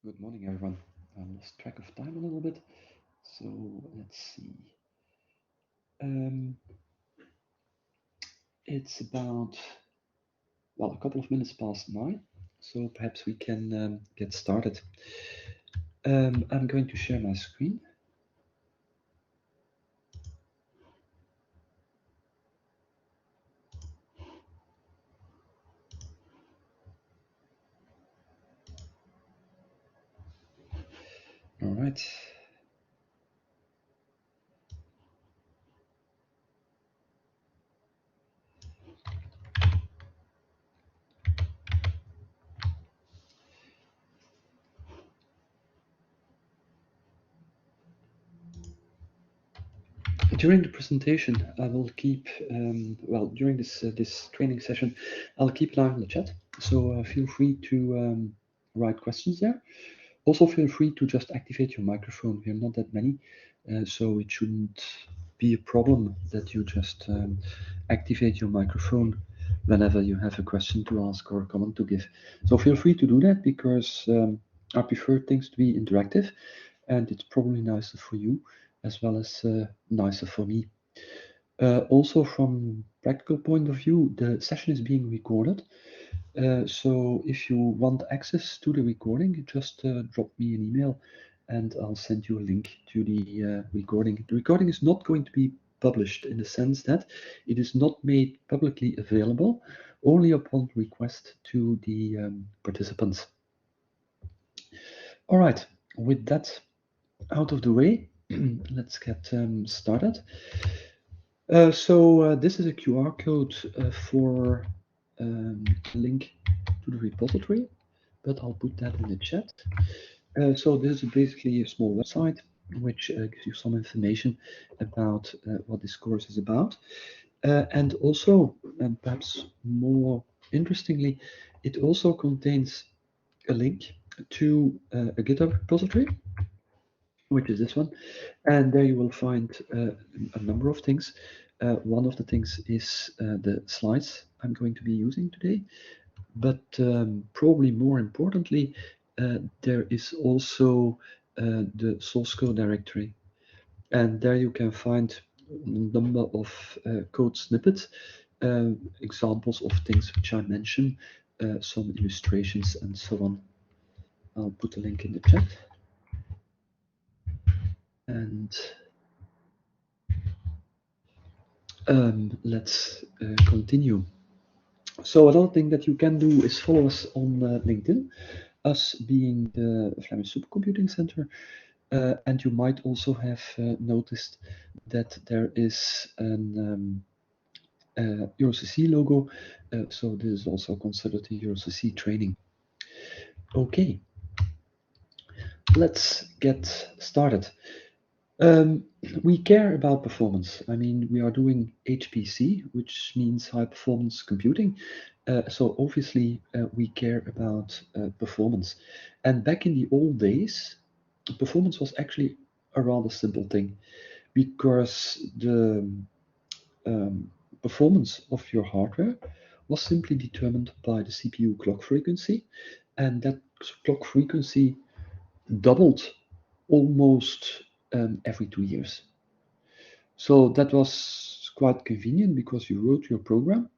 Good morning, everyone. I lost track of time a little bit, so let's see. Um, it's about, well, a couple of minutes past 9, so perhaps we can get started. I'm going to share my screen. All right. During the presentation, I will keep, during this training session, I'll keep an eye on the chat. So feel free to write questions there. Also, feel free to just activate your microphone. We're not that many, so it shouldn't be a problem that you just activate your microphone whenever you have a question to ask or a comment to give. So feel free to do that because I prefer things to be interactive, and it's probably nicer for you as well as nicer for me. Also, from practical point of view, the session is being recorded. So if you want access to the recording, just drop me an email and I'll send you a link to the recording. The recording is not going to be published in the sense that it is not made publicly available, only upon request to the participants. All right, with that out of the way, let's get started. This is a QR code for a link to the repository, but I'll put that in the chat. So this is basically a small website which gives you some information about what this course is about. And also, and perhaps more interestingly, it also contains a link to a GitHub repository, which is this one. And there you will find a number of things. One of the things is the slides I'm going to be using today. But probably more importantly, there is also the source code directory. And there you can find a number of code snippets, examples of things which I mentioned, some illustrations and so on. I'll put a link in the chat. And let's continue. So another thing that you can do is follow us on LinkedIn, us being the Flemish Supercomputing Center. And you might also have noticed that there is an EuroCC logo. So this is also considered a EuroCC training. Okay, let's get started. We care about performance. I mean, we are doing HPC, which means high performance computing. So obviously we care about performance. And back in the old days, performance was actually a rather simple thing because the performance of your hardware was simply determined by the CPU clock frequency, and that clock frequency doubled almost every 2 years. So that was quite convenient because you wrote your program,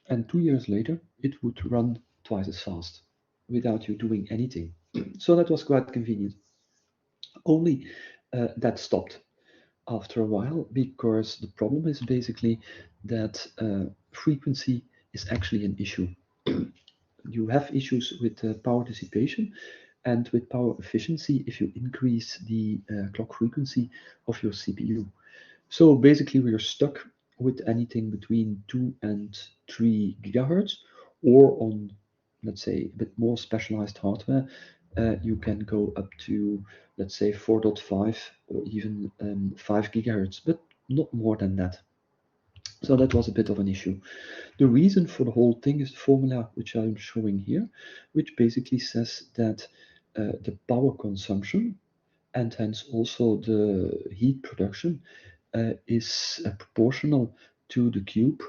and 2 years later it would run twice as fast without you doing anything. So that was quite convenient. Only that stopped after a while because the problem is basically that frequency is actually an issue. You have issues with power dissipation and with power efficiency if you increase the clock frequency of your CPU. So basically we are stuck with anything between 2 and 3 gigahertz, or on, let's say, a bit more specialized hardware, you can go up to, let's say, 4.5 or even 5 gigahertz, but not more than that. So that was a bit of an issue. The reason for the whole thing is the formula which I'm showing here, which basically says that the power consumption and hence also the heat production is proportional to the cube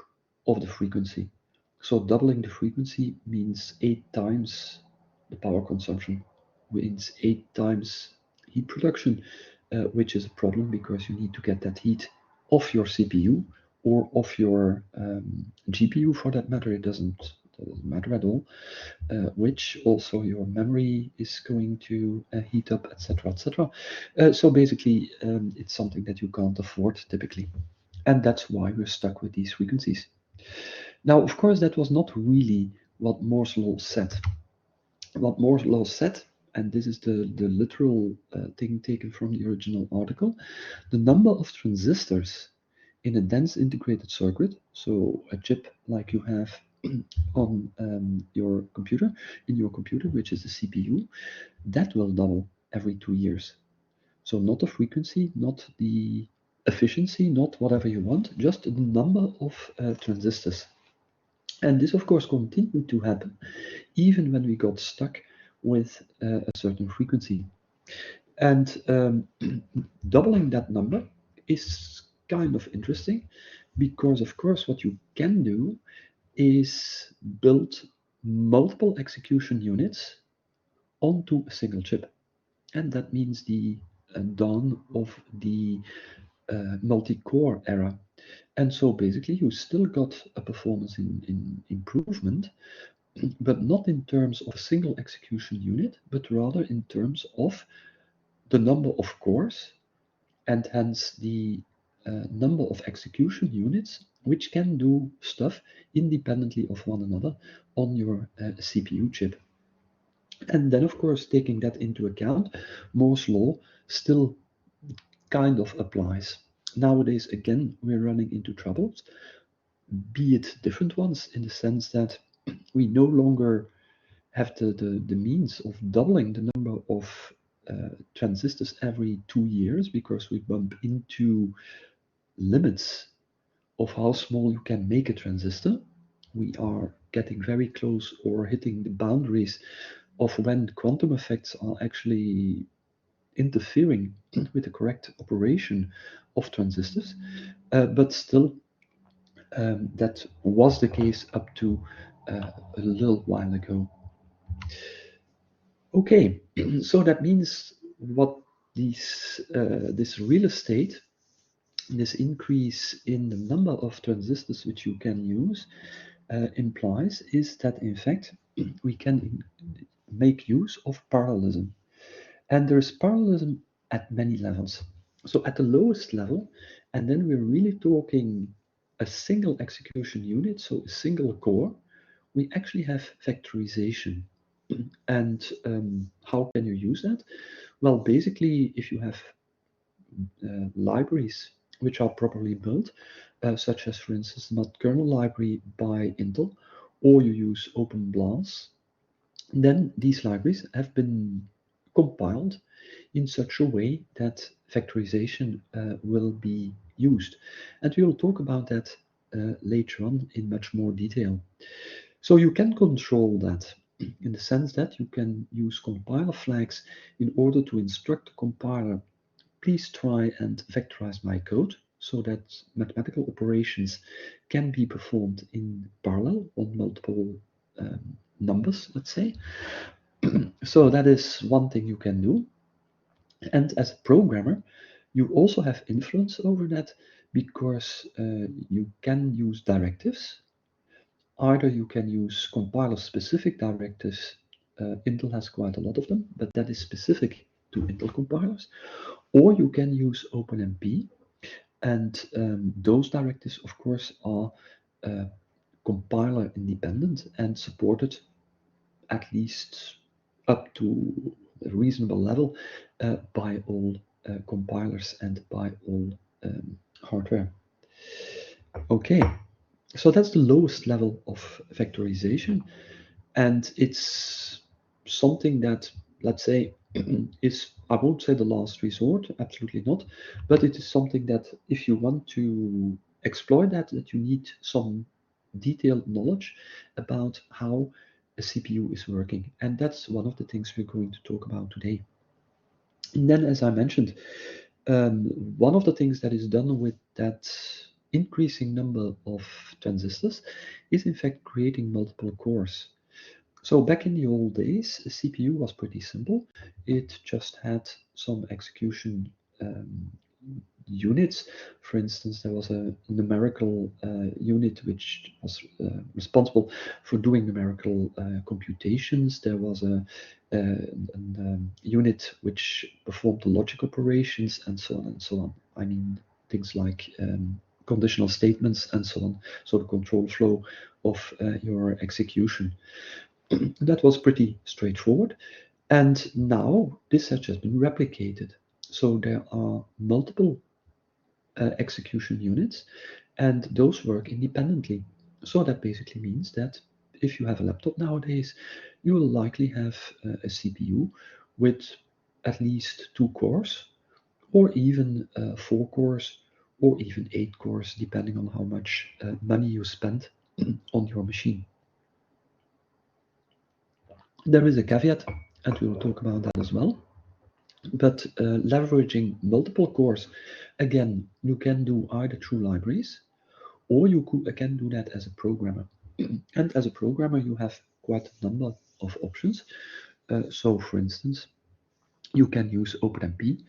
of the frequency. So doubling the frequency means 8 times the power consumption. means 8 times heat production, which is a problem because you need to get that heat off your CPU or off your GPU for that matter. It doesn't matter at all, which also your memory is going to heat up, etc., etc. So basically, it's something that you can't afford typically. And that's why we're stuck with these frequencies. Now, of course, that was not really what Moore's law said. What Moore's law said, and this is the literal thing taken from the original article, the number of transistors in a dense integrated circuit, so a chip like you have on your computer, which is the CPU, that will double every 2 years. So not the frequency, not the efficiency, not whatever you want, just the number of transistors. And this, of course, continued to happen even when we got stuck with a certain frequency. And doubling that number is kind of interesting because, of course, what you can do is build multiple execution units onto a single chip. And that means the dawn of the multi-core era. And so basically you still got a performance improvement, but not in terms of a single execution unit, but rather in terms of the number of cores and hence the number of execution units which can do stuff independently of one another on your CPU chip. And then, of course, taking that into account, Moore's law still kind of applies. Nowadays, again, we're running into troubles, be it different ones, in the sense that we no longer have the means of doubling the number of transistors every 2 years because we bump into limits of how small you can make a transistor. We are getting very close or hitting the boundaries of when quantum effects are actually interfering with the correct operation of transistors. But still, that was the case up to a little while ago. Okay, so that means what this real estate, this increase in the number of transistors which you can use, implies is that in fact we can make use of parallelism. And there's parallelism at many levels. So at the lowest level, and then we're really talking a single execution unit, so a single core, we actually have factorization. And how can you use that? Well, basically, if you have libraries which are properly built, such as, for instance, the NUT-kernel library by Intel, or you use OpenBLAS, then these libraries have been compiled in such a way that factorization will be used. And we will talk about that later on in much more detail. So you can control that in the sense that you can use compiler flags in order to instruct the compiler, please try and vectorize my code so that mathematical operations can be performed in parallel on multiple numbers, let's say. So that is one thing you can do. And as a programmer, you also have influence over that because you can use directives. Either you can use compiler-specific directives. Intel has quite a lot of them, but that is specific to Intel compilers. Or you can use OpenMP, and those directives, of course, are compiler independent and supported at least up to a reasonable level by all compilers and by all hardware. Okay, so that's the lowest level of vectorization, and it's something that, let's say, is, I won't say the last resort, absolutely not, but it is something that if you want to exploit that you need some detailed knowledge about how a CPU is working. And that's one of the things we're going to talk about today. And then, as I mentioned, one of the things that is done with that increasing number of transistors is in fact creating multiple cores. So back in the old days, a CPU was pretty simple. It just had some execution um, units. For instance, there was a numerical unit which was responsible for doing numerical computations. There was a unit which performed the logic operations, and so on and so on. I mean, things like conditional statements and so on. So the control flow of your execution. That was pretty straightforward. And now this has just been replicated. So there are multiple execution units, and those work independently. So that basically means that if you have a laptop nowadays, you will likely have a CPU with at least 2 cores, or even 4 cores, or even 8 cores, depending on how much money you spend on your machine. There is a caveat, and we will talk about that as well. But leveraging multiple cores, again, you can do either through libraries, or you can do that as a programmer. And as a programmer, you have quite a number of options. So, for instance, you can use OpenMP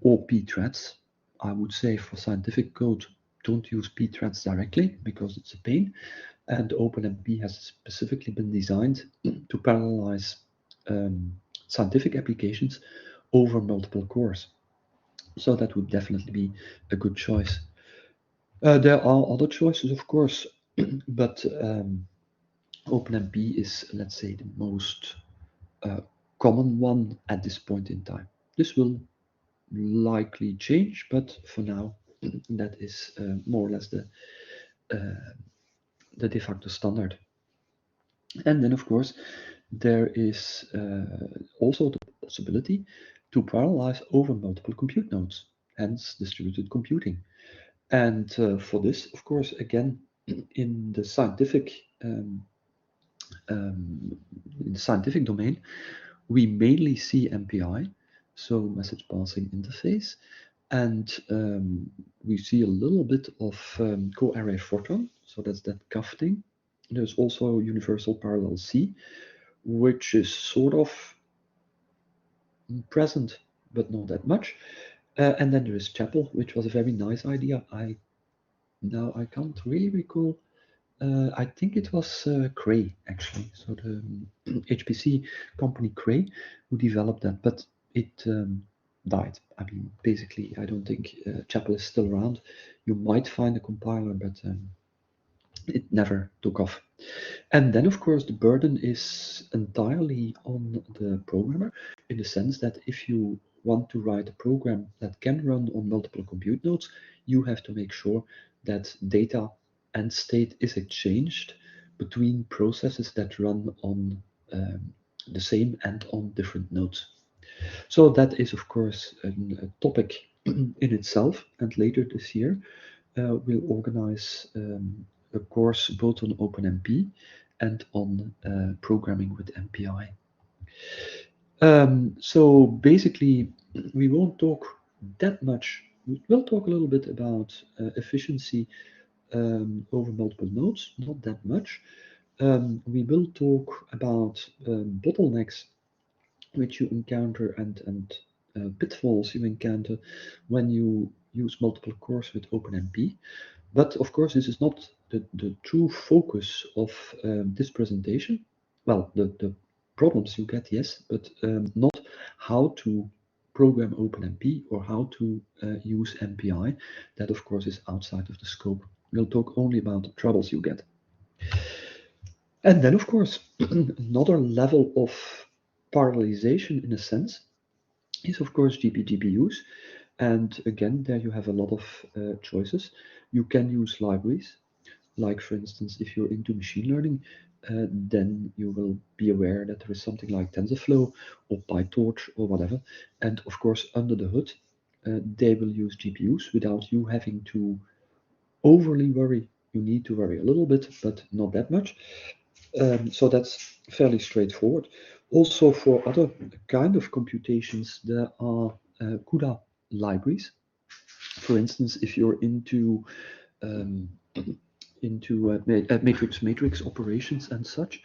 or pthreads. I would say for scientific code, don't use pthreads directly because it's a pain. And OpenMP has specifically been designed to parallelize scientific applications over multiple cores. So that would definitely be a good choice. There are other choices, of course, but OpenMP is, let's say, the most common one at this point in time. This will likely change, but for now, that is more or less the de facto standard. And then, of course, there is also the possibility to parallelize over multiple compute nodes, hence distributed computing. And for this, of course, again, in the scientific domain, we mainly see MPI, so message passing interface, and we see a little bit of co-array Fortran, so that's that CUF thing. There's also Universal Parallel C, which is sort of present, but not that much. And then there is Chapel, which was a very nice idea. I can't really recall. I think it was Cray actually, so the HPC company Cray who developed that, but it died. I mean, basically, I don't think Chapel is still around. You might find a compiler, but it never took off. And then, of course, the burden is entirely on the programmer in the sense that if you want to write a program that can run on multiple compute nodes, you have to make sure that data and state is exchanged between processes that run on the same and on different nodes. So that is, of course, a topic in itself. And later this year, we'll organize a course both on OpenMP and on programming with MPI. So basically, we won't talk that much. We'll talk a little bit about efficiency over multiple nodes, not that much. We will talk about bottlenecks which you encounter and pitfalls you encounter when you use multiple cores with OpenMP. But of course, this is not the true focus of this presentation. Well, the problems you get, yes, but not how to program OpenMP or how to use MPI. That, of course, is outside of the scope. We'll talk only about the troubles you get. And then, of course, another level of parallelization, in a sense, is, of course, GPUs. And again, there you have a lot of choices. You can use libraries, like, for instance, if you're into machine learning, then you will be aware that there is something like TensorFlow or PyTorch or whatever. And of course, under the hood, they will use GPUs without you having to overly worry. You need to worry a little bit, but not that much. So that's fairly straightforward. Also, for other kind of computations, there are CUDA libraries. For instance, if you're into matrix operations and such,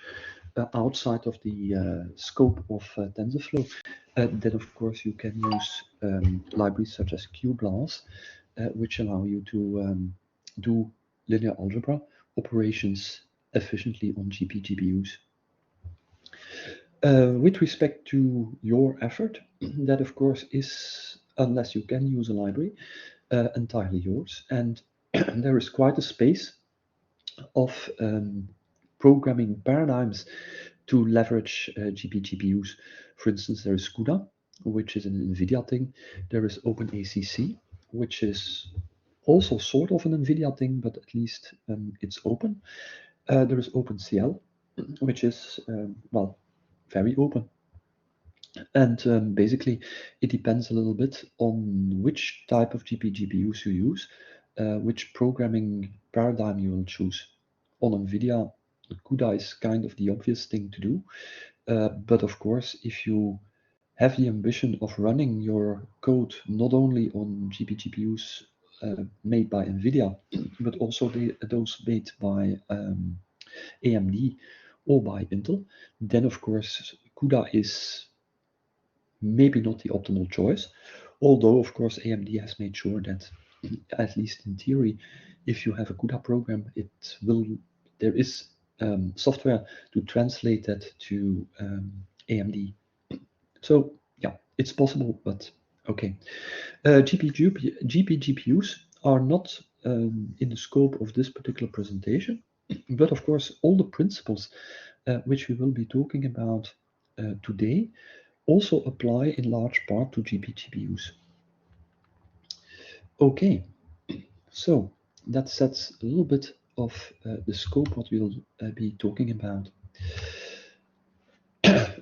outside of the scope of TensorFlow, then of course you can use libraries such as QBLAS, which allow you to do linear algebra operations efficiently on GPGPUs. With respect to your effort, that of course is, unless you can use a library, entirely yours. And there is quite a space of programming paradigms to leverage GPGPUs. For instance, there is CUDA, which is an NVIDIA thing. There is OpenACC, which is also sort of an NVIDIA thing, but at least it's open. There is OpenCL, which is, well, very open. And basically, it depends a little bit on which type of GPGPUs you use, which programming paradigm you will choose. On NVIDIA, CUDA is kind of the obvious thing to do. But of course, if you have the ambition of running your code not only on GPGPUs made by NVIDIA, but also those made by AMD or by Intel, then of course CUDA is maybe not the optimal choice, although of course AMD has made sure that, at least in theory, if you have a CUDA program, there is software to translate that to AMD. So yeah, it's possible, but okay. GPGPUs are not in the scope of this particular presentation, but of course all the principles which we will be talking about today also apply in large part to GPGPUs. Okay, so that sets a little bit of the scope what we'll be talking about.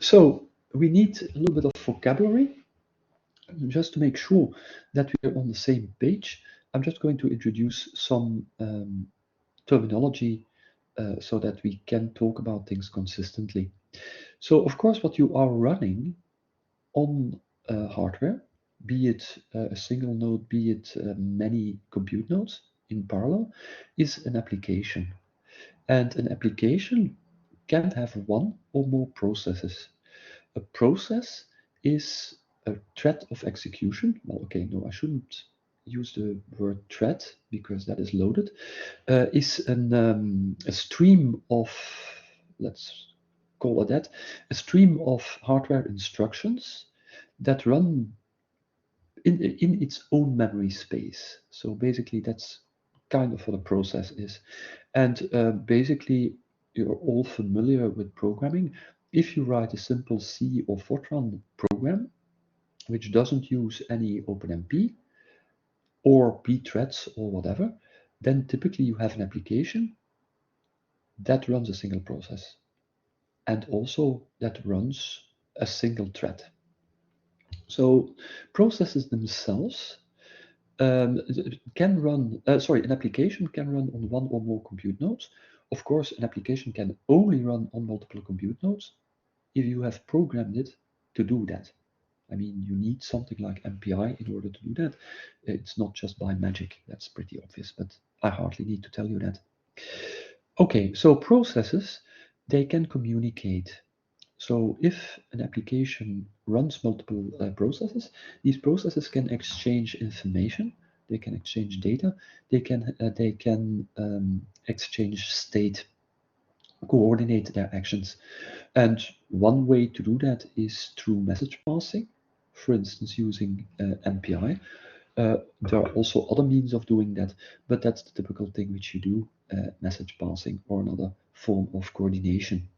So we need a little bit of vocabulary just to make sure that we're on the same page. I'm just going to introduce some terminology so that we can talk about things consistently. So of course what you are running on hardware, be it a single node, be it many compute nodes in parallel, is an application. And an application can have one or more processes. A process is a thread of execution. Well, okay, no, I shouldn't use the word thread because that is loaded. Is a stream of, let's call it that, a stream of hardware instructions that run in its own memory space. So basically that's kind of what a process is. And basically you're all familiar with programming. If you write a simple C or Fortran program, which doesn't use any OpenMP or pthreads or whatever, then typically you have an application that runs a single process and also that runs a single thread. So processes themselves can run, an application can run on one or more compute nodes. Of course, an application can only run on multiple compute nodes if you have programmed it to do that. I mean, you need something like MPI in order to do that. It's not just by magic. That's pretty obvious, but I hardly need to tell you that. Okay, so processes, they can communicate. So if an application runs multiple processes, these processes can exchange information, they can exchange data, they can exchange state, coordinate their actions. And one way to do that is through message passing, for instance, using MPI. There are also other means of doing that, but that's the typical thing which you do, message passing or another form of coordination.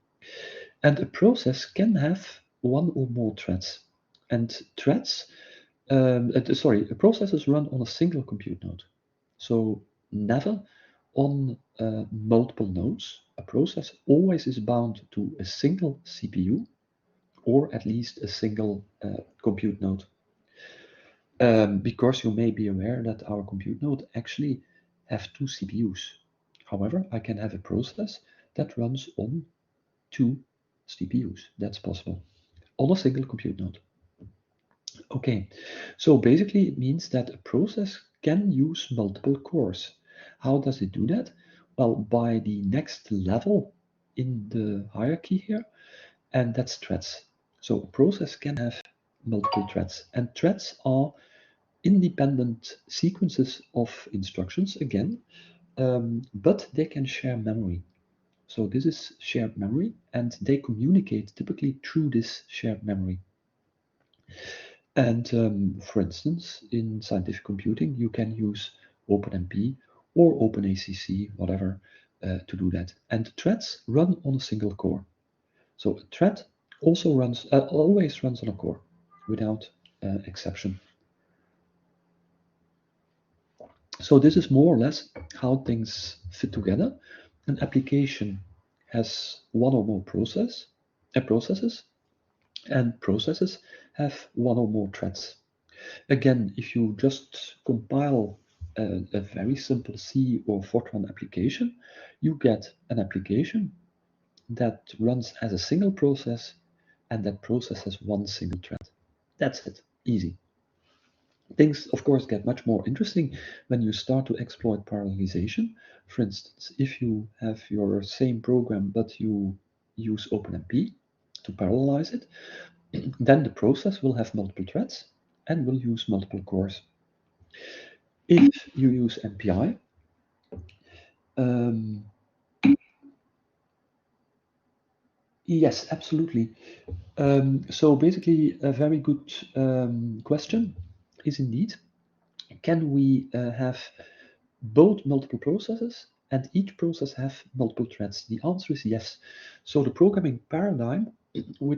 And a process can have one or more threads. And threads, processes run on a single compute node. So never on multiple nodes. A process always is bound to a single CPU or at least a single compute node. Because you may be aware that our compute node actually have two CPUs. However, I can have a process that runs on two CPUs. That's possible on a single compute node. Okay, so basically it means that a process can use multiple cores. How does it do that? Well, by the next level in the hierarchy here, and that's threads. So a process can have multiple threads, and threads are independent sequences of instructions again, but they can share memory. So this is shared memory, and they communicate typically through this shared memory. And for instance, in scientific computing, you can use OpenMP or OpenACC, whatever, to do that. And threads run on a single core. So a thread also runs, always runs on a core, without exception. So this is more or less how things fit together. An application has one or more processes, and processes have one or more threads. Again, if you just compile a very simple C or Fortran application, you get an application that runs as a single process, and that process has one single thread. That's it, easy. Things, of course, get much more interesting when you start to exploit parallelization. For instance, if you have your same program, but you use OpenMP to parallelize it, then the process will have multiple threads and will use multiple cores. If you use MPI, yes, absolutely. So basically, a very good question is indeed, can we have both multiple processes and each process have multiple threads? The answer is yes. So the programming paradigm, the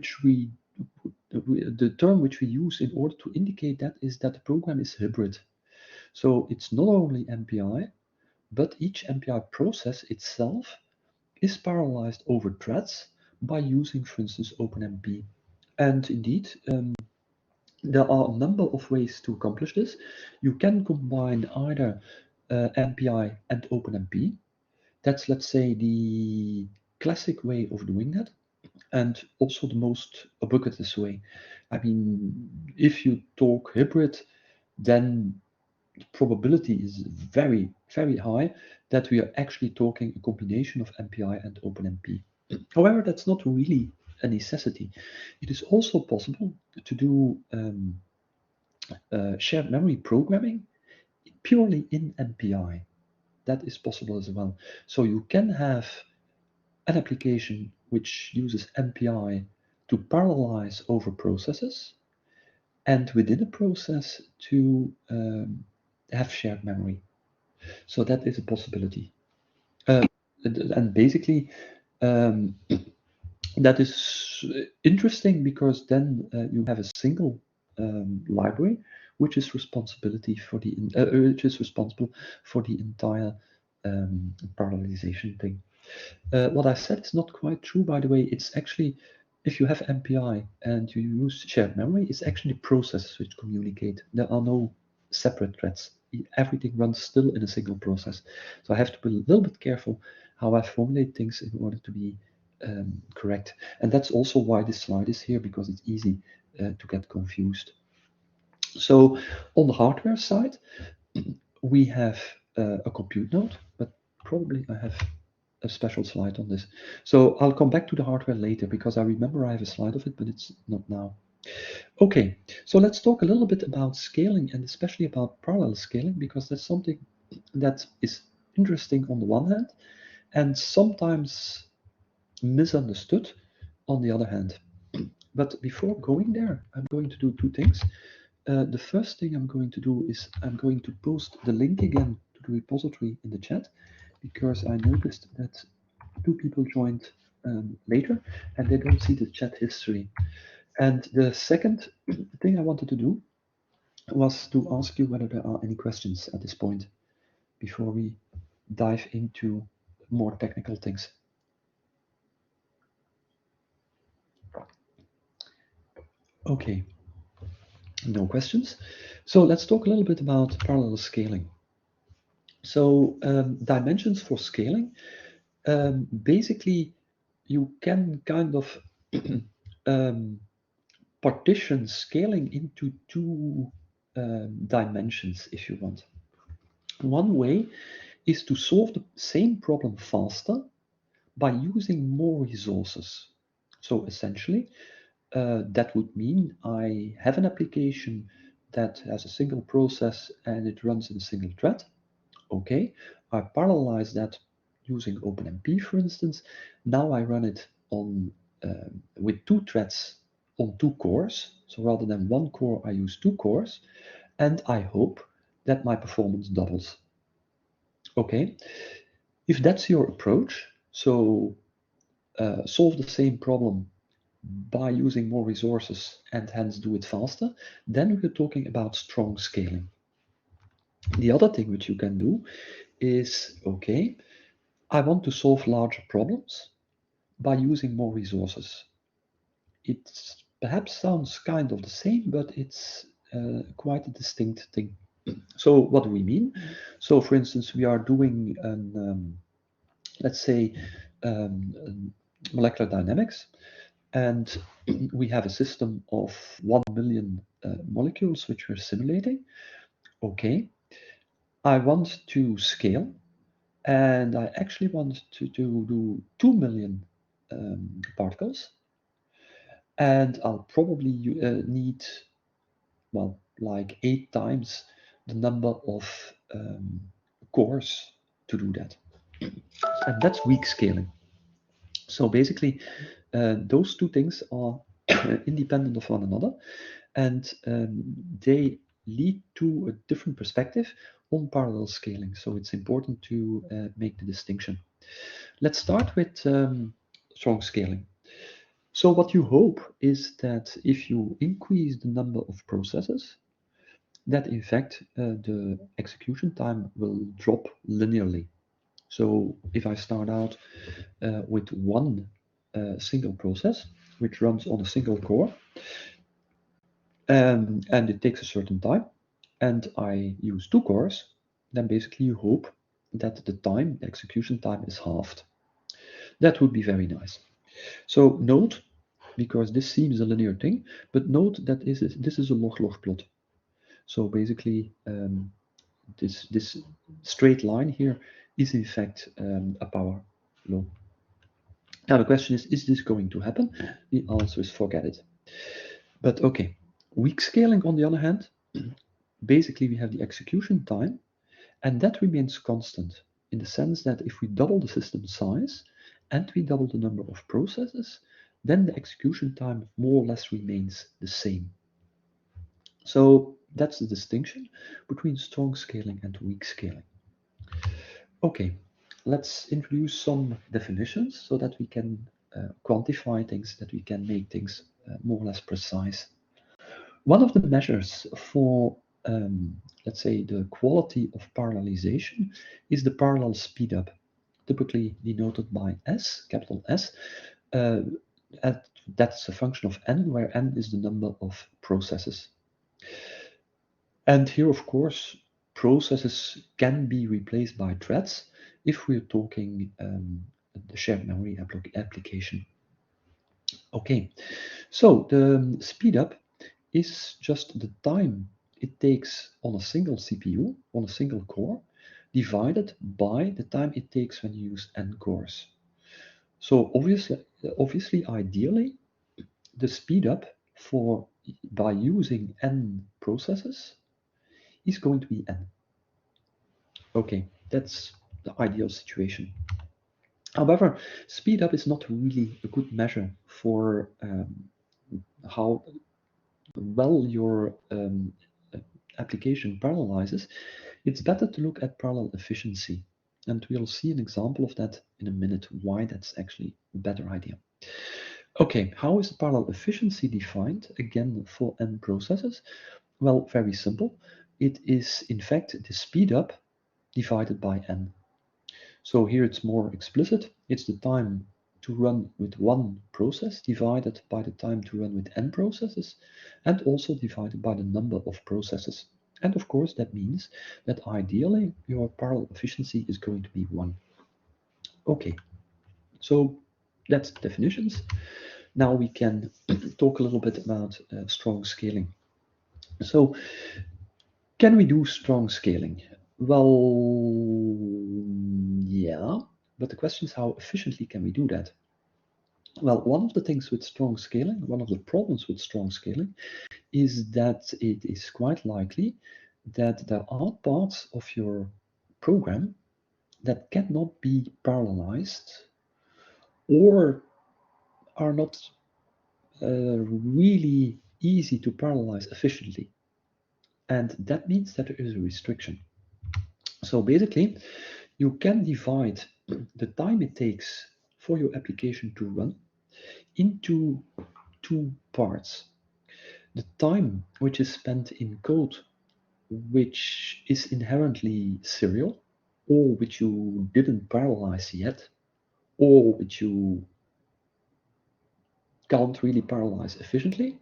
term which we use in order to indicate that is that the program is hybrid. So it's not only MPI, but each MPI process itself is parallelized over threads by using, for instance, OpenMP. And indeed, there are a number of ways to accomplish this. You can combine either MPI and OpenMP. That's, let's say, the classic way of doing that, and also the most ubiquitous way. I mean, if you talk hybrid, then the probability is very, very high that we are actually talking a combination of MPI and OpenMP. However, that's not really a necessity. It is also possible to do shared memory programming purely in MPI. That is possible as well. So you can have an application which uses MPI to parallelize over processes, and within a process to have shared memory. So that is a possibility. And basically, that is interesting because then you have a single library which is responsible for the entire parallelization thing. What I said is not quite true, by the way. It's actually, if you have MPI and you use shared memory, it's actually processes which communicate. There are no separate threads. Everything runs still in a single process. So I have to be a little bit careful how I formulate things in order to be correct. And that's also why this slide is here, because it's easy to get confused. So on the hardware side, we have a compute node, but probably I have a special slide on this. So I'll come back to the hardware later because I remember I have a slide of it, but it's not now. Okay, so let's talk a little bit about scaling and especially about parallel scaling, because that's something that is interesting on the one hand and sometimes misunderstood on the other hand. But before going there, I'm going to do two things. The first thing I'm going to do is I'm going to post the link again to the repository in the chat, because I noticed that two people joined later and they don't see the chat history. And the second thing I wanted to do was to ask you whether there are any questions at this point before we dive into more technical things. Okay, no questions. So let's talk a little bit about parallel scaling. So dimensions for scaling, basically you can kind of partition scaling into two dimensions if you want. One way is to solve the same problem faster by using more resources. So essentially, that would mean I have an application that has a single process and it runs in a single thread. Okay, I parallelize that using OpenMP, for instance. Now I run it on with 2 threads on 2 cores. So rather than 1 core, I use 2 cores, and I hope that my performance doubles. Okay, if that's your approach, so solve the same problem by using more resources and hence do it faster, then we're talking about strong scaling. The other thing which you can do is, okay, I want to solve larger problems by using more resources. It perhaps sounds kind of the same, but it's quite a distinct thing. So what do we mean? So for instance, we are doing let's say molecular dynamics, and we have a system of 1 million molecules which we're simulating. Okay, I want to scale, and I actually want to do 2 million particles, and I'll probably need, well, like 8 times the number of cores to do that. And that's weak scaling. So basically, those two things are independent of one another, and they lead to a different perspective on parallel scaling. So it's important to make the distinction. Let's start with strong scaling. So what you hope is that if you increase the number of processes, that in fact the execution time will drop linearly. So if I start out with one single process, which runs on a single core, and it takes a certain time, and I use 2 cores, then basically you hope that the execution time is halved. That would be very nice. So note, because this seems a linear thing, but note that this is a log-log plot. So basically, this straight line here is in fact a power law. Now the question is this going to happen? The answer is forget it. But okay, weak scaling on the other hand, basically we have the execution time, and that remains constant in the sense that if we double the system size and we double the number of processes, then the execution time more or less remains the same. So that's the distinction between strong scaling and weak scaling. Okay, let's introduce some definitions so that we can quantify things, that we can make things more or less precise. One of the measures for, let's say, the quality of parallelization is the parallel speedup, typically denoted by S, capital S. That's a function of n, where n is the number of processes. And here, of course, processes can be replaced by threads if we're talking the shared memory application. Okay, so the speedup is just the time it takes on a single CPU, on a single core, divided by the time it takes when you use n cores. So obviously, ideally, the speedup by using n processes is going to be n. Okay, that's the ideal situation. However, speedup is not really a good measure for how well your application parallelizes. It's better to look at parallel efficiency. And we'll see an example of that in a minute, why that's actually a better idea. Okay, how is parallel efficiency defined, again, for n processes? Well, very simple. It is, in fact, the speedup divided by n. So here it's more explicit. It's the time to run with one process divided by the time to run with n processes, and also divided by the number of processes. And of course, that means that ideally your parallel efficiency is going to be 1. Okay, so that's definitions. Now we can talk a little bit about strong scaling. So, can we do strong scaling? Well, yeah. But the question is, how efficiently can we do that? Well, one of the things with strong scaling, one of the problems with strong scaling, is that it is quite likely that there are parts of your program that cannot be parallelized or are not really easy to parallelize efficiently. And that means that there is a restriction. So basically, you can divide the time it takes for your application to run into two parts. The time which is spent in code which is inherently serial, or which you didn't parallelize yet, or which you can't really parallelize efficiently,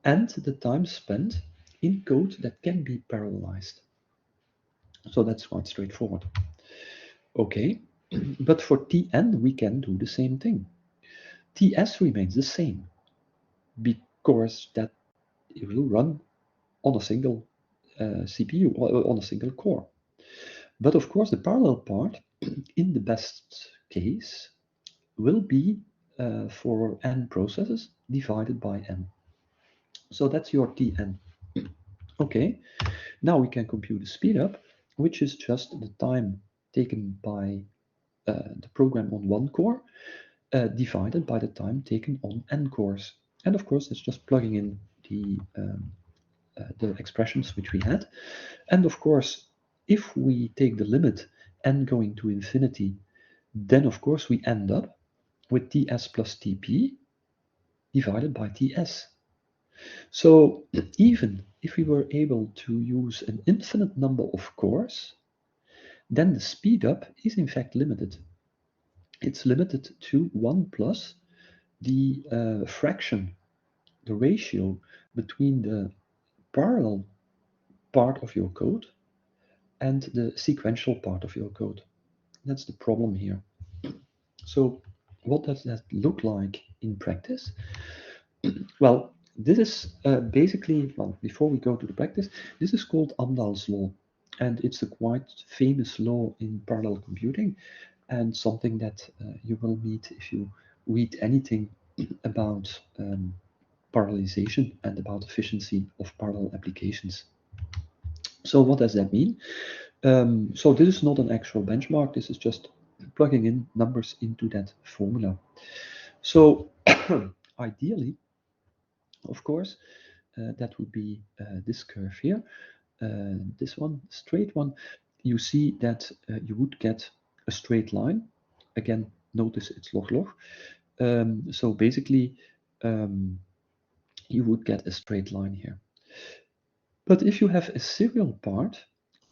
and the time spent in code that can be parallelized. So that's quite straightforward. Okay, but for Tn we can do the same thing. Ts remains the same because that it will run on a single CPU, or on a single core. But of course, the parallel part, in the best case, will be for n processes divided by n. So that's your Tn. Okay, now we can compute the speed up, which is just the time taken by the program on one core divided by the time taken on n cores. And of course, it's just plugging in the expressions which we had. And of course, if we take the limit n going to infinity, then of course we end up with Ts plus Tp divided by Ts. So even if we were able to use an infinite number of cores, then the speed up is in fact limited. It's limited to 1 plus the fraction, the ratio between the parallel part of your code and the sequential part of your code. That's the problem here. So what does that look like in practice? Well, this is basically, well, before we go to the practice, this is called Amdahl's law. And it's a quite famous law in parallel computing, and something that you will meet if you read anything about parallelization and about efficiency of parallel applications. So what does that mean? So this is not an actual benchmark. This is just plugging in numbers into that formula. So ideally, of course, that would be this curve here. This one, straight one, you see that you would get a straight line. Again, notice it's log-log. So basically, you would get a straight line here. But if you have a serial part,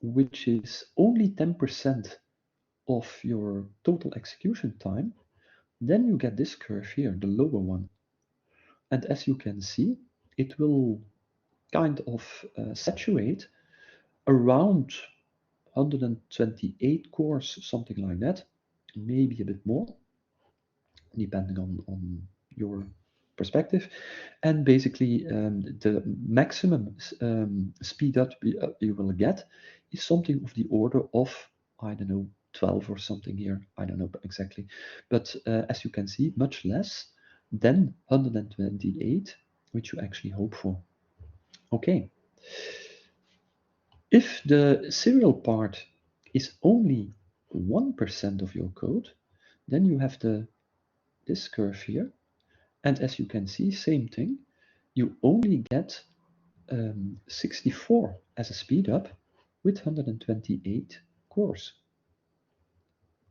which is only 10% of your total execution time, then you get this curve here, the lower one. And as you can see, it will kind of saturate around 128 cores, something like that, maybe a bit more, depending on your perspective. And basically, the maximum speed up you will get is something of the order of, I don't know, 12 or something here. I don't know exactly. But as you can see, much less than 128, which you actually hope for. Okay. If the serial part is only 1% of your code, then you have this curve here. And as you can see, same thing, you only get 64 as a speed up with 128 cores.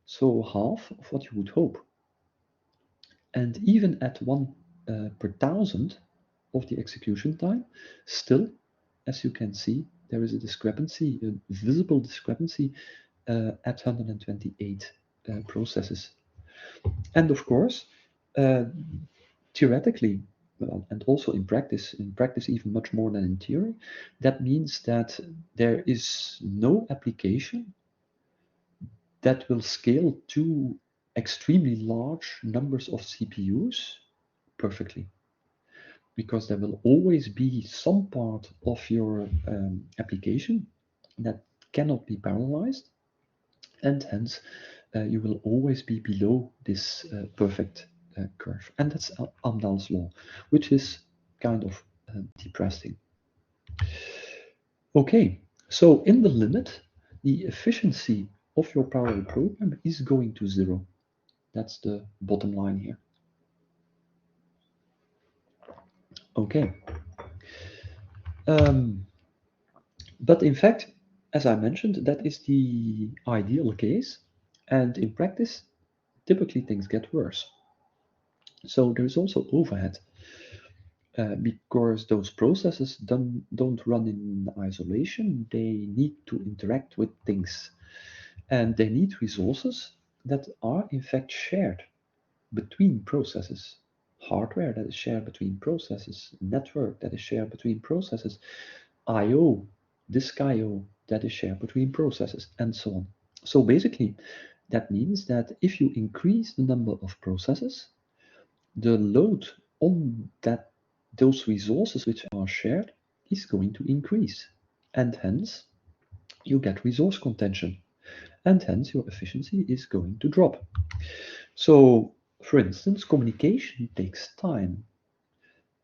So half of what you would hope. And even at 1 per 1,000 of the execution time, still, as you can see, there is a discrepancy, a visible discrepancy at 128 processes. And of course, theoretically, well, and also in practice even much more than in theory, that means that there is no application that will scale to extremely large numbers of CPUs perfectly. Because there will always be some part of your application that cannot be parallelized, and hence you will always be below this perfect curve. And that's Amdahl's law, which is kind of depressing. Okay, so in the limit, the efficiency of your parallel program is going to 0. That's the bottom line here. Okay. But in fact, as I mentioned, that is the ideal case. And in practice, typically things get worse. So there is also overhead. Because those processes don't run in isolation, they need to interact with things. And they need resources that are in fact shared between processes. Hardware that is shared between processes, network that is shared between processes, I/O, disk I/O that is shared between processes, and so on. So basically, that means that if you increase the number of processes, the load on those resources which are shared is going to increase. And hence, you get resource contention. And hence, your efficiency is going to drop. So, for instance, communication takes time.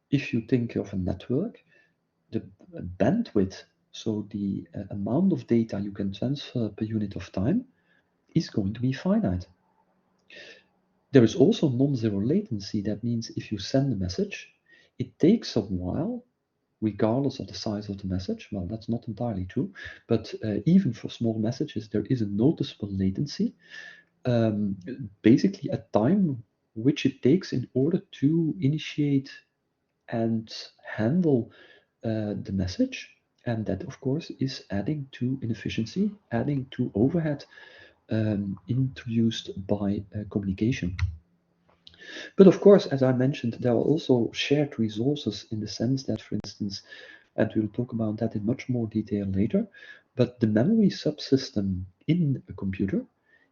If you think of a network, the bandwidth, so the amount of data you can transfer per unit of time, is going to be finite. There is also non-zero latency. That means if you send a message, it takes a while, regardless of the size of the message. Well, that's not entirely true, but even for small messages, there is a noticeable latency. Basically, a time which it takes in order to initiate and handle the message. And that, of course, is adding to inefficiency, adding to overhead introduced by communication. But of course, as I mentioned, there are also shared resources in the sense that, for instance, and we'll talk about that in much more detail later, but the memory subsystem in a computer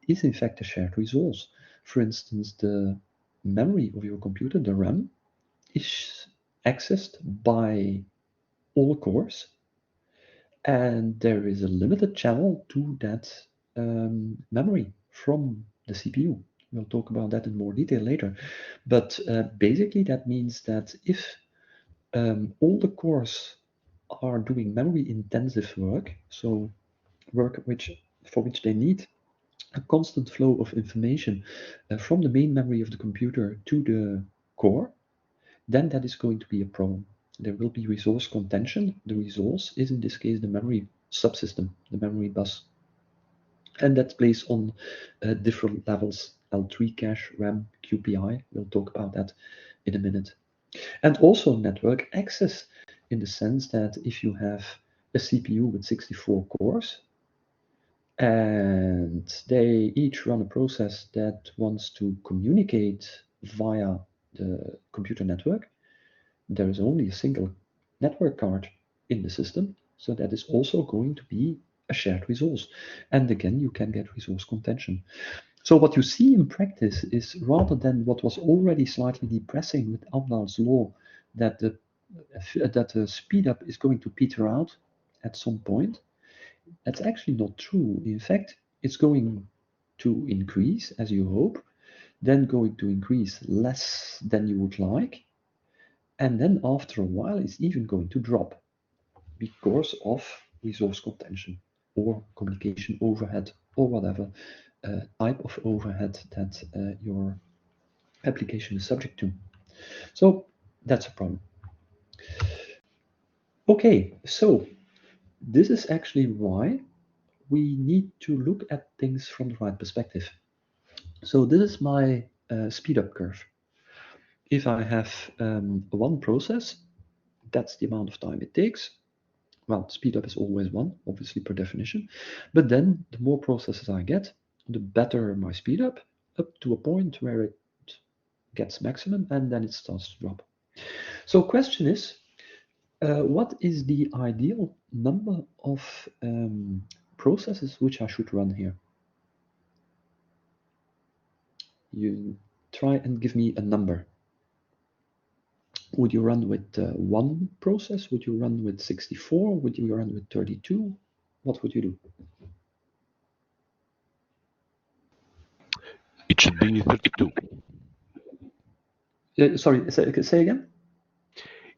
is in fact a shared resource. For instance, the memory of your computer, the RAM, is accessed by all cores, and there is a limited channel to that memory from the CPU. We'll talk about that in more detail later. But basically, that means that if all the cores are doing memory-intensive work, so work for which they need a constant flow of information from the main memory of the computer to the core, then that is going to be a problem. There will be resource contention. The resource is in this case the memory subsystem, the memory bus. And that's placed on different levels, L3 cache, RAM, QPI. We'll talk about that in a minute. And also network access, in the sense that if you have a CPU with 64 cores, and they each run a process that wants to communicate via the computer network, there is only a single network card in the system, so that is also going to be a shared resource. And again, you can get resource contention. So what you see in practice is, rather than what was already slightly depressing with Amdahl's law, that the speed up is going to peter out at some point, that's actually not true. In fact, it's going to increase as you hope, then going to increase less than you would like, and then after a while it's even going to drop because of resource contention or communication overhead or whatever type of overhead that your application is subject to. So that's a problem. Okay, so this is actually why we need to look at things from the right perspective. So this is my speed up curve. If I have one process, that's the amount of time it takes. Well, speed up is always 1, obviously, per definition. But then the more processes I get, the better my speed up to a point where it gets maximum, and then it starts to drop. So question is, what is the ideal number of processes which I should run here? You try and give me a number. Would you run with 1 process? Would you run with 64? Would you run with 32? What would you do? should be 32. Sorry, say again?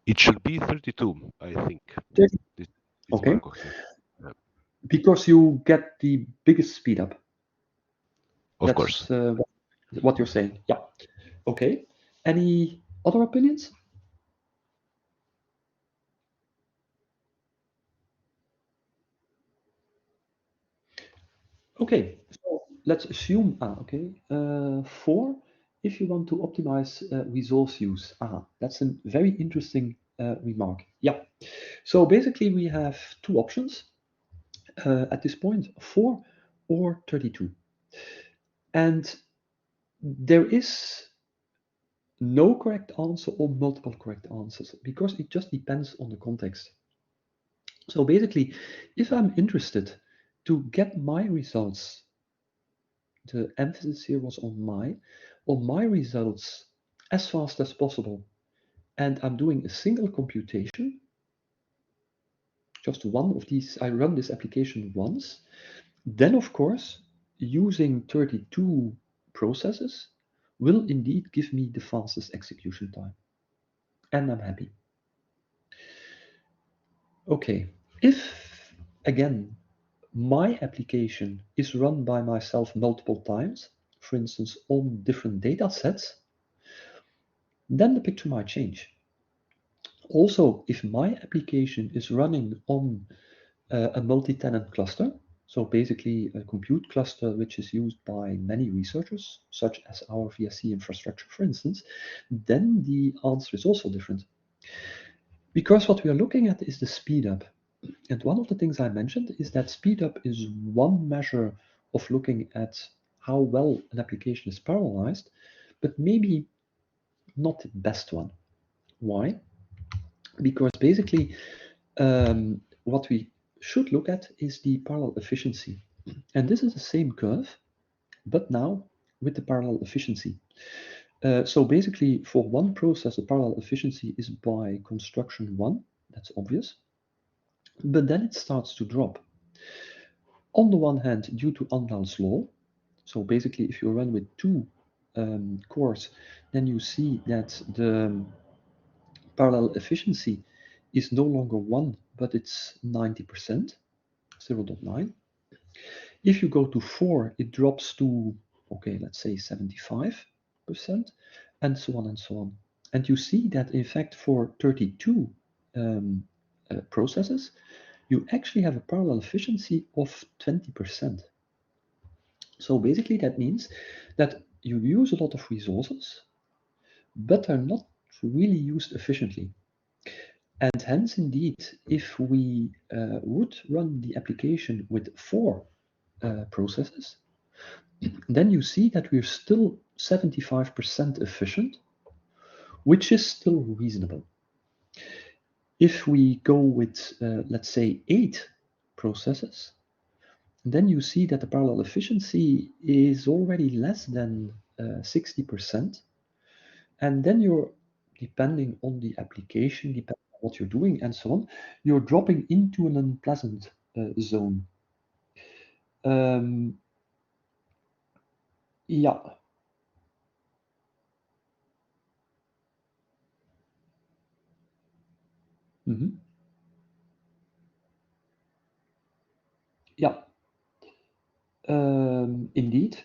It should be 32, I think. 30. This Okay. Marco here. Yeah. Because you get the biggest speed up. Of course. What you're saying. Yeah. Okay. Any other opinions? Okay. So let's assume, okay, 4, if you want to optimize resource use. That's a very interesting remark. Yeah. So basically we have two options at this point, 4 or 32. And there is no correct answer or multiple correct answers because it just depends on the context. So basically, if I'm interested to get my results, the emphasis here was on my results as fast as possible, and I'm doing a single computation, just one of these, I run this application once, then of course, using 32 processes will indeed give me the fastest execution time. And I'm happy. Okay, if again, my application is run by myself multiple times, for instance, on different data sets, then the picture might change. Also, if my application is running on a multi-tenant cluster, so basically a compute cluster which is used by many researchers, such as our VSC infrastructure, for instance, then the answer is also different. Because what we are looking at is the speed up. And one of the things I mentioned is that speed up is one measure of looking at how well an application is parallelized, but maybe not the best one. Why? Because basically, what we should look at is the parallel efficiency. And this is the same curve, but now with the parallel efficiency. So basically, for one process, the parallel efficiency is by construction 1, that's obvious, but then it starts to drop. On the one hand, due to Amdahl's law, so basically if you run with 2 cores, then you see that the parallel efficiency is no longer 1, but it's 90%, 0.9. If you go to 4, it drops to, okay, let's say 75%, and so on and so on. And you see that in fact for 32 processes, you actually have a parallel efficiency of 20%. So basically that means that you use a lot of resources, but are not really used efficiently. And hence, indeed, if we would run the application with 4 processes, then you see that we're still 75% efficient, which is still reasonable. If we go with, let's say, 8 processes, then you see that the parallel efficiency is already less than 60%. And then you're, depending on the application, depending on what you're doing and so on, you're dropping into an unpleasant zone. Yeah. Mm-hmm. Yeah. Indeed.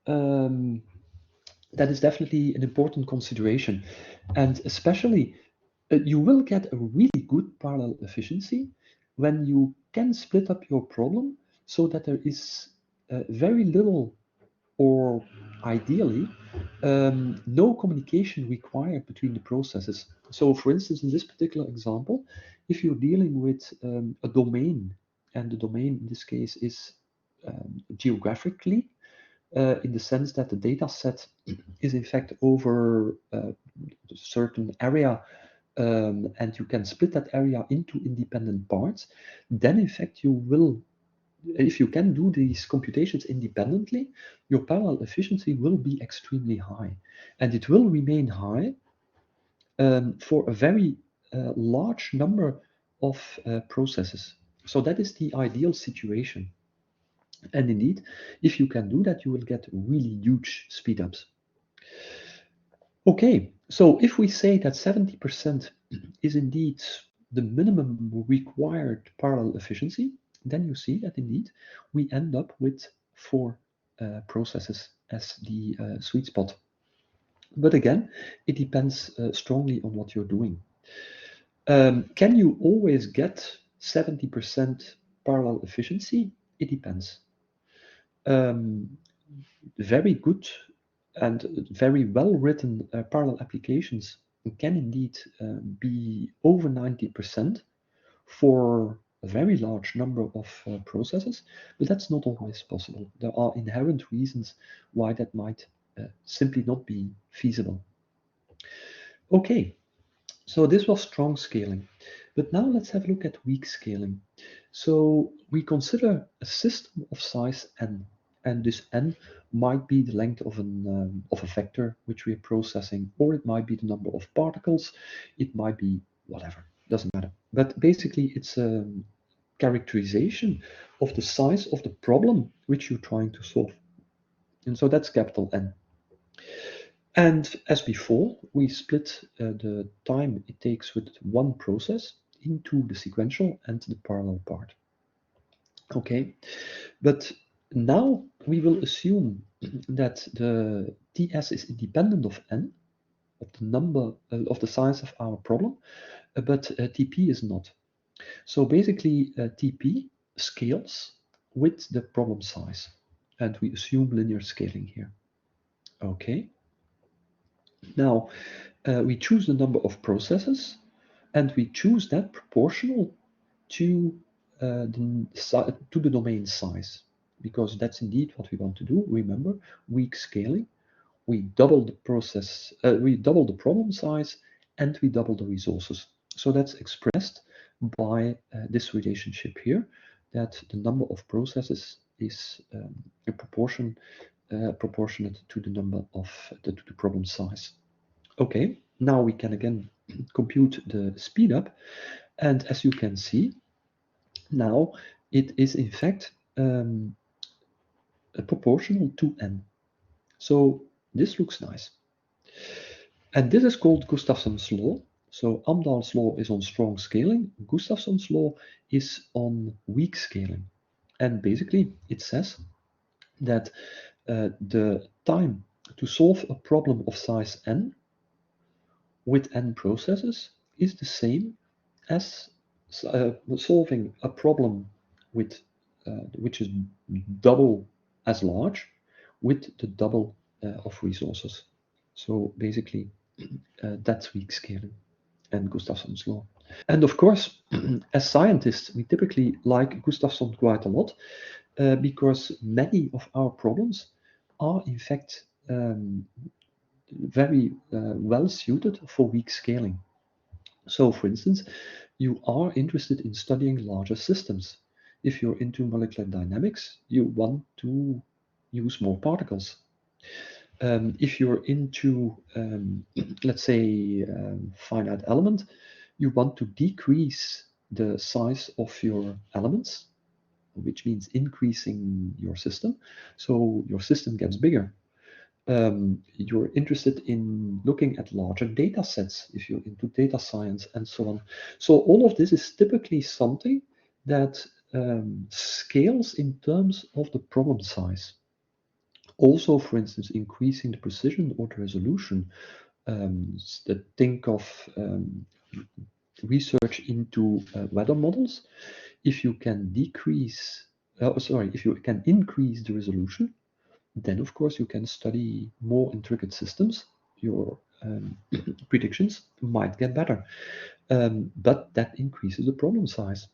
That is definitely an important consideration. And especially, you will get a really good parallel efficiency when you can split up your problem so that there is very little, or ideally, no communication required between the processes. So for instance, in this particular example, if you're dealing with a domain, and the domain in this case is geographically, in the sense that the data set is in fact over a certain area, and you can split that area into independent parts, then in fact you will, if you can do these computations independently, your parallel efficiency will be extremely high. And it will remain high for a very large number of processes. So that is the ideal situation. And indeed, if you can do that, you will get really huge speedups. Okay, so if we say that 70% is indeed the minimum required parallel efficiency, then you see that indeed we end up with 4 processes as the sweet spot. But again, it depends strongly on what you're doing. Can you always get 70% parallel efficiency? It depends. Very good and very well-written parallel applications can indeed be over 90% for a very large number of processes, but that's not always possible. There are inherent reasons why that might simply not be feasible. Okay, so this was strong scaling, but now let's have a look at weak scaling. So we consider a system of size n, and this n might be the length of a vector which we are processing, or it might be the number of particles, it might be whatever, doesn't matter. But basically it's a characterization of the size of the problem which you're trying to solve. And so that's capital N. And as before, we split the time it takes with one process into the sequential and the parallel part. Okay, but now we will assume that the TS is independent of n, of the number of the size of our problem, but TP is not. So basically, TP scales with the problem size, and we assume linear scaling here. Okay. Now, we choose the number of processes, and we choose that proportional to the domain size, because that's indeed what we want to do. Remember, weak scaling. We double the process, we double the problem size, and we double the resources. So that's expressed by this relationship here, that the number of processes is a proportionate to the number of to the problem size. Okay, now we can again compute the speed up, and as you can see, now it is in fact proportional to n. So this looks nice. And this is called Gustafson's law. So Amdahl's law is on strong scaling. Gustafson's law is on weak scaling. And basically it says that the time to solve a problem of size n with n processes is the same as solving a problem with which is double as large with the double of resources. So basically, that's weak scaling and Gustafson's law. And of course, as scientists, we typically like Gustafson quite a lot because many of our problems are in fact very well suited for weak scaling. So for instance, you are interested in studying larger systems. If you're into molecular dynamics, you want to use more particles. If you're into, let's say, finite element, you want to decrease the size of your elements, which means increasing your system, so your system gets bigger. You're interested in looking at larger data sets if you're into data science and so on. So all of this is typically something that scales in terms of the problem size. Also, for instance, increasing the precision or the resolution. Think of research into weather models. If you can if you can increase the resolution, then of course you can study more intricate systems. Your predictions might get better, but that increases the problem size.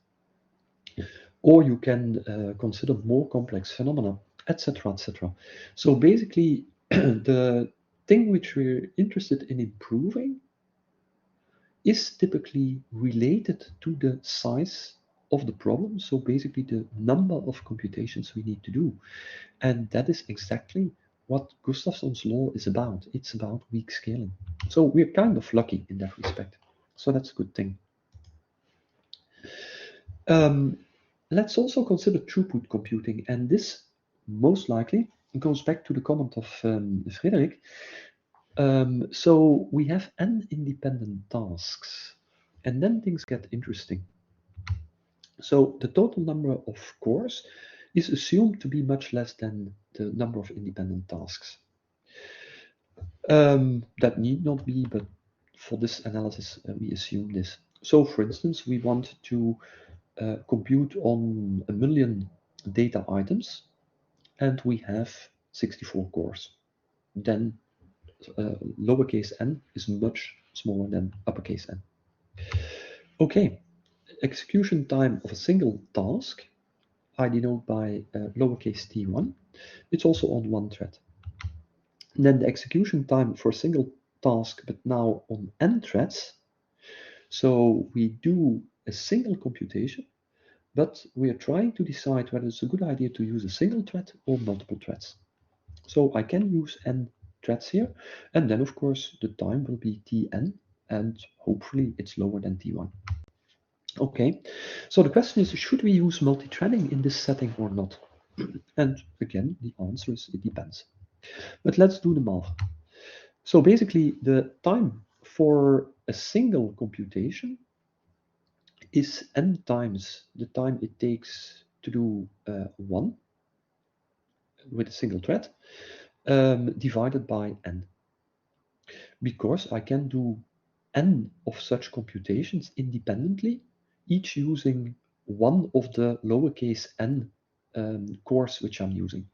Or you can consider more complex phenomena, etc., etc. So basically, the thing which we're interested in improving is typically related to the size of the problem. So basically, the number of computations we need to do. And that is exactly what Gustafson's law is about. It's about weak scaling. So we're kind of lucky in that respect. So that's a good thing. let's also consider throughput computing, and this most likely goes back to the comment of Frederick. So we have n independent tasks, and then things get interesting. So the total number of cores is assumed to be much less than the number of independent tasks. That need not be, but for this analysis, we assume this. So for instance, we want to compute on 1 million data items, and we have 64 cores. Then lowercase n is much smaller than uppercase n. Okay, execution time of a single task, I denote by lowercase t1. It's also on one thread. Then the execution time for a single task, but now on n threads. So we do a single computation, but we are trying to decide whether it's a good idea to use a single thread or multiple threads. So I can use n threads here, and then of course the time will be tn, and hopefully it's lower than t1. Okay, so the question is, should we use multi-threading in this setting or not? And again, the answer is it depends. But let's do the math. So basically, the time for a single computation is n times the time it takes to do one with a single thread, divided by n. Because I can do n of such computations independently, each using one of the lowercase n cores which I'm using.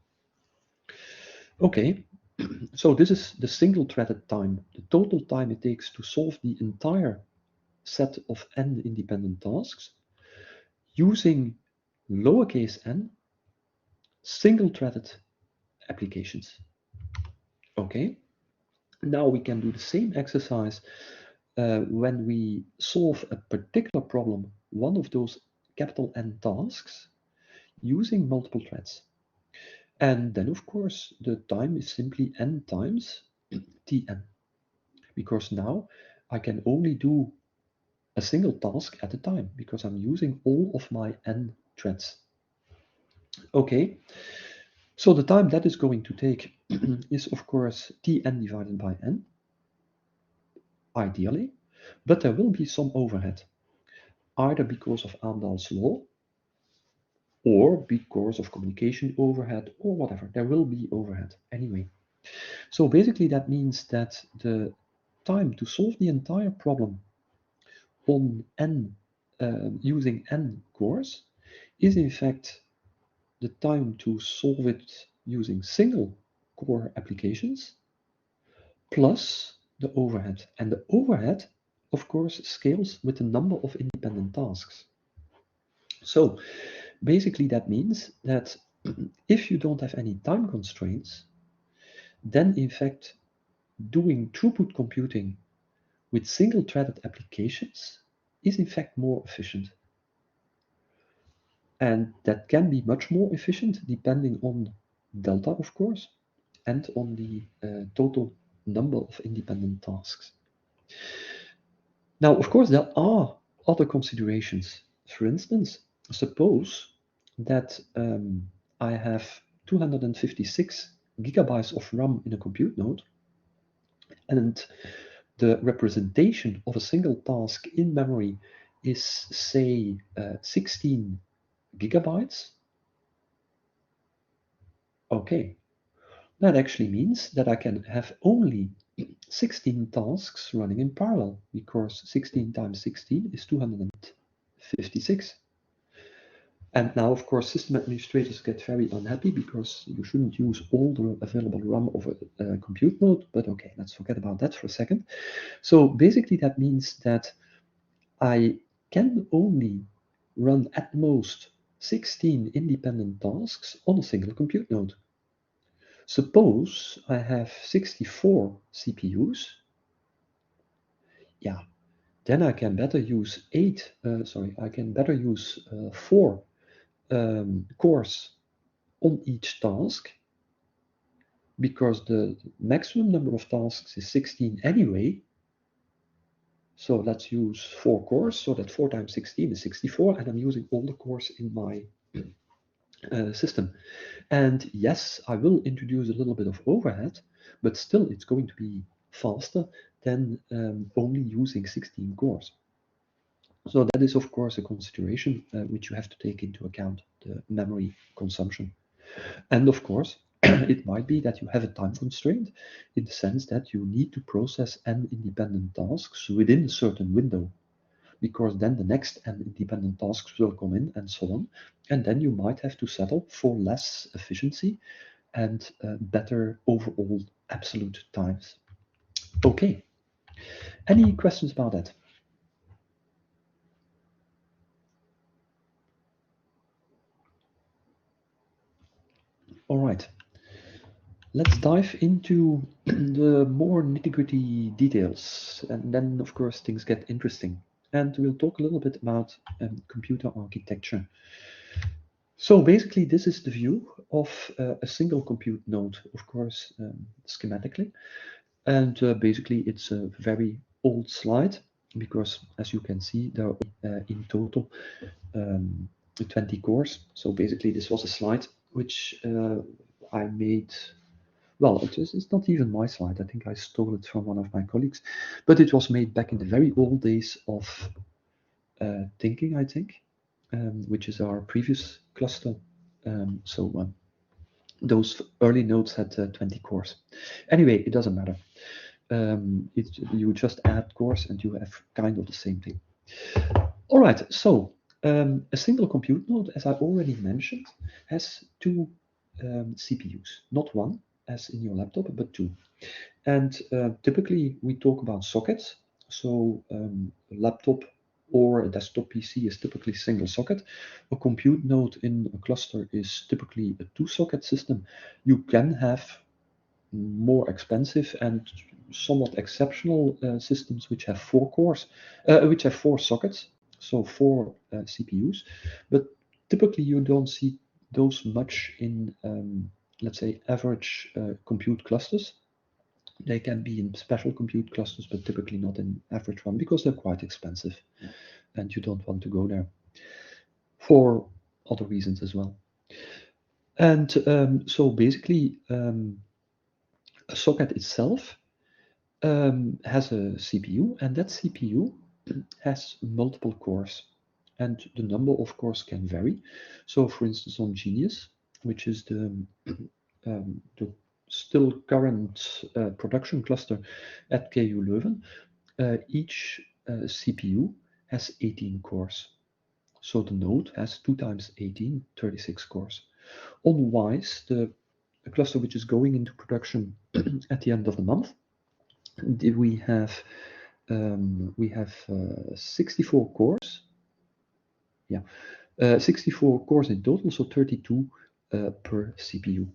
Okay, so this is the single-threaded time, the total time it takes to solve the entire set of n independent tasks using lowercase n single-threaded applications. Okay, now we can do the same exercise when we solve a particular problem, one of those capital N tasks, using multiple threads. And then, of course, the time is simply n times tn, because now I can only do a single task at a time, because I'm using all of my n threads. Okay, so the time that is going to take is, of course, tn divided by n, ideally, but there will be some overhead, either because of Amdahl's law, or because of communication overhead, or whatever. There will be overhead anyway. So basically that means that the time to solve the entire problem on n using n cores is in fact the time to solve it using single core applications plus the overhead. And the overhead, of course, scales with the number of independent tasks. So basically that means that if you don't have any time constraints, then in fact doing throughput computing with single-threaded applications is in fact more efficient. And that can be much more efficient depending on delta, of course, and on the total number of independent tasks. Now, of course, there are other considerations. For instance, suppose that I have 256 gigabytes of RAM in a compute node, and the representation of a single task in memory is, say, 16 gigabytes. Okay, that actually means that I can have only 16 tasks running in parallel, because 16 times 16 is 256. And now, of course, system administrators get very unhappy because you shouldn't use all the available RAM of a compute node, but okay, let's forget about that for a second. So basically that means that I can only run at most 16 independent tasks on a single compute node. Suppose I have 64 CPUs, yeah, then I can better use four cores on each task, because the maximum number of tasks is 16 anyway. So let's use 4 cores, so that 4 times 16 is 64, and I'm using all the cores in my system. And yes, I will introduce a little bit of overhead, but still it's going to be faster than only using 16 cores. So that is, of course, a consideration which you have to take into account, the memory consumption. And of course, it might be that you have a time constraint in the sense that you need to process n independent tasks within a certain window, because then the next n independent tasks will come in and so on. And then you might have to settle for less efficiency and better overall absolute times. Okay. Any questions about that? All right. Let's dive into the more nitty-gritty details, and then, of course, things get interesting. And we'll talk a little bit about computer architecture. So basically, this is the view of a single compute node, of course, schematically. And basically, it's a very old slide because, as you can see, there are in total 20 cores. So basically, this was a slide which I made. Well, it's not even my slide. I think I stole it from one of my colleagues, but it was made back in the very old days of thinking, I think, which is our previous cluster. So those early nodes had 20 cores. Anyway, it doesn't matter. You just add cores and you have kind of the same thing. All right, so a single compute node, as I already mentioned, has two CPUs, not one, as in your laptop, but two. And typically we talk about sockets. So a laptop or a desktop PC is typically single socket. A compute node in a cluster is typically a two-socket system. You can have more expensive and somewhat exceptional systems which have four cores, which have four sockets, so four CPUs. But typically you don't see those much in, let's say, average compute clusters. They can be in special compute clusters, but typically not in average one because they're quite expensive and you don't want to go there for other reasons as well. And so basically, a socket itself has a CPU, and that CPU has multiple cores. And the number, of course, can vary. So, for instance, on Genius, which is the still current production cluster at KU Leuven, each CPU has 18 cores. So the node has 2 times 18, 36 cores. On WISE, the cluster which is going into production at the end of the month, we have 64 cores. Yeah, 64 cores in total, so 32 per CPU.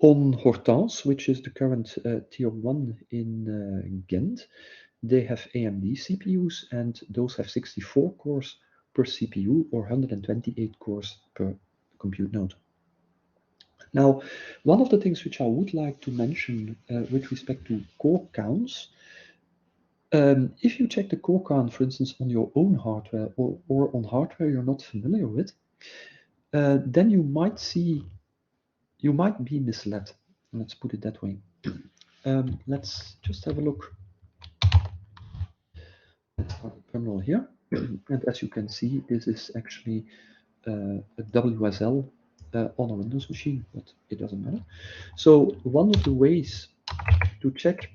On Hortense, which is the current tier 1 in Ghent, they have AMD CPUs, and those have 64 cores per CPU or 128 cores per compute node. Now, one of the things which I would like to mention with respect to core counts, if you check the core count, for instance, on your own hardware or on hardware you're not familiar with, then you might be misled. Let's put it that way. Let's just have a look at our terminal here. And as you can see, this is actually a WSL on a Windows machine, but it doesn't matter. So one of the ways to check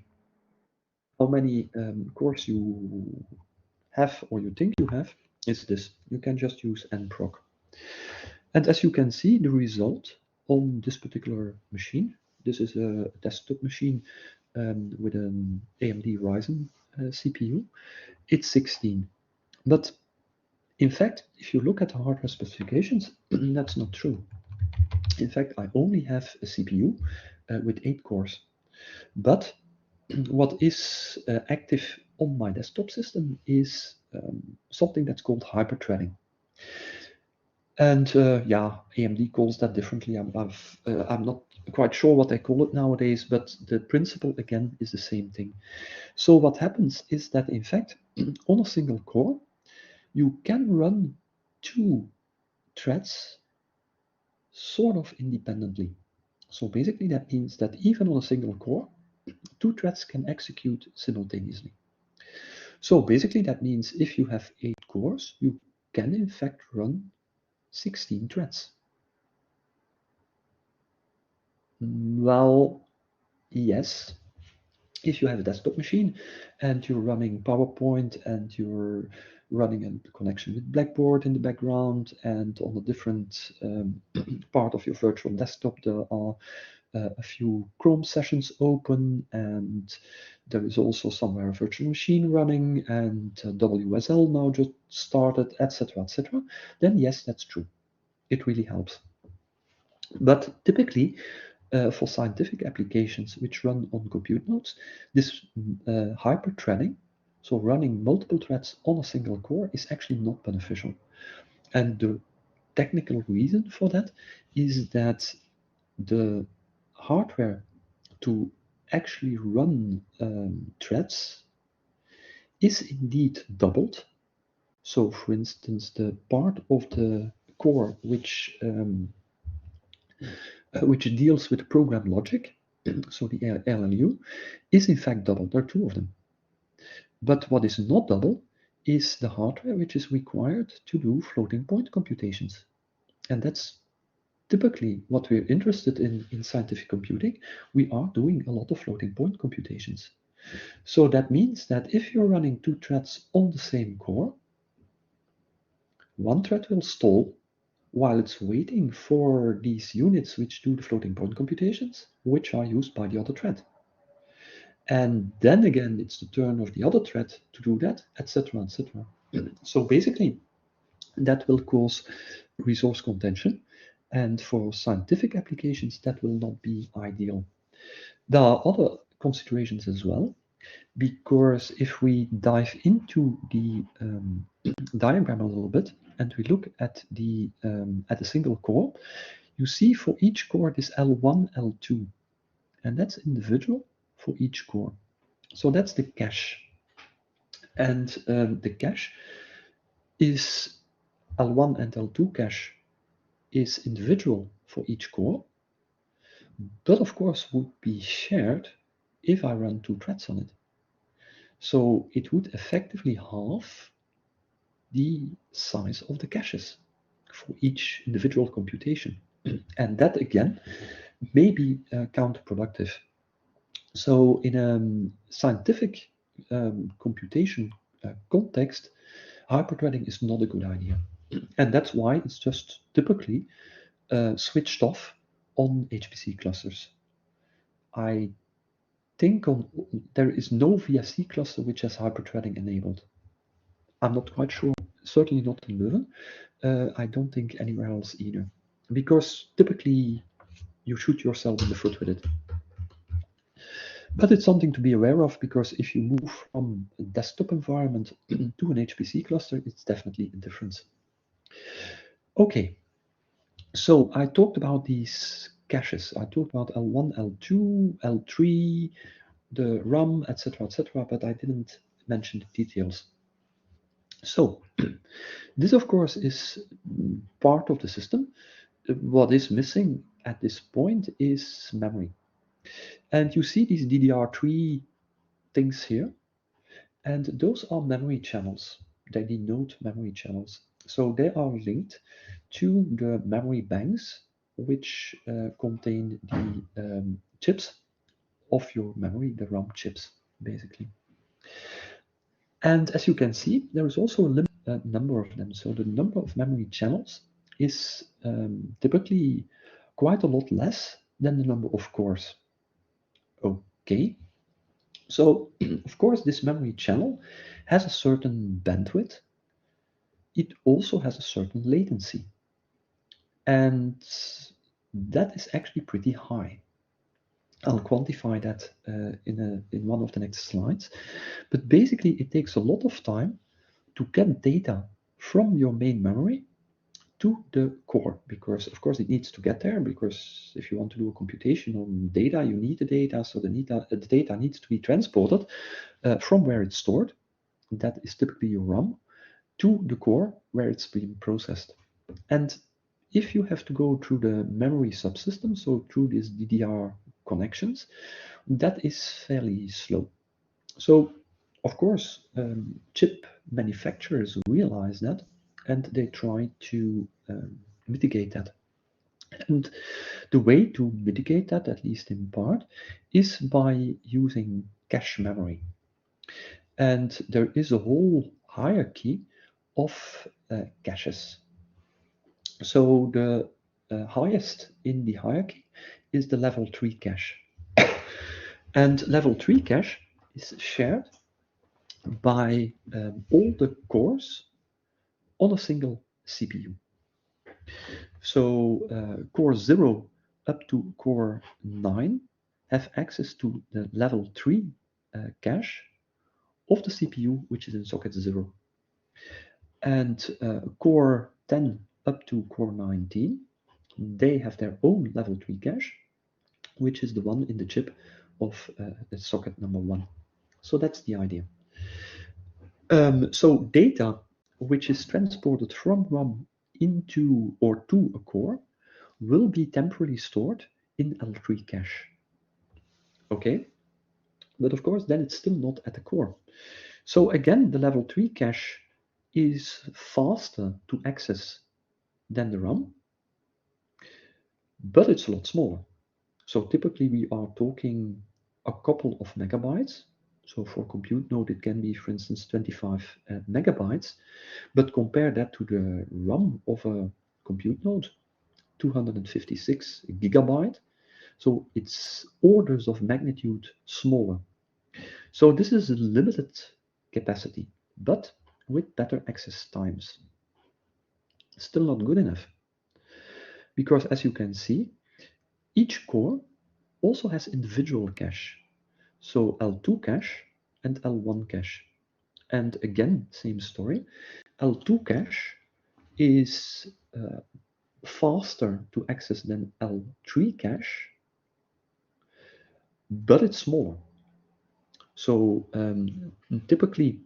how many cores you have or you think you have is this. You can just use nproc. And as you can see, the result on this particular machine, this is a desktop machine with an AMD Ryzen CPU, it's 16. But in fact, if you look at the hardware specifications, that's not true. In fact, I only have a CPU with 8 cores. But what is active on my desktop system is something that's called hyperthreading. And yeah, AMD calls that differently. I'm not quite sure what they call it nowadays, but the principle again is the same thing. So what happens is that in fact, on a single core, you can run two threads sort of independently. So basically that means that even on a single core, two threads can execute simultaneously. So basically that means if you have 8 cores, you can in fact run 16 threads. Well, yes, if you have a desktop machine and you're running PowerPoint and you're running a connection with Blackboard in the background, and on a different part of your virtual desktop there are a few Chrome sessions open, and there is also somewhere a virtual machine running, and WSL now just started, etc., then yes, that's true. It really helps. But typically, for scientific applications which run on compute nodes, this hyper-threading, so running multiple threads on a single core, is actually not beneficial. And the technical reason for that is that the hardware to actually run threads is indeed doubled. So, for instance, the part of the core which deals with program logic, so the LLU, is in fact double. There are two of them. But what is not double is the hardware which is required to do floating point computations. And that's typically what we're interested in scientific computing. We are doing a lot of floating point computations. So that means that if you're running two threads on the same core, one thread will stall while it's waiting for these units which do the floating point computations, which are used by the other thread. And then again, it's the turn of the other thread to do that, etc., etc. So basically, that will cause resource contention. And for scientific applications, that will not be ideal. There are other considerations as well, because if we dive into the diagram a little bit and we look at the single core, you see for each core this L1, L2, and that's individual for each core. So that's the cache, and the cache is L1 and L2 cache is individual for each core, but of course would be shared if I run two threads on it. So it would effectively halve the size of the caches for each individual computation. And that again may be counterproductive. So in a scientific computation context, hyperthreading is not a good idea. And that's why it's just typically switched off on HPC clusters. I think there is no VSC cluster which has hyperthreading enabled. I'm not quite sure, certainly not in Leuven. I don't think anywhere else either, because typically you shoot yourself in the foot with it. But it's something to be aware of, because if you move from a desktop environment to an HPC cluster, it's definitely a difference. Okay, so I talked about these caches. I talked about L1, L2, L3, the RAM, etc., but I didn't mention the details. So this, of course, is part of the system. What is missing at this point is memory. And you see these DDR3 things here, and those are memory channels. They denote memory channels. So they are linked to the memory banks, which contain the chips of your memory, the RAM chips, basically. And as you can see, there is also a limited number of them. So the number of memory channels is typically quite a lot less than the number of cores. Okay, so of course this memory channel has a certain bandwidth. It also has a certain latency. And that is actually pretty high. I'll quantify that in one of the next slides. But basically, it takes a lot of time to get data from your main memory to the core, because of course it needs to get there, because if you want to do a computation on data, you need the data, so the data needs to be transported from where it's stored, that is typically your RAM, to the core where it's being processed. And if you have to go through the memory subsystem, so through these DDR connections, that is fairly slow. So, of course, chip manufacturers realize that, and they try to mitigate that. And the way to mitigate that, at least in part, is by using cache memory. And there is a whole hierarchy of caches. So the highest in the hierarchy is the level 3 cache. And level 3 cache is shared by all the cores on a single CPU. So core 0 up to core 9 have access to the level 3 cache of the CPU, which is in socket 0. And core 10 up to core 19, they have their own level 3 cache, which is the one in the chip of the socket number 1. So that's the idea. So data which is transported from RAM into or to a core will be temporarily stored in L3 cache. Okay, but of course then it's still not at the core. So again, the level 3 cache is faster to access than the RAM, but it's a lot smaller. So typically we are talking a couple of megabytes. So for compute node, it can be, for instance, 25 megabytes, but compare that to the RAM of a compute node, 256 gigabyte. So it's orders of magnitude smaller. So this is a limited capacity, but with better access times. Still not good enough, because as you can see, each core also has individual cache. So L2 cache and L1 cache. And again, same story. L2 cache is faster to access than L3 cache, but it's smaller. So typically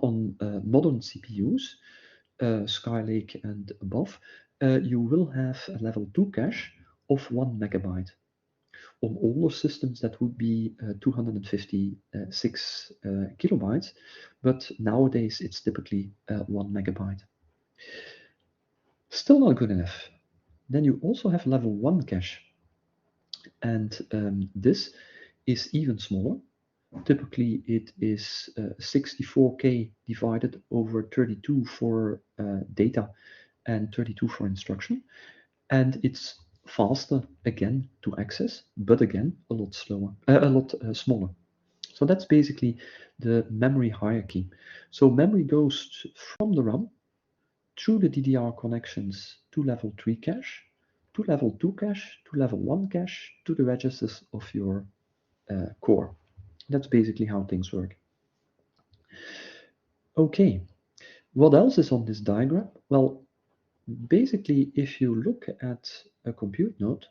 on modern CPUs, Skylake and above, you will have a level 2 cache of 1 megabyte. On older systems, that would be 256 kilobytes, but nowadays it's typically 1 megabyte. Still not good enough. Then you also have level 1 cache, and this is even smaller. Typically, it is 64K divided over 32 for data and 32 for instruction, and it's faster again to access, but again a lot slower, a lot smaller. So that's basically the memory hierarchy. So memory goes from the RAM through the DDR connections to level 3 cache, to level 2 cache, to level 1 cache, to the registers of your core. That's basically how things work. Okay, what else is on this diagram? Well, basically, if you look at a compute node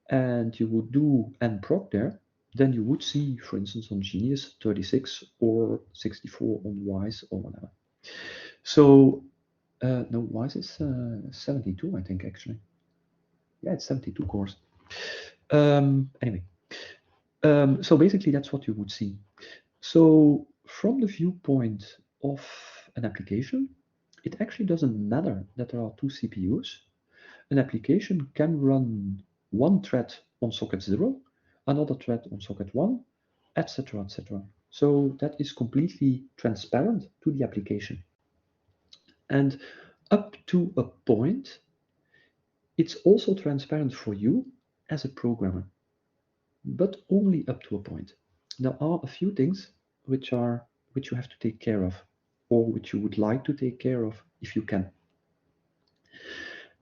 and you would do nproc there, then you would see, for instance, on Genius 36 or 64 on Wise or whatever. So, no, Wise is 72, I think, actually. Yeah, it's 72 cores. Anyway, so basically that's what you would see. So from the viewpoint of an application, it actually doesn't matter that there are two CPUs. An application can run one thread on socket 0, another thread on socket 1, etc., etc. So that is completely transparent to the application. And up to a point, it's also transparent for you as a programmer, but only up to a point. There are a few things which you have to take care of, or which you would like to take care of if you can.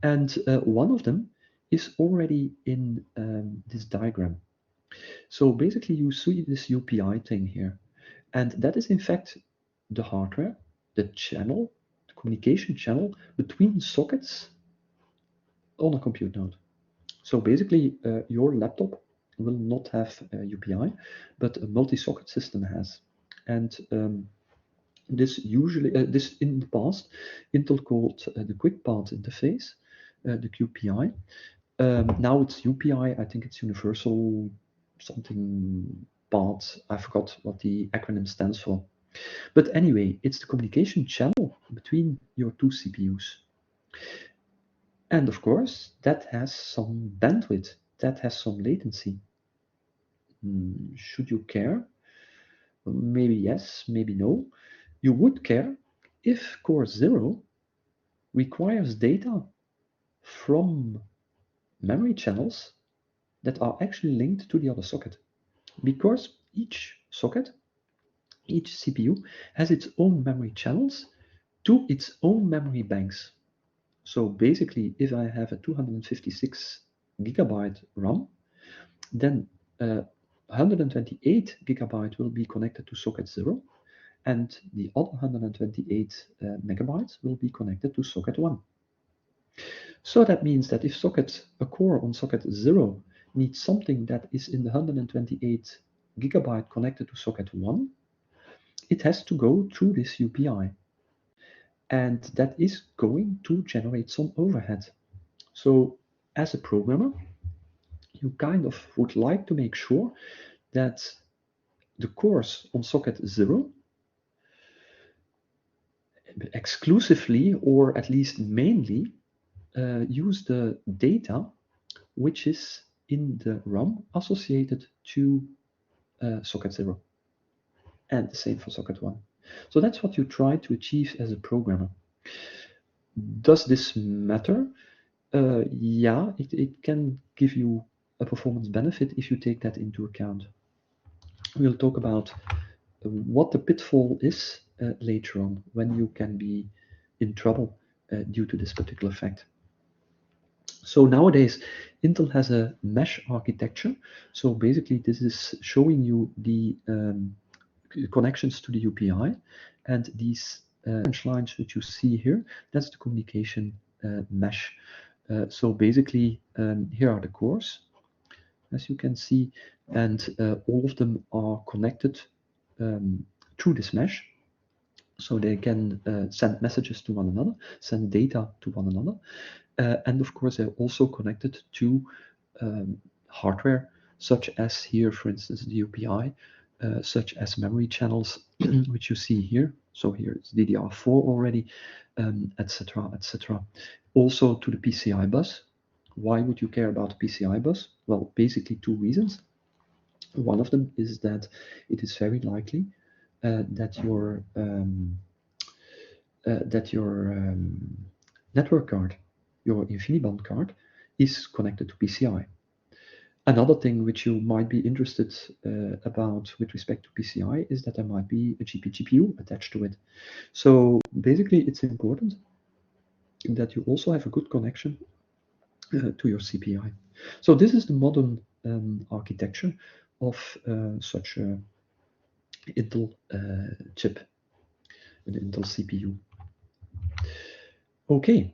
And one of them is already in this diagram. So basically you see this UPI thing here, and that is in fact the hardware, the channel, the communication channel between sockets on a compute node. So basically, your laptop will not have UPI, but a multi-socket system has. And this usually, this in the past, Intel called the Quick Path Interface, the QPI. Now it's UPI. I think it's Universal something path. I forgot what the acronym stands for. But anyway, it's the communication channel between your two CPUs. And of course, that has some bandwidth, that has some latency. Should you care? Maybe yes, maybe no. You would care if core 0 requires data from memory channels that are actually linked to the other socket. Because each socket, each CPU has its own memory channels to its own memory banks. So basically, if I have a 256 gigabyte RAM, then 128 gigabyte will be connected to socket 0, and the other 128 megabytes will be connected to socket 1. So that means that if a core on socket 0 needs something that is in the 128 gigabyte connected to socket 1, it has to go through this UPI. And that is going to generate some overhead. So as a programmer, you kind of would like to make sure that the cores on socket 0 exclusively, or at least mainly, use the data which is in the RAM associated to socket 0. And the same for socket 1. So that's what you try to achieve as a programmer. Does this matter? Yeah, it can give you a performance benefit if you take that into account. We'll talk about what the pitfall is later on, when you can be in trouble due to this particular fact. So nowadays, Intel has a mesh architecture. So basically, this is showing you the connections to the UPI, and these orange lines which you see here, that's the communication mesh. So basically, here are the cores, as you can see, and all of them are connected through this mesh. So they can send messages to one another, send data to one another. And of course, they're also connected to hardware, such as here, for instance, the UPI, such as memory channels, which you see here. So here it's DDR4 already, etc., etc. Also to the PCI bus. Why would you care about the PCI bus? Well, basically two reasons. One of them is that it is very likely that your network card, your InfiniBand card, is connected to PCI. Another thing which you might be interested about with respect to PCI is that there might be a GPGPU attached to it. So basically, it's important that you also have a good connection to your CPI. So this is the modern architecture of such a Intel chip, an Intel CPU. Okay,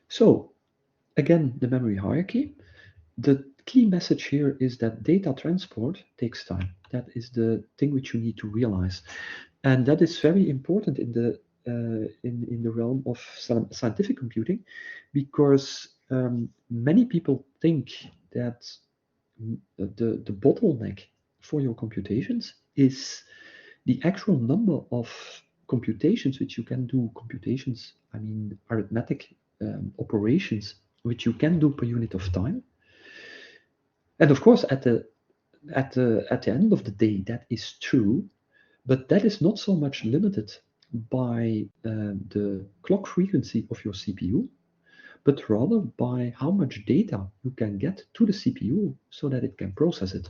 so again, the memory hierarchy. The key message here is that data transport takes time. That is the thing which you need to realize, and that is very important in the realm of scientific computing, because many people think that the bottleneck for your computations is the actual number of computations which you can do. Computations, I mean arithmetic operations which you can do per unit of time. And of course, at the end of the day, that is true, but that is not so much limited by the clock frequency of your CPU, but rather by how much data you can get to the CPU so that it can process it.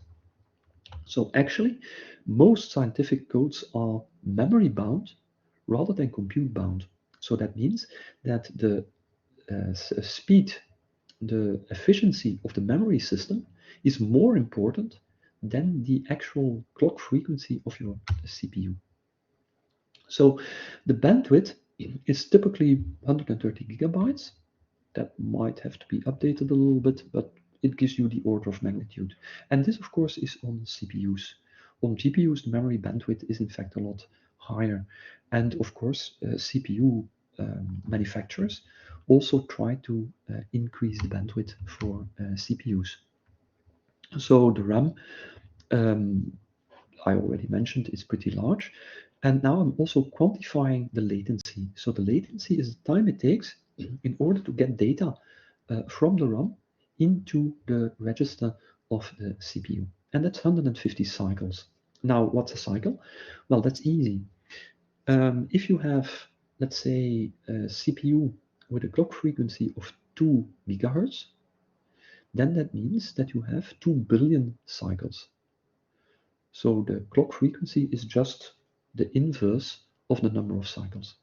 So actually, most scientific codes are memory bound rather than compute bound. So that means that the speed, the efficiency of the memory system is more important than the actual clock frequency of your CPU. So the bandwidth is typically 130 gigabytes. That might have to be updated a little bit, but it gives you the order of magnitude. And this, of course, is on CPUs. On GPUs, the memory bandwidth is in fact a lot higher. And of course, CPU manufacturers also try to increase the bandwidth for CPUs. So the RAM, I already mentioned, is pretty large. And now I'm also quantifying the latency. So the latency is the time it takes in order to get data from the RAM into the register of the CPU. And that's 150 cycles. Now, what's a cycle? Well, that's easy. If you have, let's say, a CPU with a clock frequency of 2 gigahertz, then that means that you have 2 billion cycles. So the clock frequency is just the inverse of the number of cycles.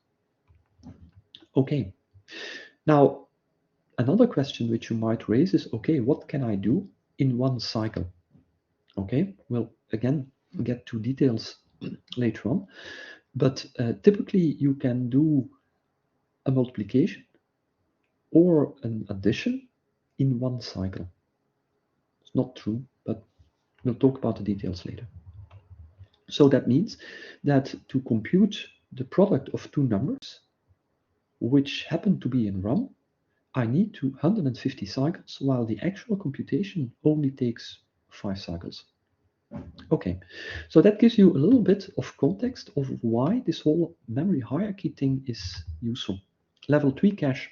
Okay. Now, another question which you might raise is, okay, what can I do in one cycle? Okay, we'll again get to details later on, but typically you can do a multiplication or an addition in one cycle. It's not true, but we'll talk about the details later. So that means that to compute the product of two numbers, which happen to be in RAM, I need 150 cycles, while the actual computation only takes 5 cycles. Okay, so that gives you a little bit of context of why this whole memory hierarchy thing is useful. Level 3 cache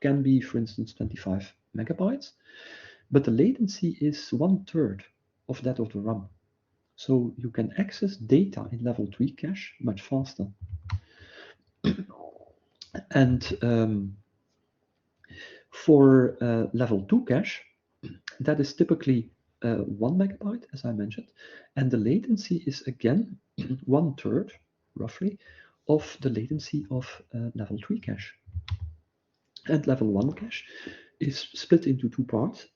can be, for instance, 25 megabytes, but the latency is 1/3 of that of the RAM. So you can access data in level 3 cache much faster. And for level 2 cache, that is typically 1 megabyte, as I mentioned, and the latency is again 1/3, roughly, of the latency of level 3 cache. And level 1 cache is split into two parts.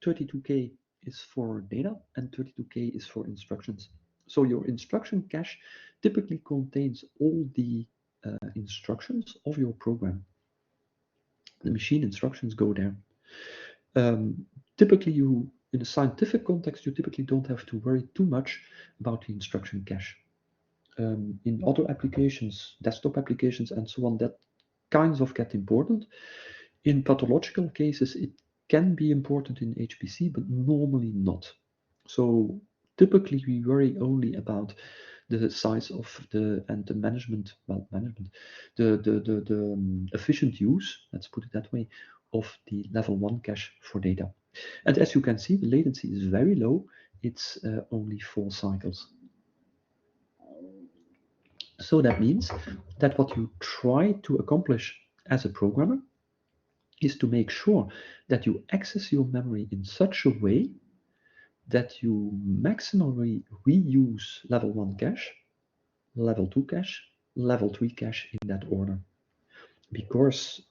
32K is for data and 32K is for instructions. So your instruction cache typically contains all the instructions of your program. The machine instructions go there. Typically, in a scientific context, you typically don't have to worry too much about the instruction cache. In other applications, desktop applications and so on, that kinds of get important. In pathological cases, it can be important in HPC, but normally not. So typically we worry only about the size of the management, the efficient use, let's put it that way, of the level 1 cache for data. And as you can see, the latency is very low. It's only 4 cycles. So that means that what you try to accomplish as a programmer is to make sure that you access your memory in such a way that you maximally reuse level 1 cache, level 2 cache, level 3 cache in that order. Because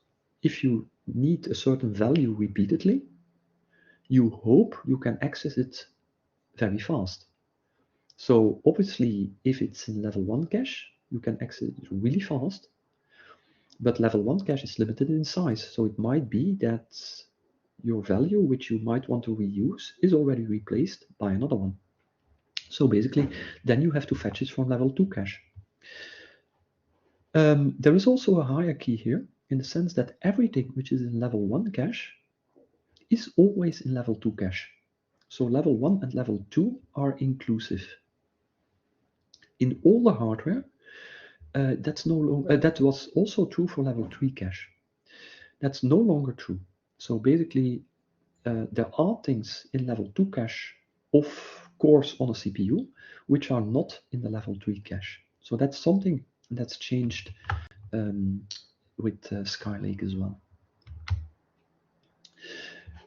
if you need a certain value repeatedly, you hope you can access it very fast. So obviously, if it's in level 1 cache, you can access it really fast. But level 1 cache is limited in size, so it might be that your value, which you might want to reuse, is already replaced by another one. So basically, then you have to fetch it from level 2 cache. There is also a hierarchy here, in the sense that everything which is in level 1 cache is always in level 2 cache. So level 1 and level 2 are inclusive. In all the hardware, that was also true for level 3 cache. That's no longer true. So basically, there are things in level 2 cache, of course, on a CPU, which are not in the level 3 cache. So that's something that's changed with Skylake as well.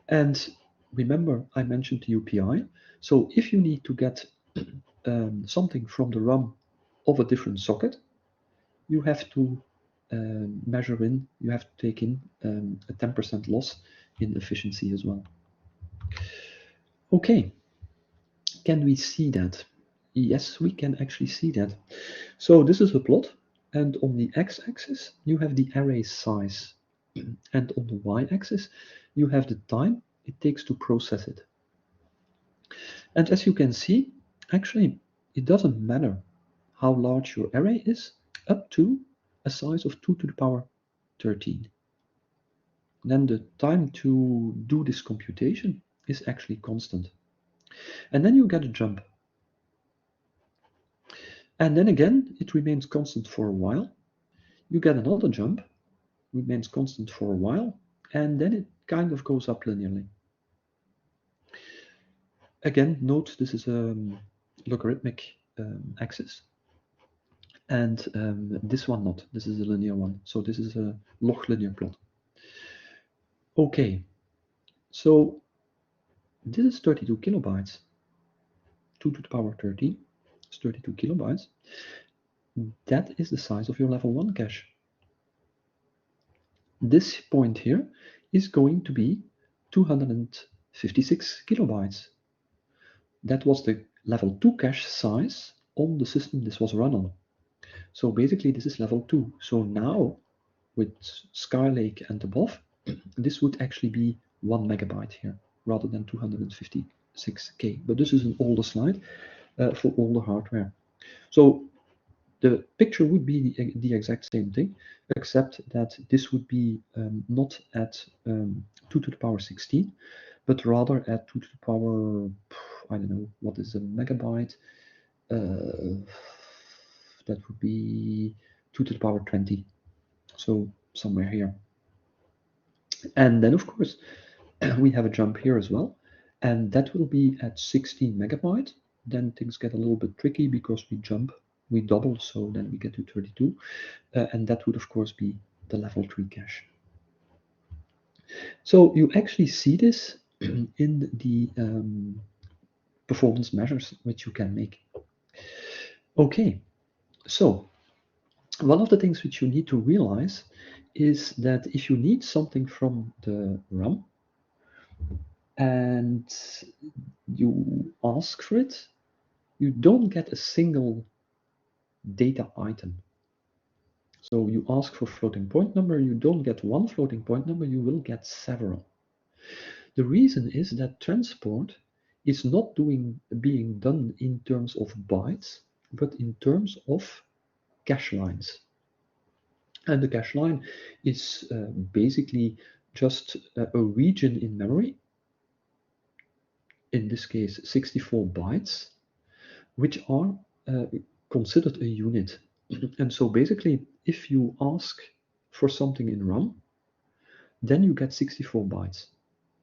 And remember, I mentioned the UPI. So if you need to get something from the RAM of a different socket, you have to you have to take in a 10% loss in efficiency as well. Okay, can we see that? Yes, we can actually see that. So this is a plot And on the x-axis, you have the array size. And on the y-axis, you have the time it takes to process it. And as you can see, actually, it doesn't matter how large your array is, up to a size of 2 to the power 13. Then the time to do this computation is actually constant. And then you get a jump. And then again, it remains constant for a while. You get another jump, remains constant for a while, and then it kind of goes up linearly. Again, note this is a logarithmic axis, and this one not. This is a linear one. So this is a log linear plot. Okay, so this is 32 kilobytes. 2 to the power 13 is 32 kilobytes. That is the size of your level 1 cache. This point here is going to be 256 kilobytes. That was the level 2 cache size on the system this was run on. So basically this is level 2. So now with Skylake and above, this would actually be 1 megabyte here rather than 256K. But this is an older slide for older hardware. So the picture would be the exact same thing, except that this would be not at 2 to the power 16, but rather at 2 to the power, I don't know, what is a megabyte? That would be 2 to the power 20. So somewhere here. And then, of course, we have a jump here as well. And that will be at 16 megabyte. Then things get a little bit tricky because we double, so then we get to 32. And that would, of course, be the level 3 cache. So you actually see this in the performance measures which you can make. Okay, so one of the things which you need to realize is that if you need something from the RAM and you ask for it, you don't get a single data item. So you ask for floating point number, you don't get one floating point number, you will get several. The reason is that transport is not being done in terms of bytes, but in terms of cache lines. And the cache line is basically just a region in memory, in this case 64 bytes, which are considered a unit. And so basically, if you ask for something in RAM, then you get 64 bytes.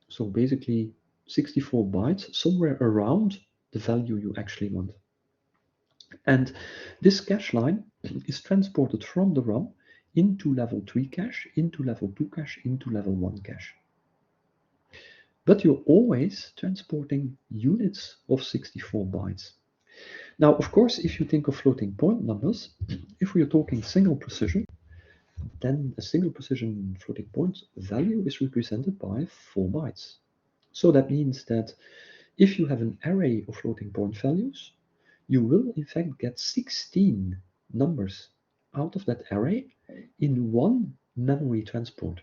So basically 64 bytes, somewhere around the value you actually want. And this cache line is transported from the RAM into level 3 cache, into level 2 cache, into level 1 cache. But you're always transporting units of 64 bytes. Now, of course, if you think of floating point numbers, if we are talking single precision, then a single precision floating point value is represented by 4 bytes. So that means that if you have an array of floating point values, you will in fact get 16 numbers out of that array in one memory transport,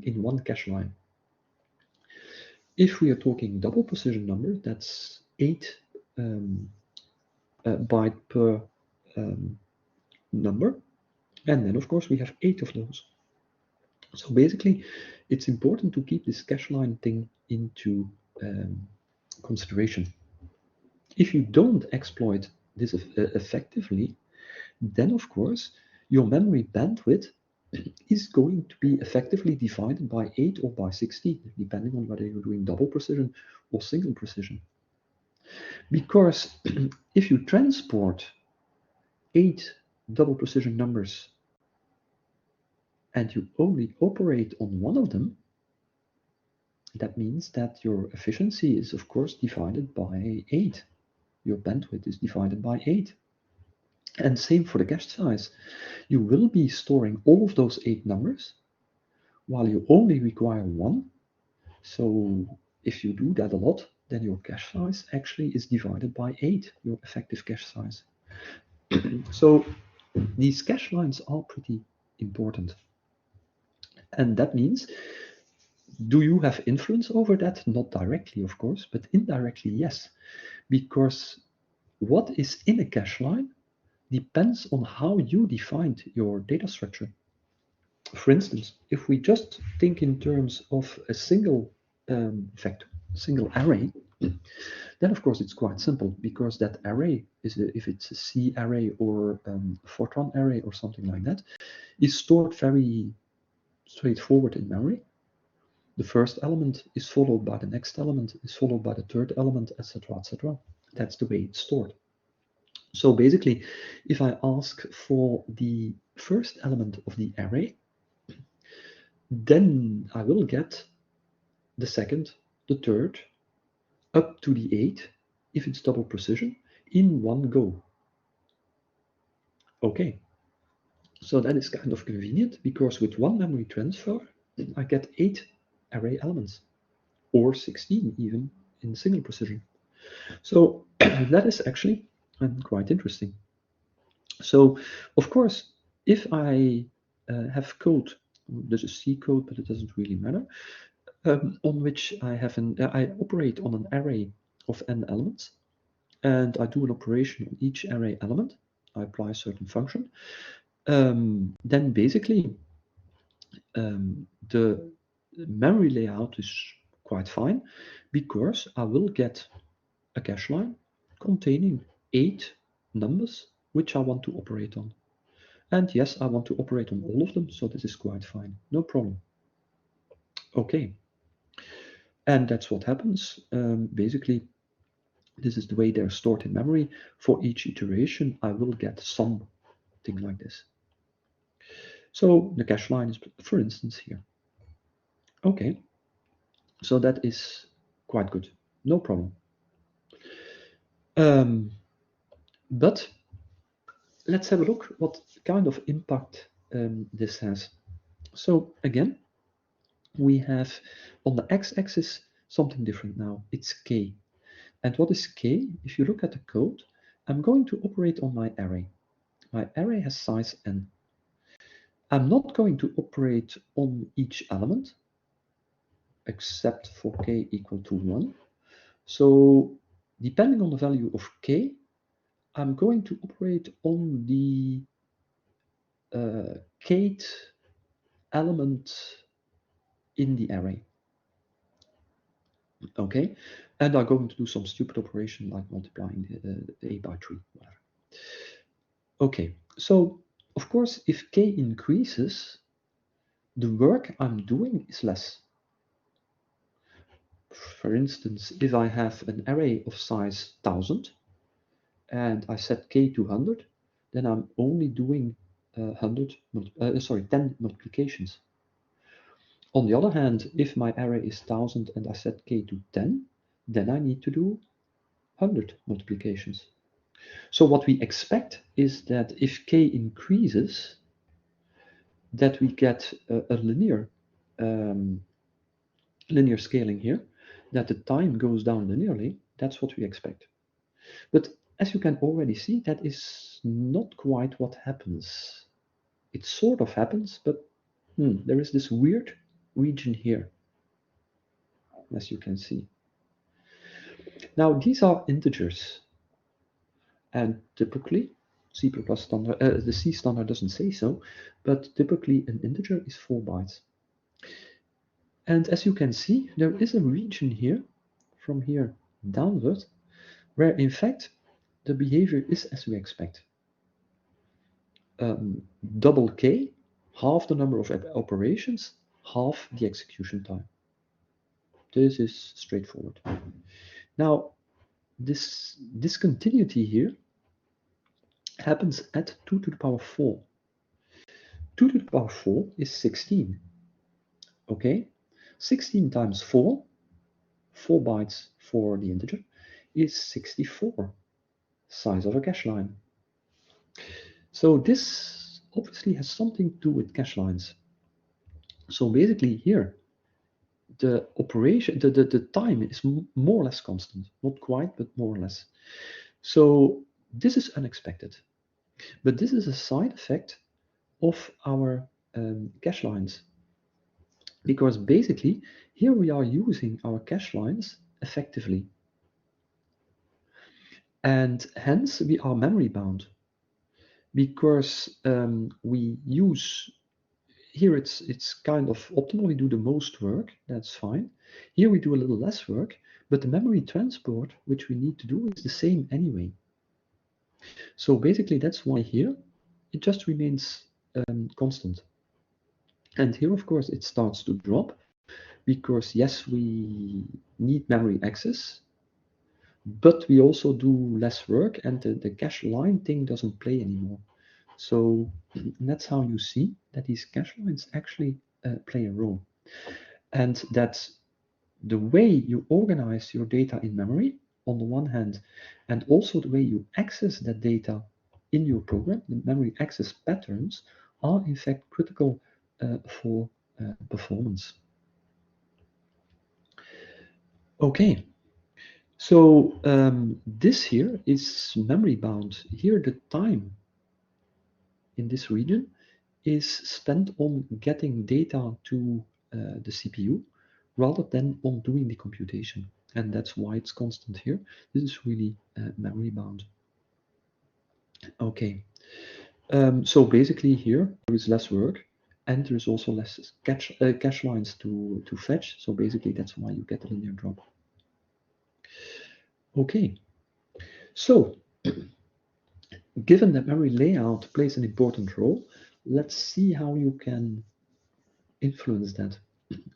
in one cache line. If we are talking double precision number, that's 8 byte per number. And then, of course, we have 8 of those. So basically, it's important to keep this cache line thing into consideration. If you don't exploit this effectively, then, of course, your memory bandwidth is going to be effectively divided by 8 or by 16, depending on whether you're doing double precision or single precision. Because if you transport 8 double precision numbers and you only operate on one of them, that means that your efficiency is, of course, divided by 8. Your bandwidth is divided by 8. And same for the cache size. You will be storing all of those 8 numbers, while you only require 1. So if you do that a lot, then your cache size actually is divided by 8, your effective cache size. So these cache lines are pretty important. And that means, do you have influence over that? Not directly, of course, but indirectly, yes. Because what is in a cache line depends on how you defined your data structure. For instance, if we just think in terms of a single vector, a single array, then of course it's quite simple, because that array is, if it's a C array or Fortran array or something like that, is stored very straightforward in memory. The first element is followed by the next element, is followed by the third element, etc., etc. That's the way it's stored. So basically, if I ask for the first element of the array, then I will get the second, the third, up to the 8, if it's double precision, in one go. Okay, so that is kind of convenient, because with one memory transfer, I get 8 array elements, or 16 even, in single precision. So that is actually quite interesting. So, of course, if I have code, there's a C code, but it doesn't really matter, on which I have I operate on an array of n elements, and I do an operation on each array element. I apply a certain function. Then basically, the memory layout is quite fine, because I will get a cache line containing 8 numbers which I want to operate on. And yes, I want to operate on all of them, so this is quite fine, no problem. Okay, and that's what happens. Basically, this is the way they're stored in memory. For each iteration, I will get something like this. So the cache line is, for instance, here. Okay, so that is quite good, no problem. But let's have a look what kind of impact this has. So again, we have on the x-axis something different now. It's k. And what is k? If you look at the code, I'm going to operate on my array. My array has size n. I'm not going to operate on each element, except for k equal to 1. So depending on the value of k, I'm going to operate on the kth element in the array. Okay, and I'm going to do some stupid operation like multiplying the a by 3, whatever. Okay, so of course, if k increases, the work I'm doing is less. For instance, if I have an array of size 1000 and I set k to 100, then I'm only doing 10 multiplications. On the other hand, if my array is 1000 and I set k to 10, then I need to do 100 multiplications. So what we expect is that if k increases, that we get a linear scaling here, that the time goes down linearly. That's what we expect. But as you can already see, that is not quite what happens. It sort of happens, but there is this weird region here, as you can see. Now, these are integers, and typically, C++ standard, the C standard doesn't say so, but typically an integer is 4 bytes. And as you can see, there is a region here, from here downward, where in fact the behavior is as we expect. Double k, half the number of operations, half the execution time. This is straightforward. Now, this discontinuity here happens at 2 to the power 4. 2 to the power 4 is 16. Okay, 16 times 4, 4 bytes for the integer, is 64, size of a cache line. So this obviously has something to do with cache lines. So basically here, the operation, the time is more or less constant. Not quite, but more or less. So this is unexpected. But this is a side effect of our cache lines, because basically here we are using our cache lines effectively, and hence we are memory bound, because we use here it's kind of optimal. We do the most work, that's fine. Here we do a little less work, but the memory transport which we need to do is the same anyway. So basically that's why here it just remains constant. And here, of course, it starts to drop because yes, we need memory access, but we also do less work, and the cache line thing doesn't play anymore. So that's how you see that these cache lines actually play a role. And that the way you organize your data in memory, on the one hand, and also the way you access that data in your program, the memory access patterns, are in fact critical for performance. Okay, so this here is memory bound. Here the time in this region is spent on getting data to the CPU rather than on doing the computation. And that's why it's constant here. This is really memory bound. Okay, so basically here there is less work, and there is also less cache lines to fetch. So basically that's why you get a linear drop. Okay, so given that memory layout plays an important role, let's see how you can influence that.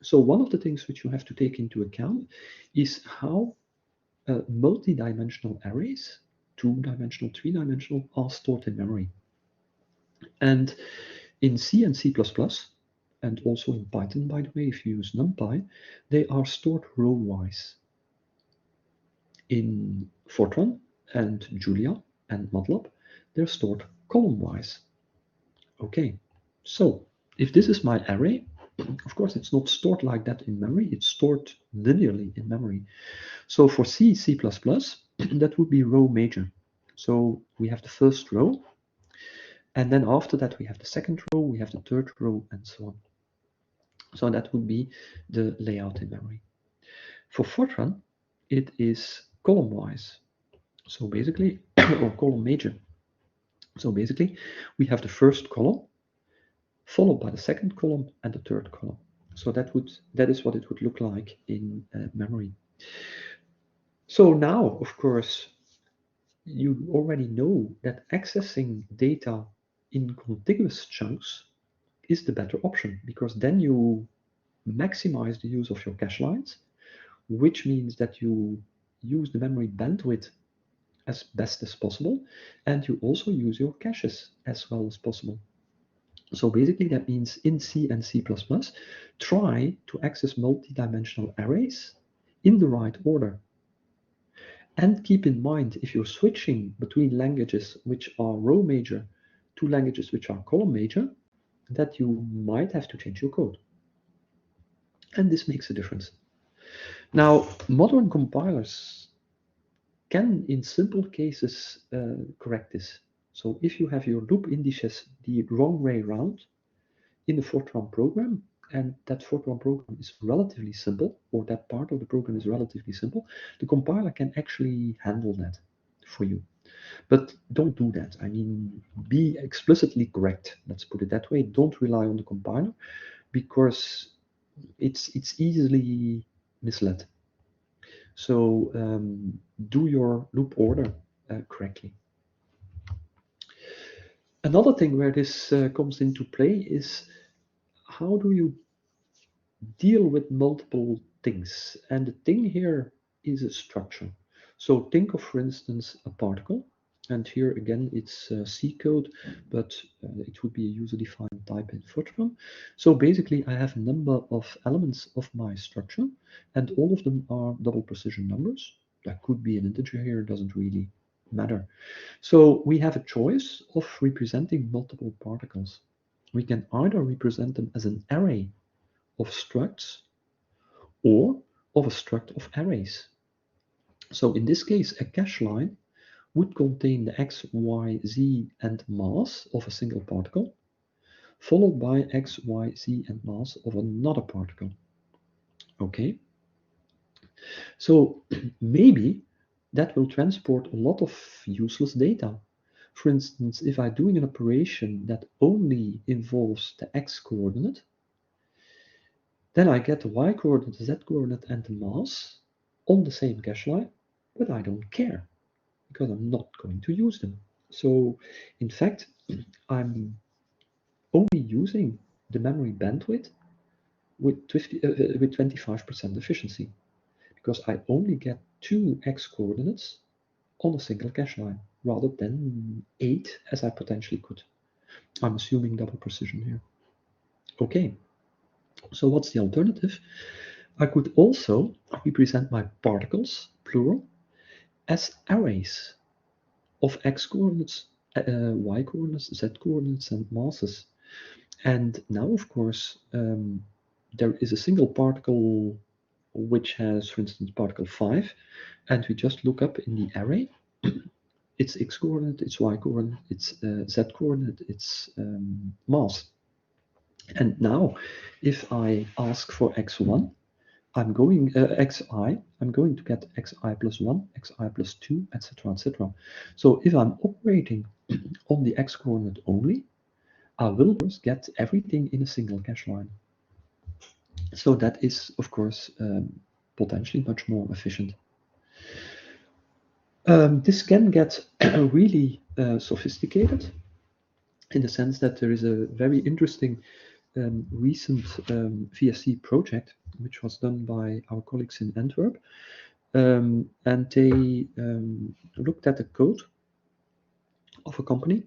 So one of the things which you have to take into account is how multi-dimensional arrays, two-dimensional, three-dimensional, are stored in memory. And in C and C++, and also in Python, by the way, if you use NumPy, they are stored row-wise. In Fortran and Julia and MATLAB, they're stored column-wise. Okay, so if this is my array, of course, it's not stored like that in memory. It's stored linearly in memory. So for C, C++, that would be row major. So we have the first row, and then after that we have the second row, we have the third row, and so on. So that would be the layout in memory. For Fortran, it is column-wise. So basically, or column major. So basically, we have the first column, followed by the second column and the third column. So that is what it would look like in memory. So now, of course, you already know that accessing data in contiguous chunks is the better option, because then you maximize the use of your cache lines, which means that you use the memory bandwidth as best as possible, and you also use your caches as well as possible. So basically that means in C and C++, try to access multi-dimensional arrays in the right order. And keep in mind, if you're switching between languages which are row major to languages which are column major, that you might have to change your code. And this makes a difference. Now, modern compilers can, in simple cases, correct this. So if you have your loop indices the wrong way around in the Fortran program, and that Fortran program is relatively simple, or that part of the program is relatively simple, the compiler can actually handle that for you. But don't do that. I mean, be explicitly correct. Let's put it that way. Don't rely on the compiler, because it's easily misled. So do your loop order correctly. Another thing where this comes into play is how do you deal with multiple things? And the thing here is a structure. So think of, for instance, a particle. And here again, it's C code, but it would be a user-defined type in Fortran. So basically, I have a number of elements of my structure, and all of them are double precision numbers. That could be an integer here, doesn't really matter. So we have a choice of representing multiple particles. We can either represent them as an array of structs or of a struct of arrays. So in this case, a cache line would contain the x, y, z, and mass of a single particle, followed by x, y, z, and mass of another particle. Okay, so maybe that will transport a lot of useless data. For instance, if I'm doing an operation that only involves the x coordinate, then I get the y coordinate, the z coordinate, and the mass on the same cache line, but I don't care because I'm not going to use them. So in fact, I'm only using the memory bandwidth with 25% efficiency, because I only get 2 x coordinates on a single cache line rather than 8 as I potentially could. I'm assuming double precision here. Okay, so what's the alternative? I could also represent my particles, plural, as arrays of x coordinates, y coordinates, z coordinates, and masses. And now, of course, there is a single particle which has, for instance, particle 5, and we just look up in the array its x coordinate, its y coordinate, its z coordinate, its mass. And now, if I ask for x1, I'm going xi, I'm going to get xi plus 1, xi plus 2, etc., etc. So if I'm operating on the x coordinate only, I will get everything in a single cache line. So that is, of course, potentially much more efficient. This can get really sophisticated in the sense that there is a very interesting recent VSC project which was done by our colleagues in Antwerp, and they looked at the code of a company,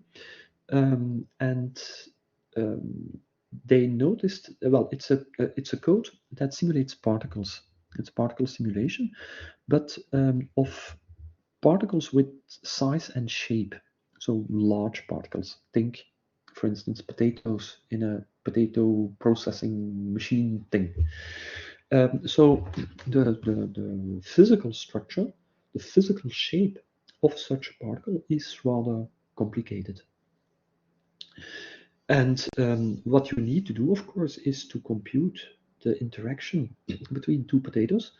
and they noticed, well, it's a code that simulates particles. It's particle simulation, but of particles with size and shape. So large particles. Think, for instance, potatoes in a potato processing machine thing. So the physical structure, the physical shape of such a particle is rather complicated. And what you need to do, of course, is to compute the interaction between two potatoes.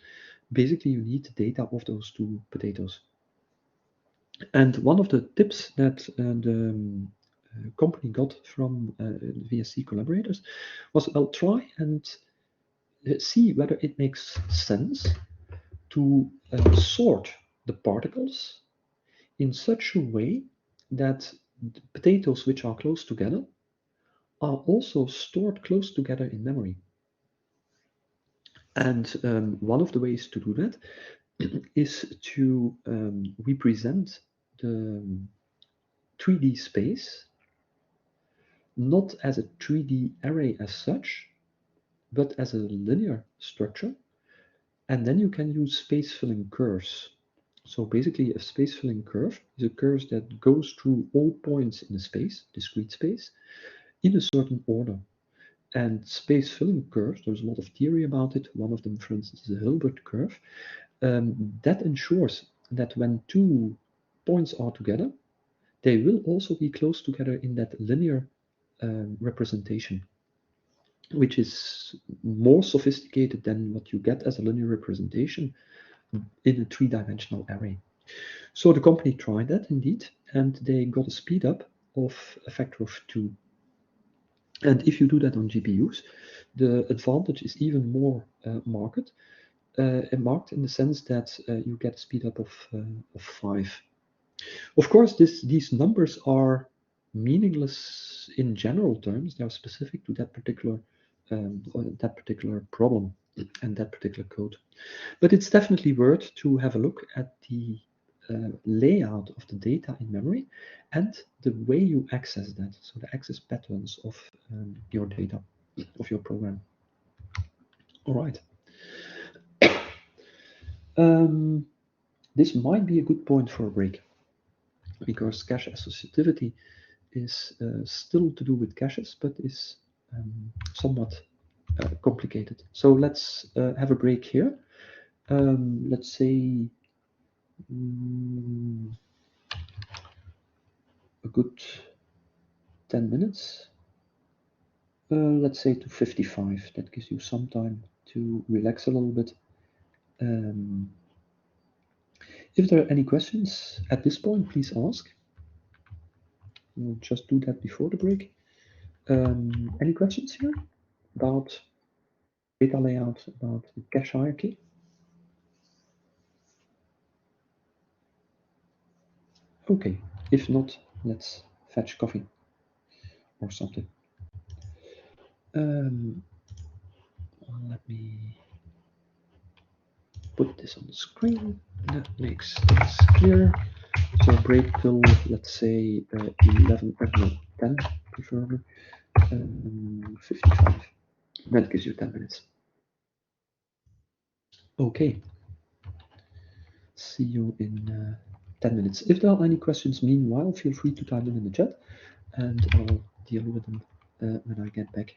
Basically, you need the data of those two potatoes. And one of the tips that the company got from VSC collaborators was, well, try and see whether it makes sense to sort the particles in such a way that the potatoes which are close together are also stored close together in memory. And one of the ways to do that is to represent the 3D space not as a 3D array as such, but as a linear structure. And then you can use space-filling curves. So basically, a space-filling curve is a curve that goes through all points in a space, discrete space, in a certain order. And space-filling curves, there's a lot of theory about it. One of them, for instance, is the Hilbert curve. That ensures that when two points are together, they will also be close together in that linear representation, which is more sophisticated than what you get as a linear representation in a three-dimensional array. So the company tried that indeed, and they got a speed up of a factor of 2. And if you do that on GPUs, the advantage is even more marked in the sense that you get a speed up of 5. Of course, these numbers are meaningless in general terms. They are specific to that particular problem and that particular code. But it's definitely worth to have a look at the layout of the data in memory and the way you access that, so the access patterns of your data, of your program. All right. This might be a good point for a break, because cache associativity is still to do with caches, but is somewhat complicated. So let's have a break here. Let's say a good 10 minutes. Let's say to 55. That gives you some time to relax a little bit. If there are any questions at this point, please ask. We'll just do that before the break. Any questions here about data layout, about the cache hierarchy? Okay, if not, let's fetch coffee or something. Let me put this on the screen. That makes things clear. So break till, let's say, 11, no, 10, preferably, 55. That gives you 10 minutes. Okay. See you in 10 minutes. If there are any questions meanwhile, feel free to type them in the chat, and I'll deal with them when I get back.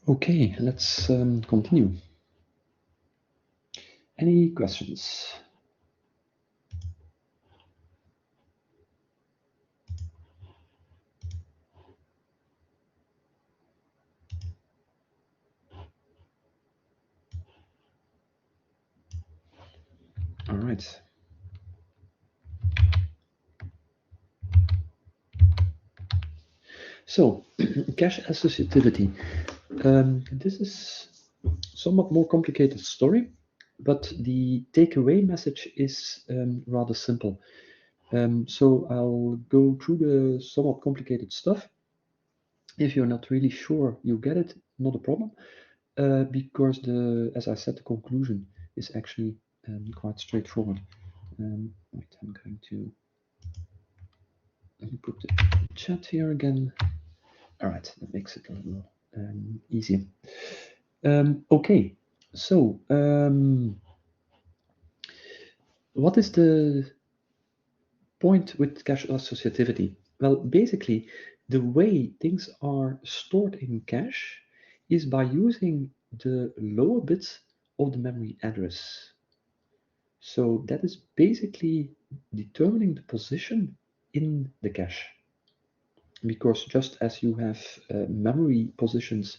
Okay, let's continue. Any questions? All right. So, cache associativity. This is somewhat more complicated story, but the takeaway message is rather simple. So I'll go through the somewhat complicated stuff. If you're not really sure you get it, not a problem, because as I said, the conclusion is actually quite straightforward. Wait, I'm going to put the chat here again. All right, that makes it a little easier. Okay, so what is the point with cache associativity? Well, basically, the way things are stored in cache is by using the lower bits of the memory address. So that is basically determining the position in the cache. Because just as you have memory positions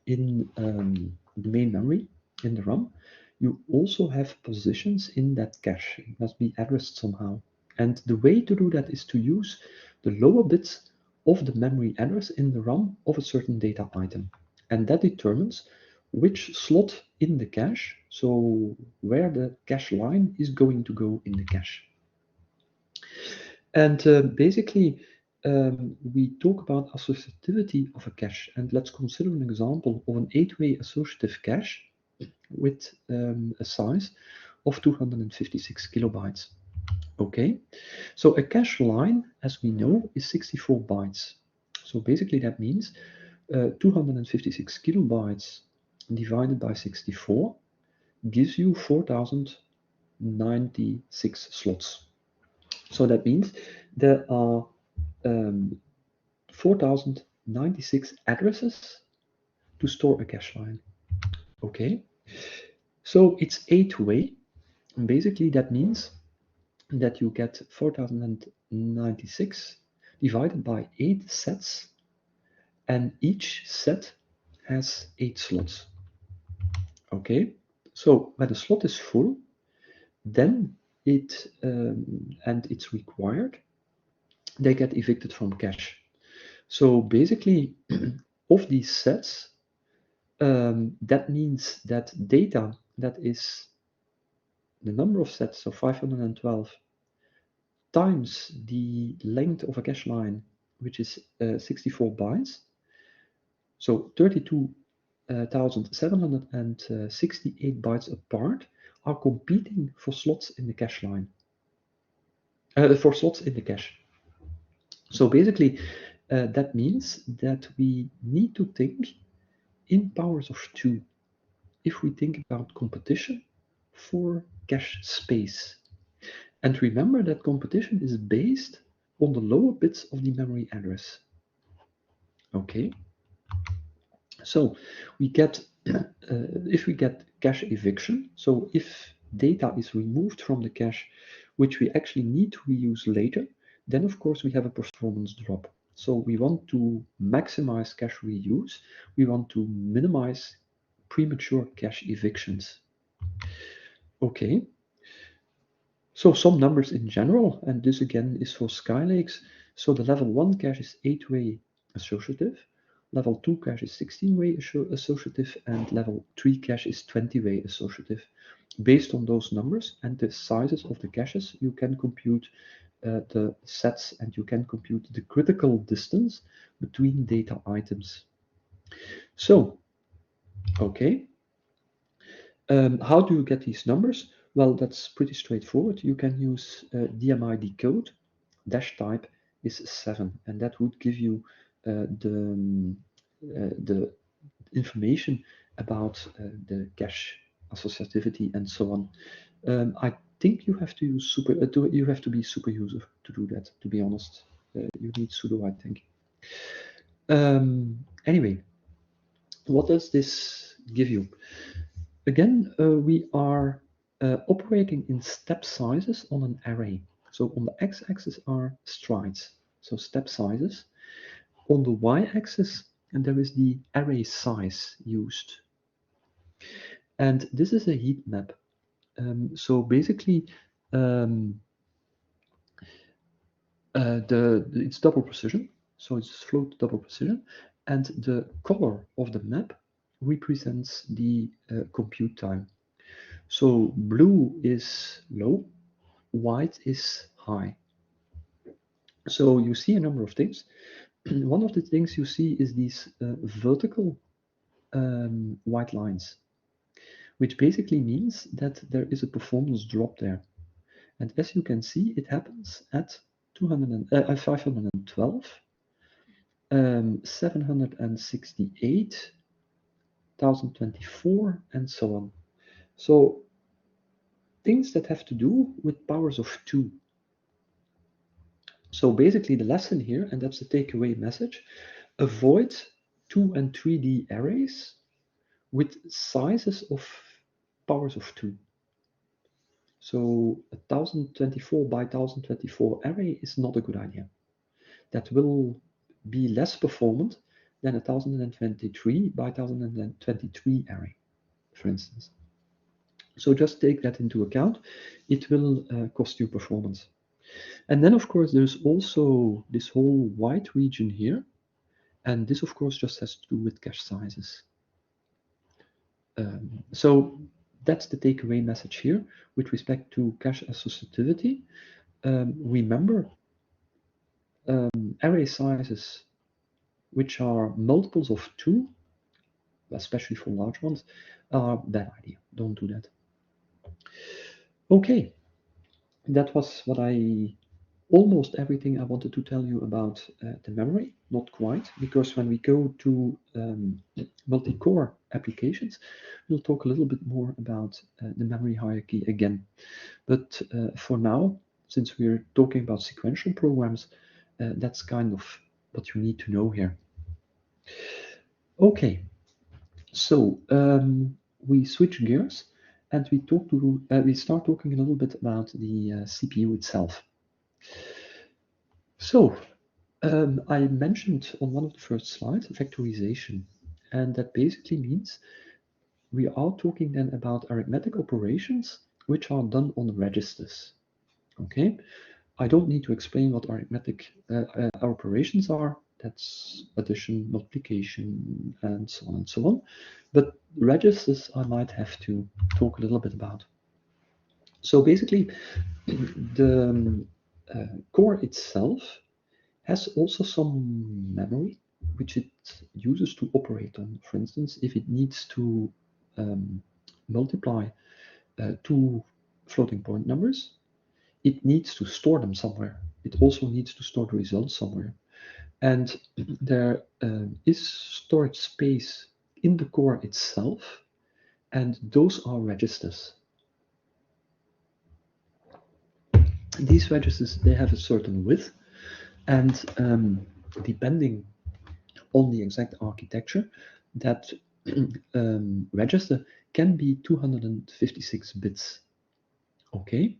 in the main memory, in the RAM, you also have positions in that cache. It must be addressed somehow. And the way to do that is to use the lower bits of the memory address in the RAM of a certain data item. And that determines which slot in the cache, so where the cache line is going to go in the cache. And basically, we talk about associativity of a cache. And let's consider an example of an 8-way associative cache with a size of 256 kilobytes. Okay, so a cache line, as we know, is 64 bytes. So basically that means 256 kilobytes divided by 64 gives you 4096 slots. So that means there are 4096 addresses to store a cache line. Okay, so it's 8-way. Basically that means that you get 4096 divided by 8 sets, and each set has 8 slots. Okay, so when a slot is full, then and it's required, they get evicted from cache. So basically, of these sets, that means that data that is the number of sets, so 512, times the length of a cache line, which is 64 bytes, so 32,768 bytes apart, are competing for slots in the cache line, for slots in the cache. So basically, that means that we need to think in powers of 2 if we think about competition for cache space. And remember that competition is based on the lower bits of the memory address. Okay, so we get if we get cache eviction, so if data is removed from the cache which we actually need to reuse later, then of course we have a performance drop. So we want to maximize cache reuse, we want to minimize premature cache evictions. Okay, so some numbers in general, and this again is for Skylakes. So the level 1 cache is 8-way associative, level 2 cache is 16-way associative, and level 3 cache is 20-way associative. Based on those numbers and the sizes of the caches, you can compute the sets and you can compute the critical distance between data items. So, okay, how do you get these numbers? Well, that's pretty straightforward. You can use DMI decode. Dash type is 7, and that would give you the information about the cache associativity and so on. I think you have to use you have to be super user to do that. To be honest, you need sudo, I think. Anyway, what does this give you? Again, we are operating in step sizes on an array. So on the x-axis are strides, so step sizes. On the y-axis, and there is the array size used. And this is a heat map. So basically, it's double precision, so it's float double precision, and the color of the map represents the compute time. So blue is low, white is high. So you see a number of things. One of the things you see is these vertical white lines, which basically means that there is a performance drop there. And as you can see, it happens at 512, 768, 1024, and so on. So things that have to do with powers of 2. So basically the lesson here, and that's the takeaway message, avoid 2 and 3D arrays with sizes of powers of 2. So a 1024 by 1024 array is not a good idea. That will be less performant than a 1023 by 1023 array, for instance. So just take that into account. It will cost you performance. And then, of course, there's also this whole white region here. And this, of course, just has to do with cache sizes. So that's the takeaway message here with respect to cache associativity. Remember, array sizes which are multiples of 2, especially for large ones, are a bad idea. Don't do that. Okay, that was almost everything I wanted to tell you about the memory. Not quite, because when we go to multi-core applications, we'll talk a little bit more about the memory hierarchy again. But for now, since we're talking about sequential programs, that's kind of what you need to know here. Okay, so we switch gears and we start talking a little bit about the CPU itself. So I mentioned on one of the first slides vectorization, and that basically means we are talking then about arithmetic operations which are done on registers. Okay, I don't need to explain what arithmetic operations are. That's addition, multiplication, and so on and so on. But registers I might have to talk a little bit about. So basically, the core itself has also some memory which it uses to operate on. For instance, if it needs to multiply two floating point numbers, it needs to store them somewhere. It also needs to store the results somewhere. And there is storage space in the core itself, and those are registers. These registers, they have a certain width, and depending on the exact architecture, that register can be 256 bits. Okay,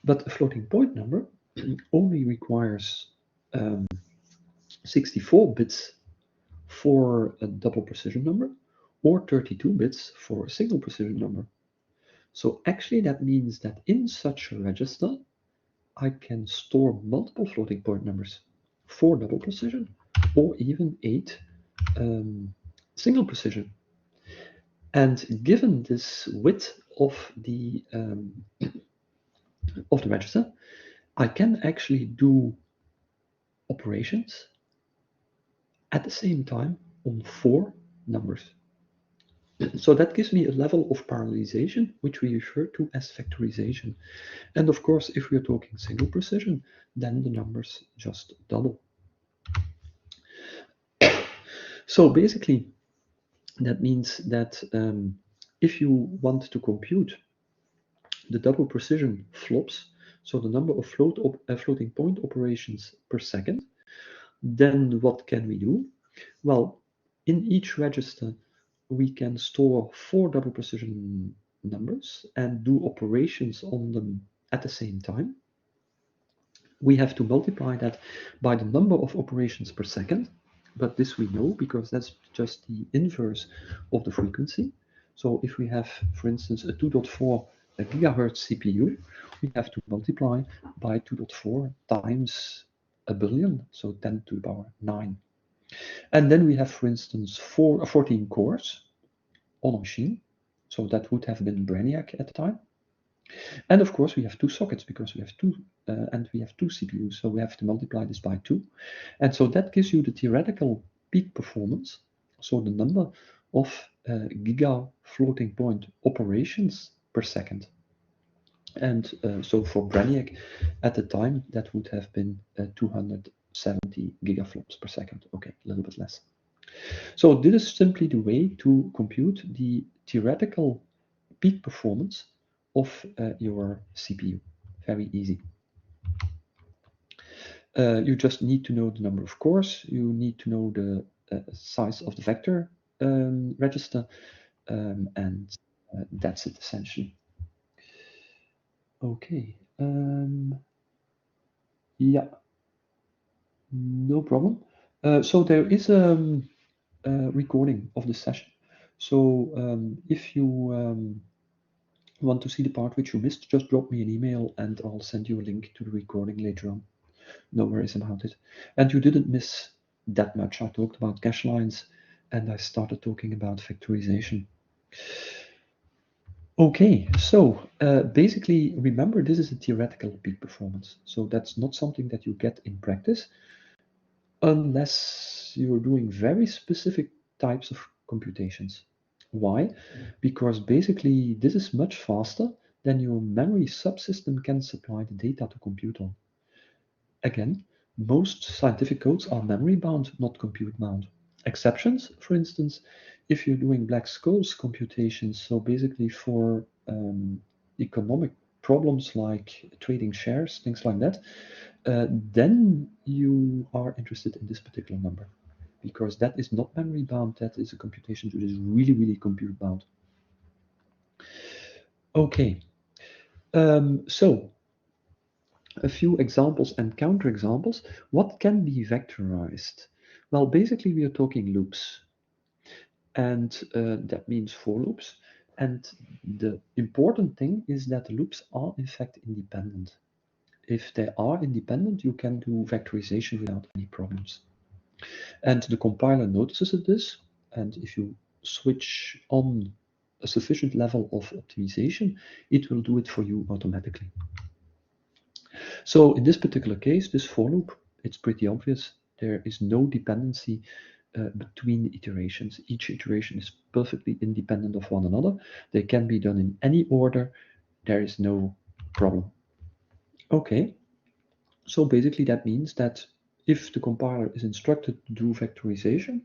but a floating point number only requires 64 bits for a double precision number or 32 bits for a single precision number. So actually that means that in such a register, I can store multiple floating point numbers for double precision or even 8 single precision. And given this width of the register, I can actually do operations at the same time on 4 numbers. So that gives me a level of parallelization, which we refer to as vectorization. And of course, if we're talking single precision, then the numbers just double. So basically, that means that if you want to compute the double precision flops, so the number of floating point operations per second, then what can we do? Well, in each register, we can store 4 double precision numbers and do operations on them at the same time. We have to multiply that by the number of operations per second, but this we know because that's just the inverse of the frequency. So if we have, for instance, a 2.4 gigahertz CPU, we have to multiply by 2.4 times a billion, so 10 to the power 9. And then we have, for instance, 14 cores on a machine. So that would have been Brainiac at the time. And of course, we have 2 sockets because we have 2 CPUs. So we have to multiply this by 2. And so that gives you the theoretical peak performance. So the number of giga floating point operations per second. And so for Brainiac at the time, that would have been 270 gigaflops per second. Okay, a little bit less. So this is simply the way to compute the theoretical peak performance of your CPU. Very easy. You just need to know the number of cores. You need to know the size of the vector register, and that's it essentially. Okay. Yeah. No problem. So there is a recording of this session. So if you want to see the part which you missed, just drop me an email and I'll send you a link to the recording later on. No worries about it. And you didn't miss that much. I talked about cache lines and I started talking about vectorization. Okay, so basically remember this is a theoretical peak performance. So that's not something that you get in practice unless you're doing very specific types of computations. Why? Because basically this is much faster than your memory subsystem can supply the data to compute on. Again, most scientific codes are memory bound, not compute bound. Exceptions, for instance, if you're doing Black-Scholes computations, so basically for economic problems like trading shares, things like that, then you are interested in this particular number because that is not memory bound, that is a computation that is really, really compute bound. Okay, so a few examples and counterexamples. What can be vectorized? Well, basically we are talking loops, and that means for loops. And the important thing is that the loops are in fact independent. If they are independent, you can do vectorization without any problems. And the compiler notices this, and if you switch on a sufficient level of optimization, it will do it for you automatically. So in this particular case, this for loop, it's pretty obvious. There is no dependency between iterations. Each iteration is perfectly independent of one another. They can be done in any order. There is no problem. Okay, so basically that means that if the compiler is instructed to do vectorization,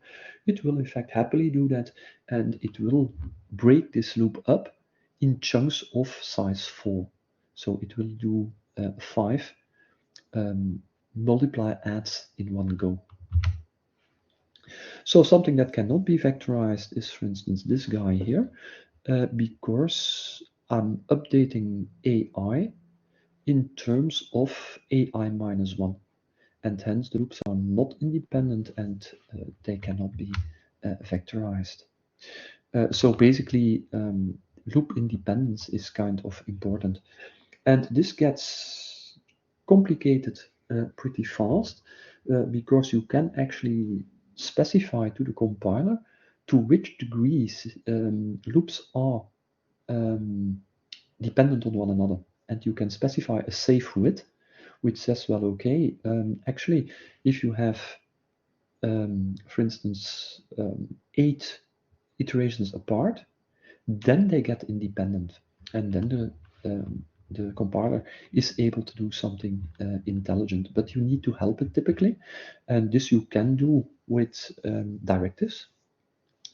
it will in fact happily do that, and it will break this loop up in chunks of size 4. So it will do 5 multiply adds in one go. So something that cannot be vectorized is, for instance, this guy here, because I'm updating AI in terms of AI minus 1. And hence the loops are not independent and they cannot be vectorized. So basically, loop independence is kind of important. And this gets complicated pretty fast because you can actually specify to the compiler to which degrees loops are dependent on one another. And you can specify a safe width, which says, well, okay, actually, if you have, for instance, 8 iterations apart, then they get independent. And then the compiler is able to do something intelligent, but you need to help it typically. And this you can do with directives.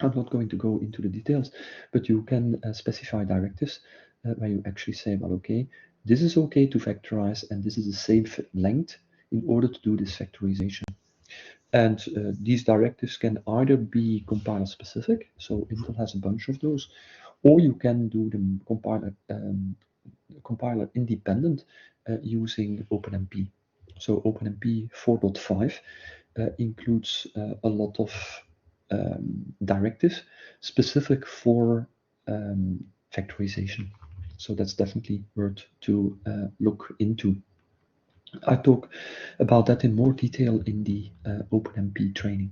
I'm not going to go into the details, but you can specify directives where you actually say, well, okay, this is okay to vectorize, and this is the same length in order to do this vectorization. And these directives can either be compiler specific, so Intel has a bunch of those, or you can do them compiler independent using OpenMP. So OpenMP 4.5 includes a lot of directives specific for factorization. So that's definitely worth to look into. I talk about that in more detail in the OpenMP training.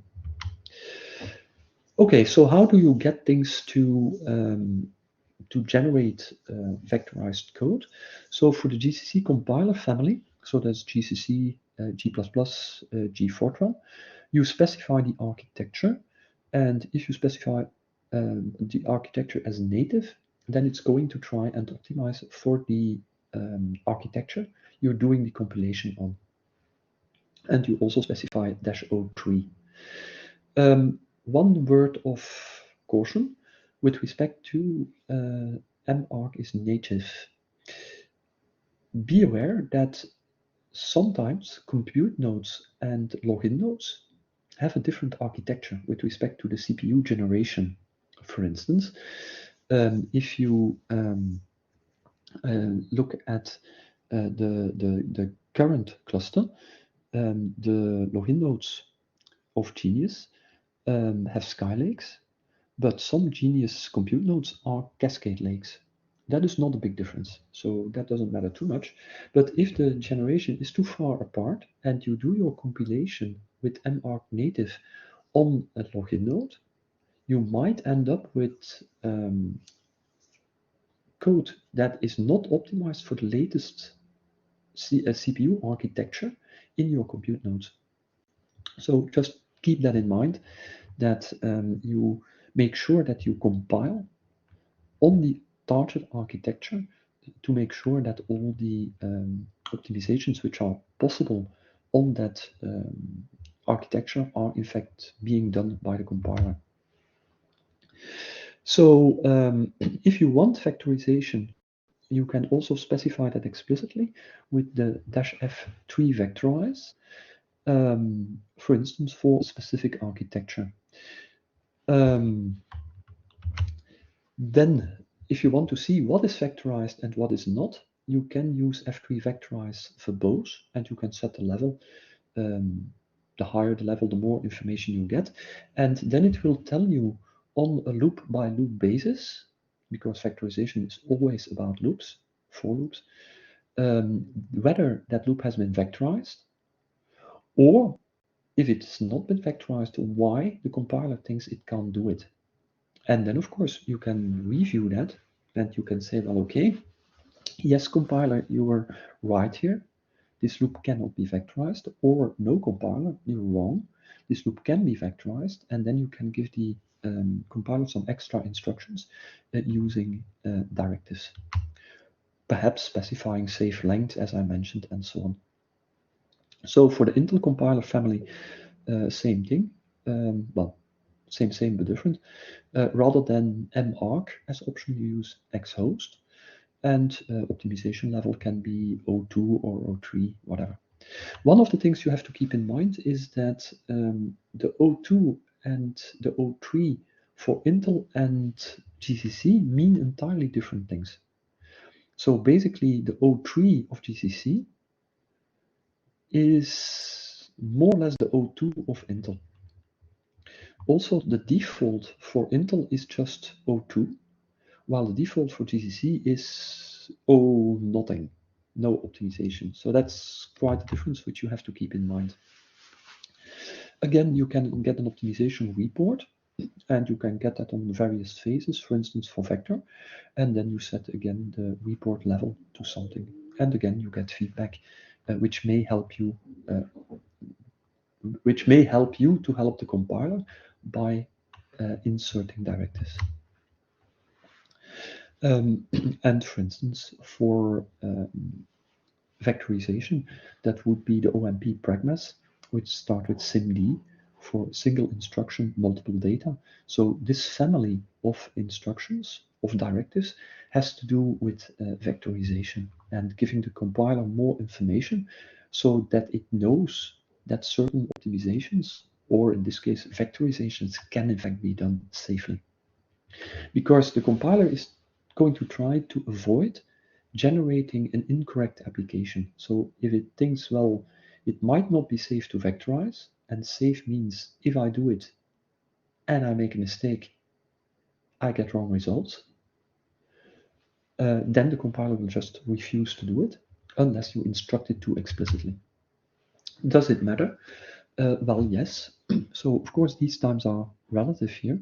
Okay, so how do you get things to generate vectorized code? So for the GCC compiler family, so that's GCC, G++, G Fortran, you specify the architecture, and if you specify the architecture as native, then it's going to try and optimize for the architecture you're doing the compilation on. And you also specify -03. One word of caution with respect to mark is native. Be aware that sometimes compute nodes and login nodes have a different architecture with respect to the CPU generation. For instance, if you look at the current cluster, the login nodes of Genius have Skylakes, but some Genius compute nodes are Cascade Lakes. That is not a big difference, so that doesn't matter too much. But if the generation is too far apart and you do your compilation with mark native on a login node, you might end up with code that is not optimized for the latest CPU architecture in your compute nodes. So just keep that in mind, that you make sure that you compile on the target architecture to make sure that all the optimizations which are possible on that architecture are in fact being done by the compiler. So if you want factorization, you can also specify that explicitly with the -f3 vectorize, for instance, for a specific architecture. Then, if you want to see what is factorized and what is not, you can use F3 vectorize for both, and you can set the level. The higher the level, the more information you get. And then it will tell you on a loop-by-loop basis, because factorization is always about loops, for loops, whether that loop has been vectorized, or if it's not been vectorized, why the compiler thinks it can't do it. And then, of course, you can review that, and you can say, well, okay, yes, compiler, you were right here. This loop cannot be vectorized, or no, compiler, you're wrong. This loop can be vectorized, and then you can give the compiler some extra instructions using directives, perhaps specifying safe length, as I mentioned, and so on. So for the Intel compiler family, same thing. Well, same but different. Rather than mark as option, you use xhost, and optimization level can be 02 or 03, whatever. One of the things you have to keep in mind is that the 02 and the 03 for Intel and GCC mean entirely different things. So basically, the 03 of GCC is more or less the 02 of Intel. Also, the default for Intel is just 02, while the default for GCC is nothing, no optimization. So that's quite a difference which you have to keep in mind. Again, you can get an optimization report, and you can get that on various phases, for instance, for vector, and then you set again the report level to something. And again, you get feedback, which may help you to help the compiler by inserting directives. And for instance, for vectorization, that would be the OMP pragmas, which start with SIMD for single instruction, multiple data. So this family of instructions, of directives, has to do with vectorization and giving the compiler more information so that it knows that certain optimizations, or in this case vectorizations, can in fact be done safely. Because the compiler is going to try to avoid generating an incorrect application. So if it thinks, well, it might not be safe to vectorize, and safe means if I do it and I make a mistake, I get wrong results, then the compiler will just refuse to do it unless you instruct it too explicitly. Does it matter? Well, yes. So of course these times are relative here.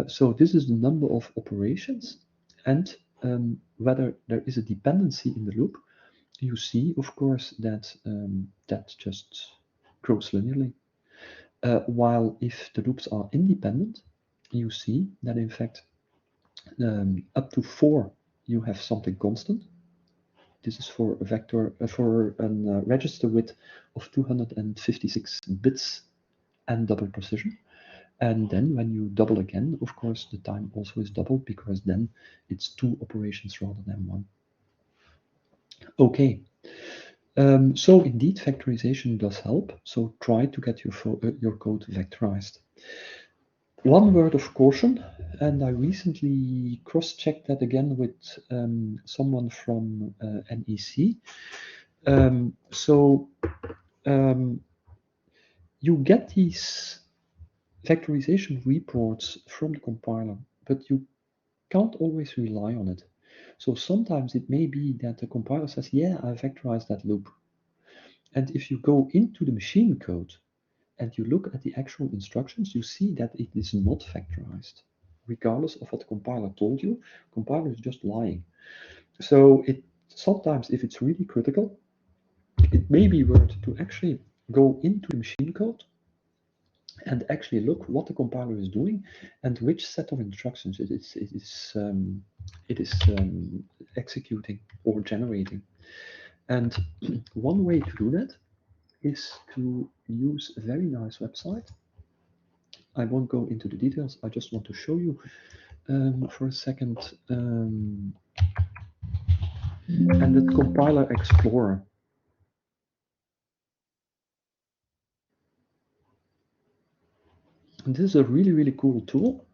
So this is the number of operations, and whether there is a dependency in the loop. You see, of course, that that just grows linearly. While if the loops are independent, you see that in fact up to 4 you have something constant. This is for a vector for a register width of 256 bits and double precision. And then when you double again, of course, the time also is doubled, because then it's 2 operations rather than 1. Okay. So indeed, vectorization does help. So try to get your code vectorized. One word of caution, and I recently cross-checked that again with someone from NEC. You get these vectorization reports from the compiler, but you can't always rely on it. So sometimes it may be that the compiler says, yeah, I vectorized that loop. And if you go into the machine code and you look at the actual instructions, you see that it is not vectorized. Regardless of what the compiler told you, the compiler is just lying. So sometimes, if it's really critical, it may be worth to actually go into the machine code and actually look what the compiler is doing and which set of instructions it is executing or generating. And one way to do that is to use a very nice website. I won't go into the details. I just want to show you for a second. And the Compiler Explorer. And this is a really, really cool tool.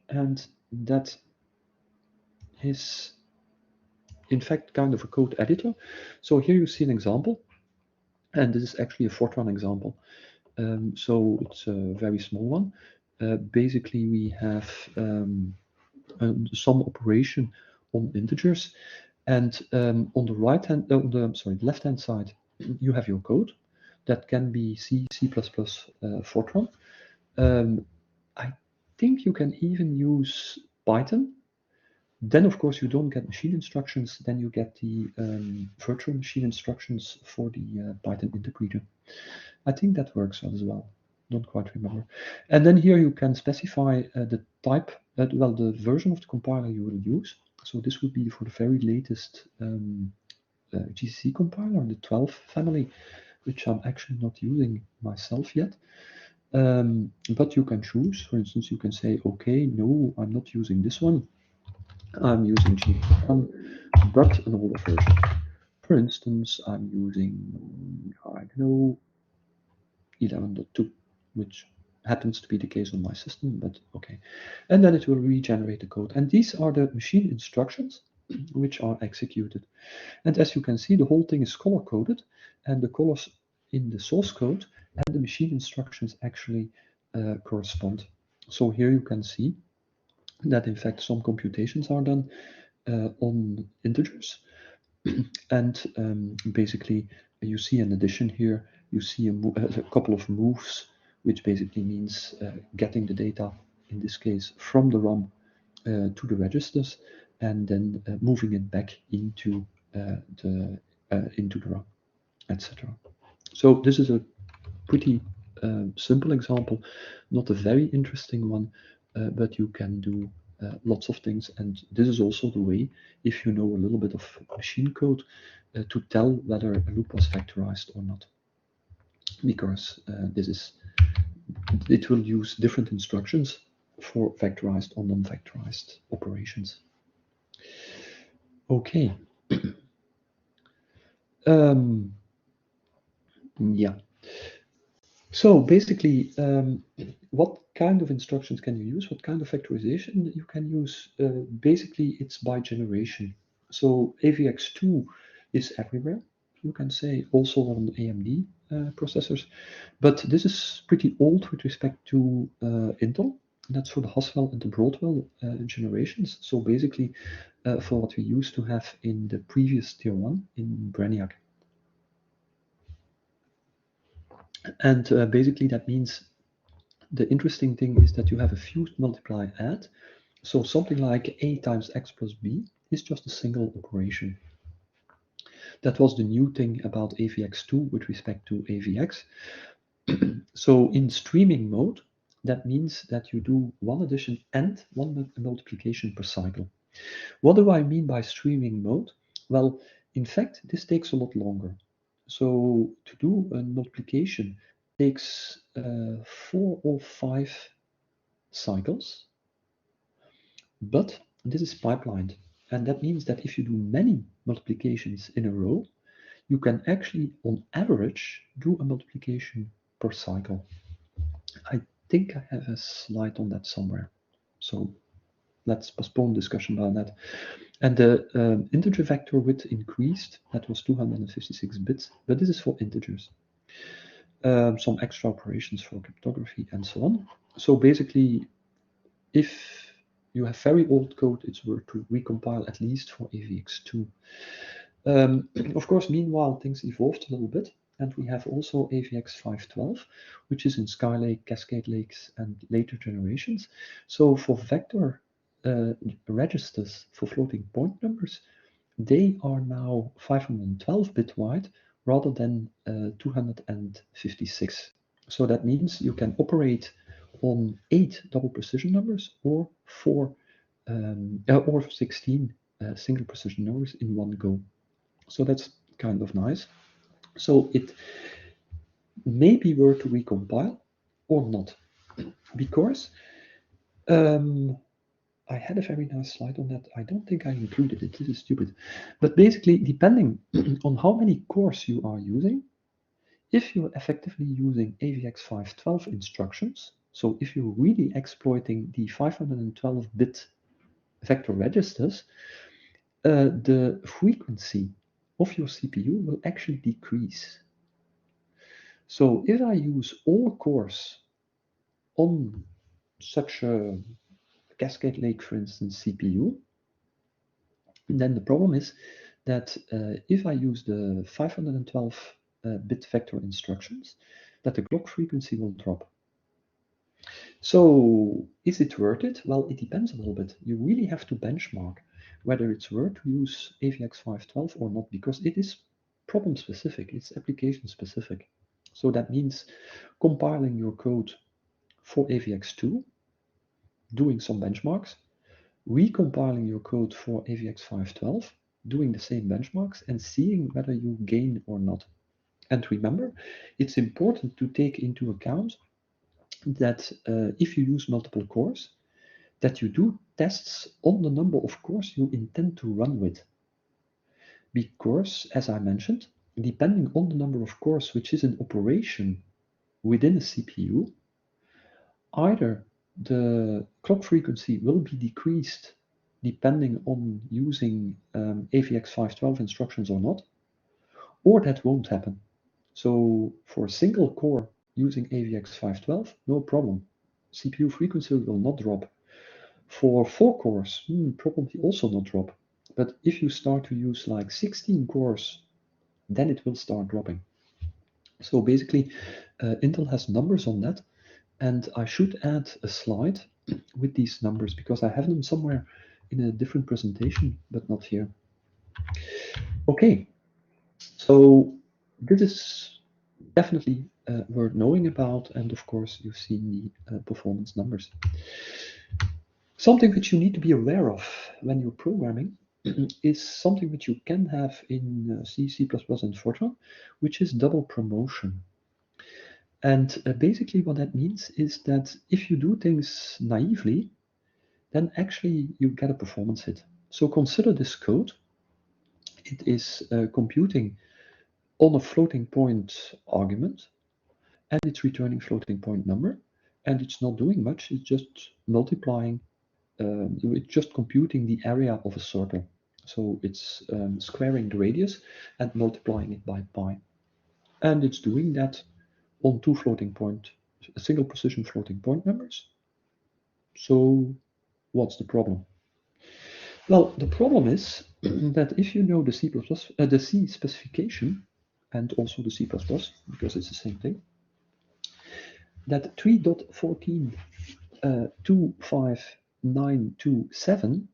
And that is, in fact, kind of a code editor. So here you see an example. And this is actually a Fortran example. So it's a very small one. Basically, we have some operation on integers, and on the left-hand side, you have your code that can be C, C++, Fortran. I think you can even use Python. Then, of course, you don't get machine instructions. Then you get the virtual machine instructions for the Python interpreter. I think that works as well. Don't quite remember. And then here you can specify the type, the version of the compiler you will use. So this would be for the very latest GCC compiler, the 12 family, which I'm actually not using myself yet. But you can choose. For instance, you can say, okay, no, I'm not using this one. I'm using GP1, but an older version. For instance, I'm using, I don't know, 11.2, which happens to be the case on my system, but okay. And then it will regenerate the code. And these are the machine instructions which are executed. And as you can see, the whole thing is color-coded, and the colors in the source code and the machine instructions actually correspond. So here you can see that in fact some computations are done on integers. And basically you see an addition here, you see a couple of moves, which basically means getting the data, in this case from the ROM to the registers, and then moving it back into the ROM, etc. So this is a pretty simple example, not a very interesting one, but you can do lots of things. And this is also the way, if you know a little bit of machine code, to tell whether a loop was vectorized or not. Because it will use different instructions for vectorized or non-vectorized operations. Okay. Yeah. So basically, what kind of instructions can you use? What kind of factorization you can use? Basically, it's by generation. So AVX2 is everywhere, you can say, also on AMD processors. But this is pretty old with respect to Intel. That's for the Haswell and the Broadwell generations. So basically, for what we used to have in the previous tier 1 in Brainiac. And basically, that means the interesting thing is that you have a fused multiply add. So something like A times X plus B is just a single operation. That was the new thing about AVX2 with respect to AVX. So in streaming mode, that means that you do one addition and one multiplication per cycle. What do I mean by streaming mode? Well, in fact, this takes a lot longer. So to do a multiplication takes 4 or 5 cycles, but this is pipelined. And that means that if you do many multiplications in a row, you can actually, on average, do a multiplication per cycle. I think I have a slide on that somewhere. So let's postpone discussion about that. And the integer vector width increased. That was 256 bits, but this is for integers. Some extra operations for cryptography and so on. So basically, if you have very old code, it's worth to recompile at least for AVX2. Of course, meanwhile, things evolved a little bit, and we have also AVX 512, which is in Skylake, Cascade Lakes, and later generations. So for vector registers for floating point numbers, they are now 512-bit wide rather than 256. So that means you can operate on 8 double precision numbers or 16 single precision numbers in one go. So that's kind of nice. So it may be worth to recompile or not, because I had a very nice slide on that. I don't think I included it. This is stupid. But basically, depending on how many cores you are using, if you're effectively using AVX512 instructions, so if you're really exploiting the 512-bit vector registers, the frequency of your CPU will actually decrease. So if I use all cores on such a Cascade Lake, for instance, CPU, then the problem is that if I use the 512-bit vector instructions, that the clock frequency will drop. So is it worth it? Well, it depends a little bit. You really have to benchmark whether it's worth to use AVX512 or not, because it is problem specific, it's application specific. So that means compiling your code for AVX2, doing some benchmarks, recompiling your code for AVX512, doing the same benchmarks, and seeing whether you gain or not. And remember, it's important to take into account that if you use multiple cores, that you do tests on the number of cores you intend to run with. Because, as I mentioned, depending on the number of cores which is in operation within a CPU, either the clock frequency will be decreased depending on using AVX512 instructions or not, or that won't happen. So for a single core using AVX512, no problem. CPU frequency will not drop. For 4 cores, probably also not drop. But if you start to use like 16 cores, then it will start dropping. So basically, Intel has numbers on that, and I should add a slide with these numbers because I have them somewhere in a different presentation, but not here. Okay, so this is definitely worth knowing about, and of course you've seen the performance numbers. Something which you need to be aware of when you're programming is something which you can have in C, C++, and Fortran, which is double promotion. And basically what that means is that if you do things naively, then actually you get a performance hit. So consider this code. It is computing on a floating point argument, and it's returning floating point number, and it's not doing much. It's just multiplying. It's just computing the area of a circle. So it's squaring the radius and multiplying it by pi. And it's doing that on two floating point, single precision floating point numbers. So what's the problem? Well, the problem is that if you know the C specification, and also the C++, because it's the same thing, that 3.14.25927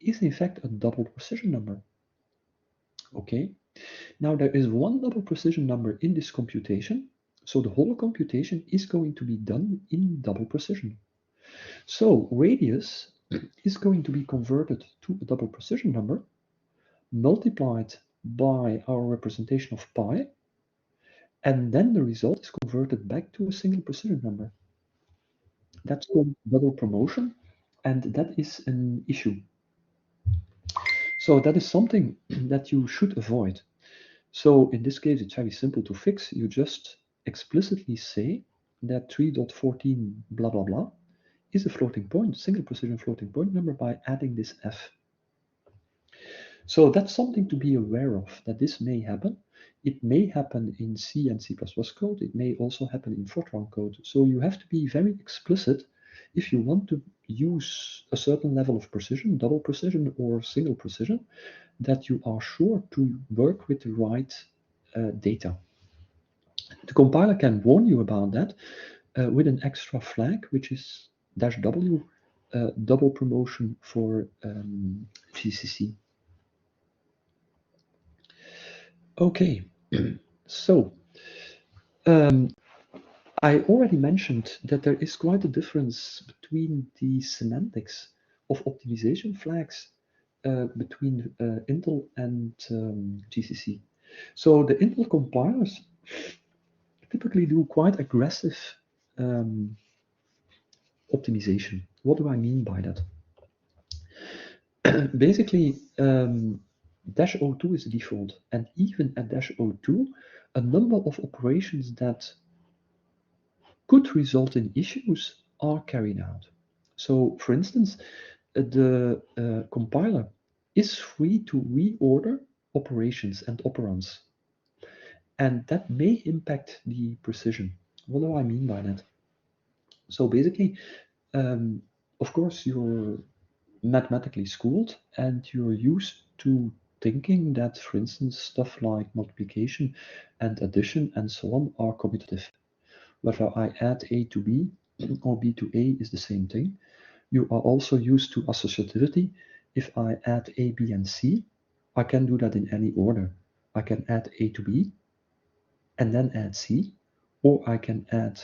is in fact a double precision number. Okay, now there is one double precision number in this computation, so the whole computation is going to be done in double precision. So radius is going to be converted to a double precision number, multiplied by our representation of pi, and then the result is converted back to a single precision number. That's called double promotion, and that is an issue. So that is something that you should avoid. So in this case, it's very simple to fix. You just explicitly say that 3.14 blah blah blah is a floating point, single precision floating point number, by adding this f. So that's something to be aware of, that this may happen. It may happen in C and C++ code. It may also happen in Fortran code. So you have to be very explicit if you want to use a certain level of precision, double precision or single precision, that you are sure to work with the right data. The compiler can warn you about that with an extra flag, which is -w, double promotion for GCC. Okay, so I already mentioned that there is quite a difference between the semantics of optimization flags between Intel and GCC. So the Intel compilers typically do quite aggressive optimization. What do I mean by that? Basically, -02 is the default, and even at -02, a number of operations that could result in issues are carried out. So, for instance, the compiler is free to reorder operations and operands, and that may impact the precision. What do I mean by that? So basically, of course, you're mathematically schooled and you're used to thinking that, for instance, stuff like multiplication and addition and so on are commutative. Whether I add A to B or B to A is the same thing. You are also used to associativity. If I add A, B, and C, I can do that in any order. I can add A to B and then add C, or I can add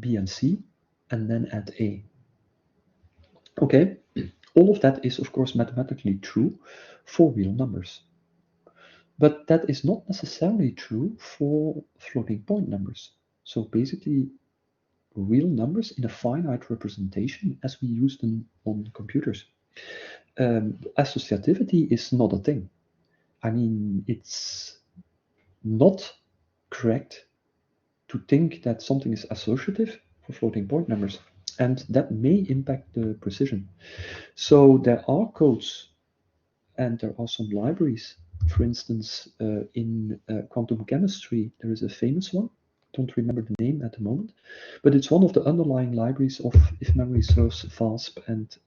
B and C and then add A. Okay, all of that is, of course, mathematically true for real numbers. But that is not necessarily true for floating point numbers. So basically, real numbers in a finite representation as we use them on computers. Associativity is not a thing. I mean, it's not correct to think that something is associative for floating point numbers, and that may impact the precision. So there are codes and there are some libraries. For instance, in quantum chemistry, there is a famous one. Don't remember the name at the moment, but it's one of the underlying libraries of, if memory serves, VASP and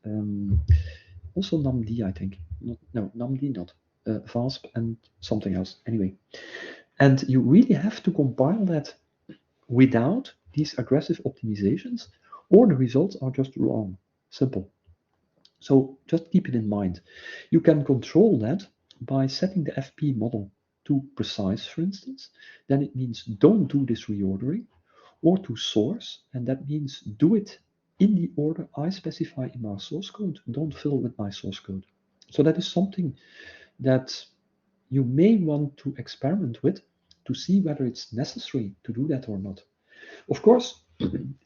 also NumD, I think. No, NumD not. VASP and something else. Anyway, and you really have to compile that without these aggressive optimizations, or the results are just wrong. Simple. So just keep it in mind. You can control that by setting the FP model to precise, for instance. Then it means don't do this reordering, or to source, and that means do it in the order I specify in my source code. Don't fill with my source code. So that is something that you may want to experiment with to see whether it's necessary to do that or not. Of course,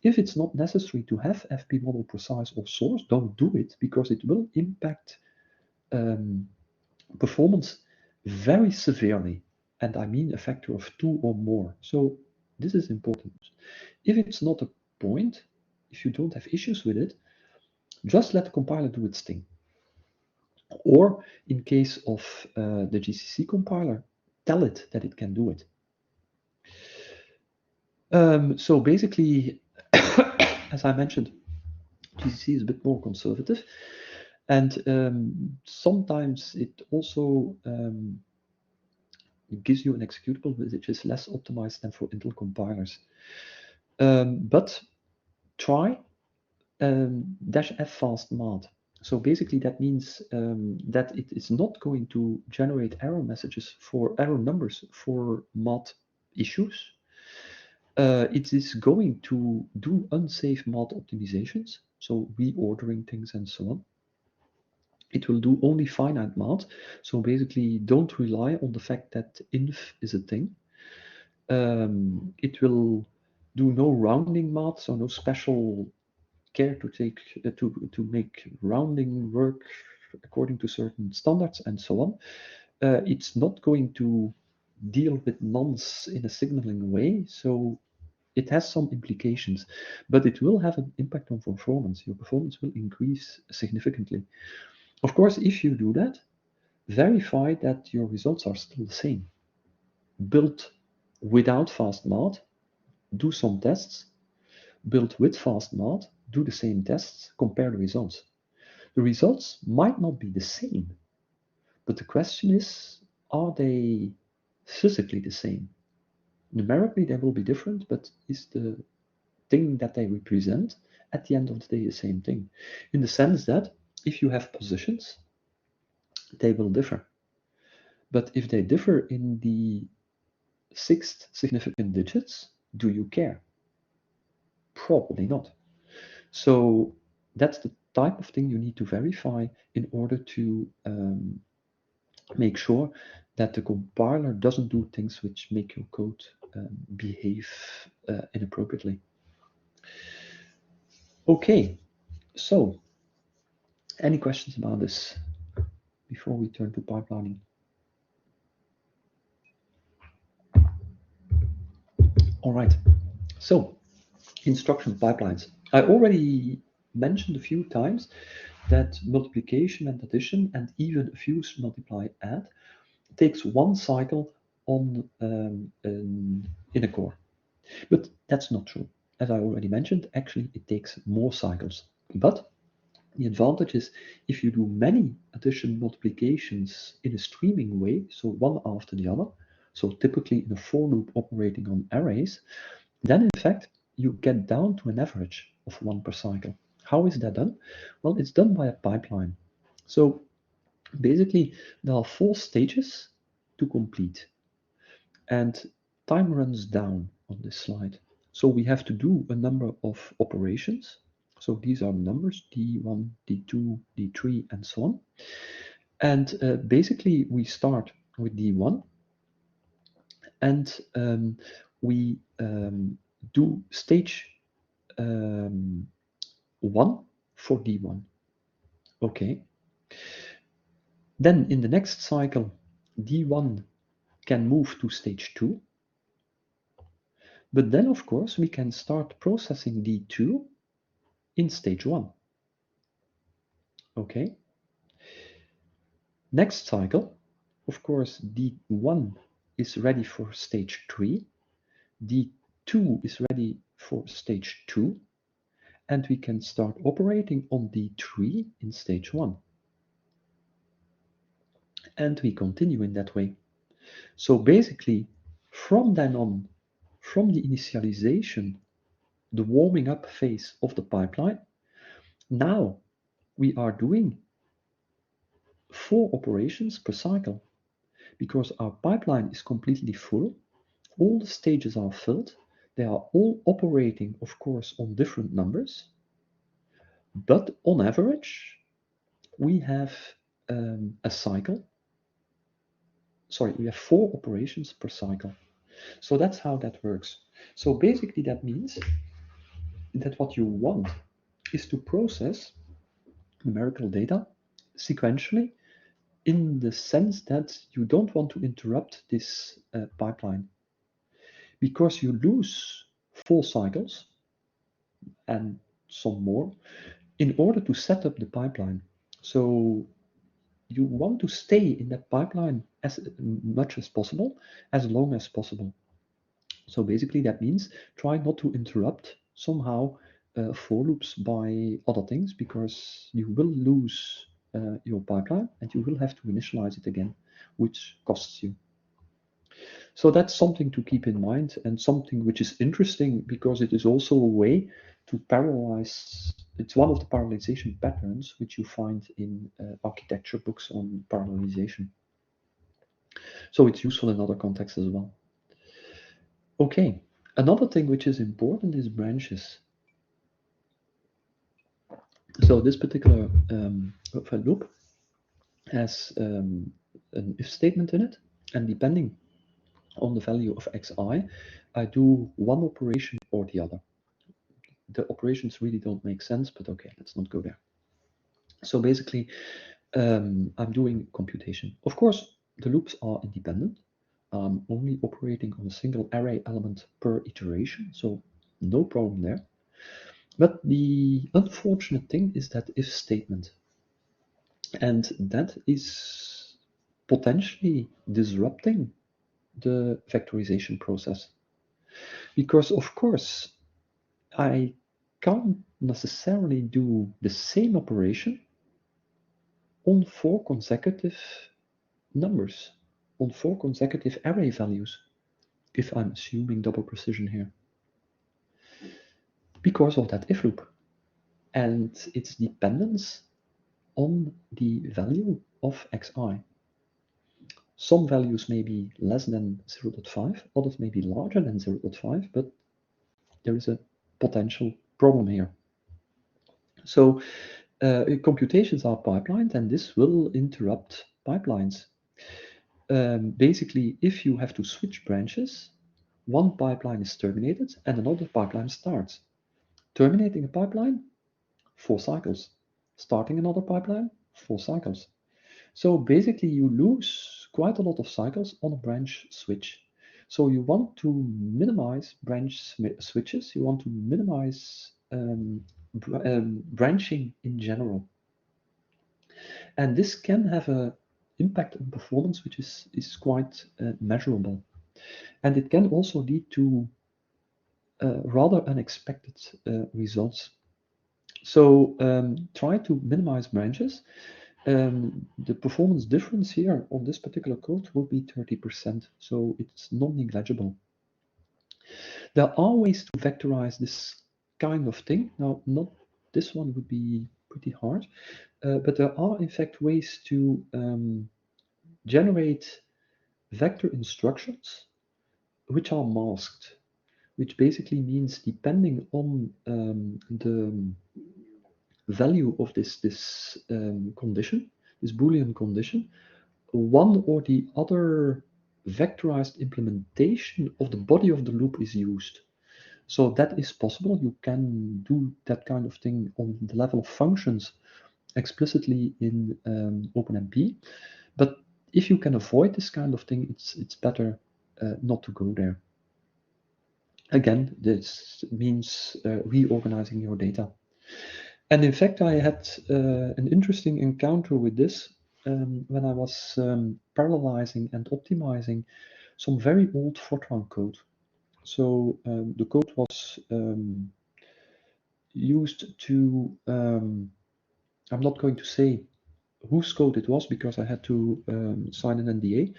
if it's not necessary to have FP model precise or source, don't do it, because it will impact performance very severely. And I mean a factor of 2 or more. So This is important. If it's not a point, if you don't have issues with it, just let the compiler do its thing. Or in case of the GCC compiler, tell it that it can do it. So basically, as I mentioned, GCC is a bit more conservative, and sometimes it also gives you an executable which is less optimized than for Intel compilers. But try -f fastmath. So basically that means that it is not going to generate error messages for error numbers for math issues. It is going to do unsafe math optimizations, so reordering things and so on. It will do only finite math, so basically don't rely on the fact that inf is a thing. It will do no rounding math, so no special care to take to make rounding work according to certain standards and so on. It's not going to deal with nonce in a signaling way, so it has some implications, but it will have an impact on performance. Your performance will increase significantly. Of course, if you do that, verify that your results are still the same. Build without fastmath, do some tests. Build with fastmath, do the same tests, compare the results. The results might not be the same, but the question is, are they physically the same? Numerically, they will be different, but is the thing that they represent at the end of the day the same thing? In the sense that if you have positions, they will differ. But if they differ in the 6th significant digits, do you care? Probably not. So that's the type of thing you need to verify in order to make sure that the compiler doesn't do things which make your code behave inappropriately. Okay, so any questions about this before we turn to pipelining? All right, so instruction pipelines. I already mentioned a few times that multiplication and addition and even fuse, multiply, add takes one cycle on in a core. But that's not true. As I already mentioned, actually it takes more cycles. But the advantage is if you do many addition multiplications in a streaming way, so one after the other, so typically in a for loop operating on arrays, then in fact you get down to an average of one per cycle. How is that done? Well, it's done by a pipeline. So basically there are 4 stages to complete, and time runs down on this slide. So we have to do a number of operations. So these are the numbers, D1, D2, D3, and so on. And basically we start with D1, and we do stage 1 for D1. Okay. Then in the next cycle, D1 can move to stage 2. But then, of course, we can start processing D2 in stage 1. Okay. Next cycle, of course, D1 is ready for stage 3. D2 is ready for stage 2. And we can start operating on D3 in stage 1. And we continue in that way. So basically, from then on, from the initialization, the warming up phase of the pipeline, now we are doing 4 operations per cycle because our pipeline is completely full. All the stages are filled. They are all operating, of course, on different numbers. But on average, we have a cycle. Sorry, we have 4 operations per cycle. So that's how that works. So basically that means that what you want is to process numerical data sequentially, in the sense that you don't want to interrupt this pipeline. because you lose 4 cycles and some more in order to set up the pipeline. So you want to stay in that pipeline as much as possible, as long as possible. So basically that means try not to interrupt somehow for loops by other things, because you will lose your pipeline and you will have to initialize it again, which costs you. So that's something to keep in mind, and something which is interesting because it is also a way to parallelize. It's one of the parallelization patterns which you find in architecture books on parallelization. So it's useful in other contexts as well. Okay, another thing which is important is branches. So this particular loop has an if statement in it, and depending on the value of xi, I do one operation or the other. The operations really don't make sense, but okay, let's not go there. So basically, I'm doing computation. Of course, the loops are independent. I'm only operating on a single array element per iteration, so no problem there. But the unfortunate thing is that if statement, and that is potentially disrupting the vectorization process. Because of course, I can't necessarily do the same operation on 4 consecutive numbers, on 4 consecutive array values, if I'm assuming double precision here, because of that if loop and its dependence on the value of xi. Some values may be less than 0.5, others may be larger than 0.5, but there is a potential problem here. So computations are pipelined, and this will interrupt pipelines. Basically, if you have to switch branches, one pipeline is terminated and another pipeline starts. Terminating a pipeline, 4 cycles. Starting another pipeline, 4 cycles. So basically, you lose quite a lot of cycles on a branch switch. So you want to minimize branch switches. You want to minimize branching in general. And this can have an impact on performance, which is quite measurable. And it can also lead to rather unexpected results. So try to minimize branches. The performance difference here on this particular code will be 30%, so it's non-negligible. There are ways to vectorize this kind of thing. Now, not this one would be pretty hard, but there are in fact ways to generate vector instructions which are masked, which basically means depending on the value of this condition, this Boolean condition, one or the other vectorized implementation of the body of the loop is used. So that is possible. You can do that kind of thing on the level of functions explicitly in OpenMP. But if you can avoid this kind of thing, it's better not to go there. Again, this means reorganizing your data. And in fact, I had an interesting encounter with this when I was parallelizing and optimizing some very old Fortran code. So the code was used to, I'm not going to say whose code it was because I had to sign an NDA,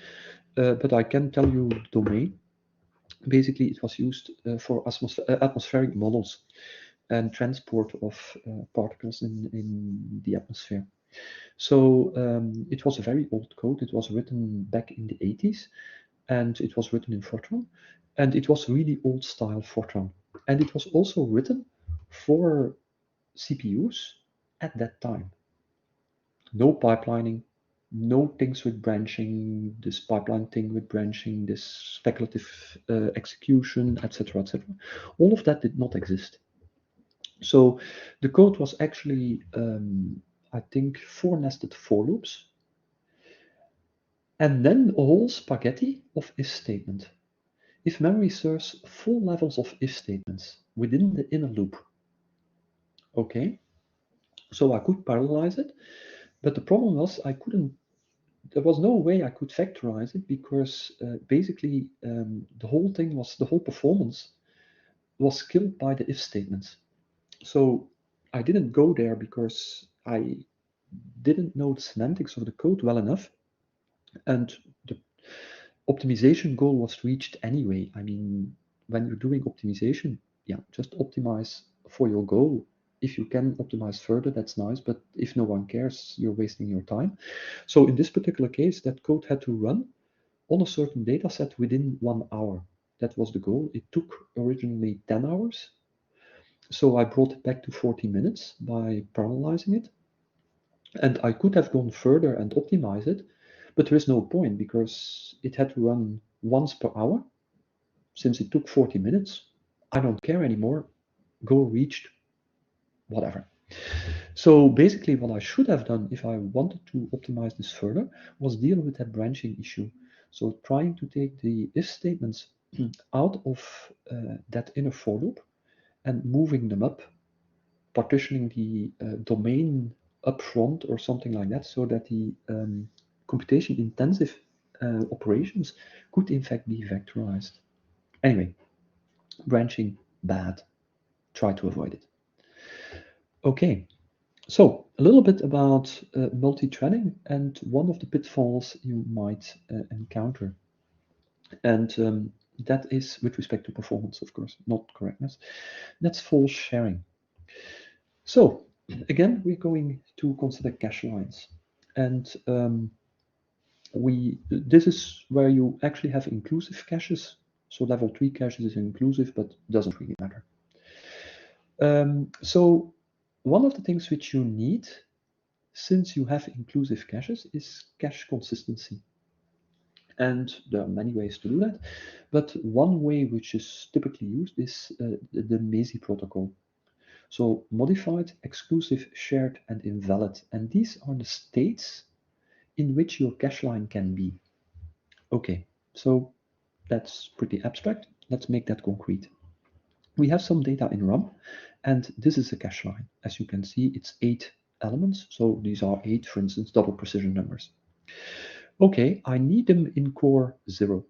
but I can tell you the domain. Basically, it was used for atmospheric models and transport of particles in the atmosphere. So it was a very old code. It was written back in the 80s, and it was written in Fortran, and it was really old style Fortran. And it was also written for CPUs at that time. No pipelining, no things with branching, this pipeline thing with branching, this speculative execution, etc., etc. All of that did not exist. So the code was actually, I think, 4 nested for loops, and then a whole spaghetti of if statement. if memory serves full levels of if statements within the inner loop. Okay, so I could parallelize it, but the problem was there was no way I could factorize it because basically the whole performance was killed by the if statements. So I didn't go there because I didn't know the semantics of the code well enough, and the optimization goal was reached anyway. I mean, when you're doing optimization, yeah, just optimize for your goal. If you can optimize further, that's nice, but if no one cares, you're wasting your time. So in this particular case, that code had to run on a certain data set within 1 hour. That was the goal. It took originally 10 hours. So I brought it back to 40 minutes by parallelizing it. And I could have gone further and optimized it, but there is no point because it had to run once per hour. Since it took 40 minutes, I don't care anymore. Goal reached, whatever. So basically what I should have done if I wanted to optimize this further was deal with that branching issue. So trying to take the if statements out of that inner for loop and moving them up, partitioning the domain up front or something like that, so that the computation intensive operations could in fact be vectorized. Anyway, branching, bad. Try to avoid it. Okay, so a little bit about multi-threading and one of the pitfalls you might encounter. And that is with respect to performance, of course, not correctness. That's false sharing. So again, we're going to consider cache lines. And this is where you actually have inclusive caches. So level 3 caches is inclusive, but doesn't really matter. So one of the things which you need, since you have inclusive caches, is cache consistency. And there are many ways to do that, but one way which is typically used is the MESI protocol. So modified, exclusive, shared, and invalid. And these are the states in which your cache line can be. Okay, so that's pretty abstract. Let's make that concrete. We have some data in RAM, and this is a cache line. As you can see, it's 8 elements. So these are 8, for instance, double precision numbers. Okay, I need them in core 0.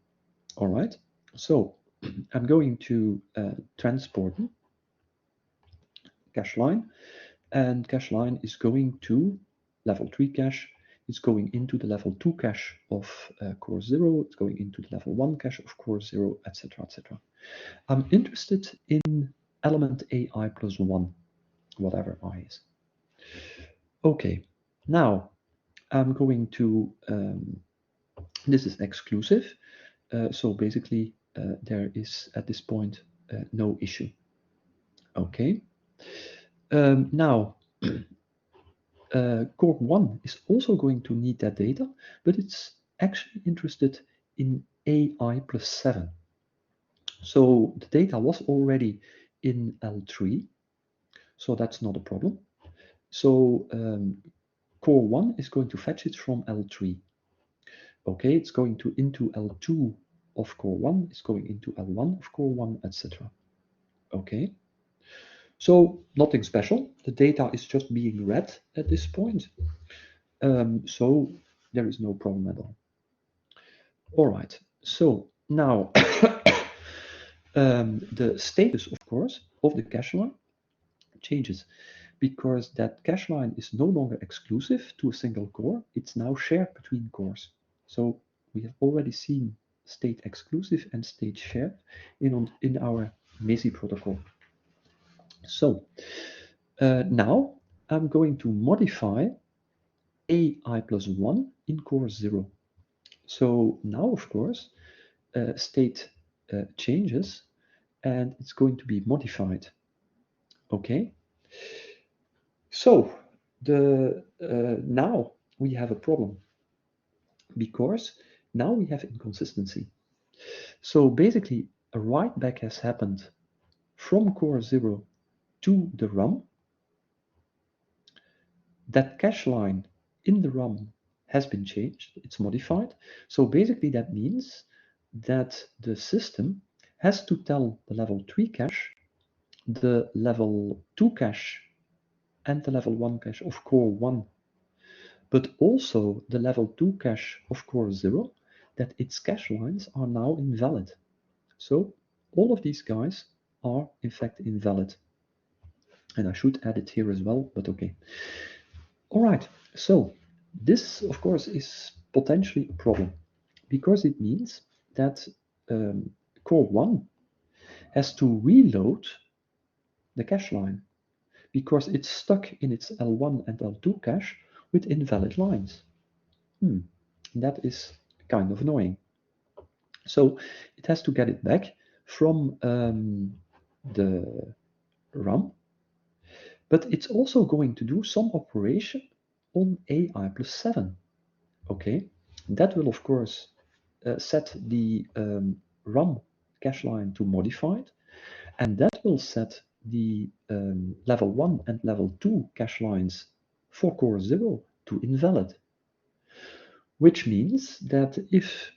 All right, so I'm going to transport them, cache line, and cache line is going to level 3 cache. It's going into the level 2 cache of core 0. It's going into the level 1 cache of core 0, etc., etc. I'm interested in element AI plus 1, whatever I is. Okay, now I'm going to, this is exclusive. So basically, there is at this point no issue. Okay. Now, core 1 is also going to need that data, but it's actually interested in AI plus 7. So the data was already in L3, so that's not a problem. So core 1 is going to fetch it from L3. Okay, it's going to into L2 of core 1, it's going into L1 of core 1, etc. Okay. So nothing special. The data is just being read at this point. So there is no problem at all. All right. So now the status, of course, of the cache line changes because that cache line is no longer exclusive to a single core. It's now shared between cores. So we have already seen state exclusive and state shared in our MESI protocol. So now I'm going to modify AI plus 1 in core 0. So now, of course, state changes and it's going to be modified. Okay. So now we have a problem because now we have inconsistency. So basically, a write back has happened from core 0 to the RAM. That cache line in the RAM has been changed, it's modified. So basically that means that the system has to tell the level 3 cache, the level 2 cache, and the level 1 cache of core 1, but also the level 2 cache of core 0, that its cache lines are now invalid. So all of these guys are in fact invalid. And I should add it here as well, but okay. All right, so this, of course, is potentially a problem because it means that core 1 has to reload the cache line because it's stuck in its L1 and L2 cache with invalid lines. That is kind of annoying. So it has to get it back from the RAM, but it's also going to do some operation on AI plus 7. Okay, that will of course set the RAM cache line to modified, and that will set the level 1 and level 2 cache lines for core 0 to invalid, which means that if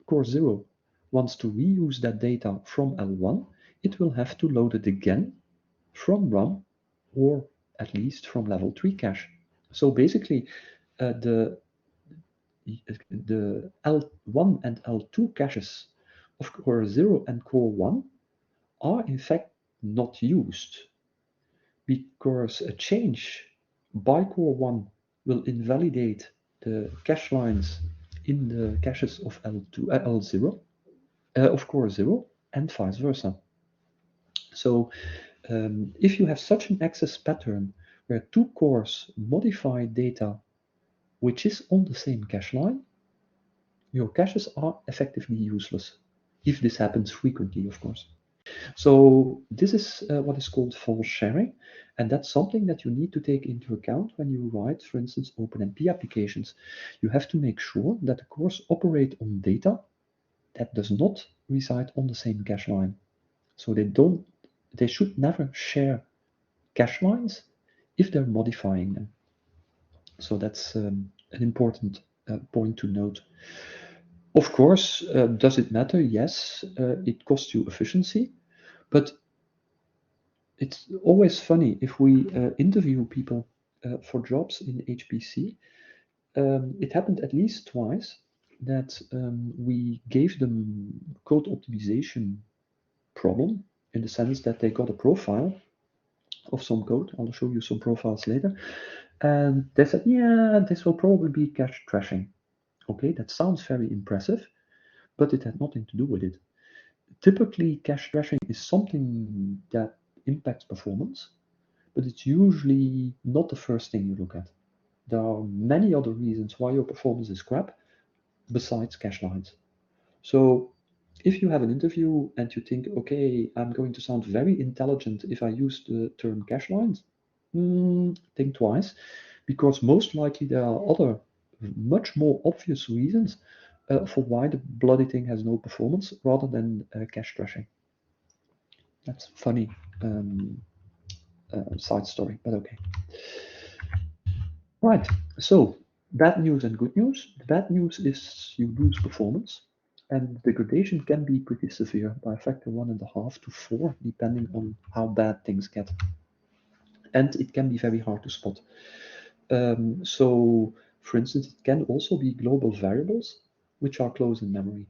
core 0 wants to reuse that data from L1, it will have to load it again from RAM or at least from level 3 cache. So basically, the L1 and L2 caches of core 0 and core 1 are in fact not used because a change by core 1 will invalidate the cache lines in the caches of L0 of core 0 and vice versa. So if you have such an access pattern where two cores modify data which is on the same cache line, your caches are effectively useless, if this happens frequently, of course. So this is what is called false sharing, and that's something that you need to take into account when you write, for instance, OpenMP applications. You have to make sure that the cores operate on data that does not reside on the same cache line. So they should never share cache lines if they're modifying them. So that's an important point to note. Of course, does it matter? Yes, it costs you efficiency, but it's always funny if we interview people for jobs in HPC. It happened at least twice that we gave them code optimization problem in the sense that they got a profile of some code. I'll show you some profiles later. And they said, yeah, this will probably be cache trashing. Okay, that sounds very impressive, but it had nothing to do with it. Typically, cache trashing is something that impacts performance, but it's usually not the first thing you look at. There are many other reasons why your performance is crap besides cache lines. So if you have an interview and you think, okay, I'm going to sound very intelligent if I use the term cache lines, think twice, because most likely there are other much more obvious reasons for why the bloody thing has no performance rather than cache trashing. That's funny side story, but okay. Right, so bad news and good news. The bad news is you lose performance, and degradation can be pretty severe by a factor 1.5 to 4, depending on how bad things get. And it can be very hard to spot. So, for instance, it can also be global variables, which are close in memory.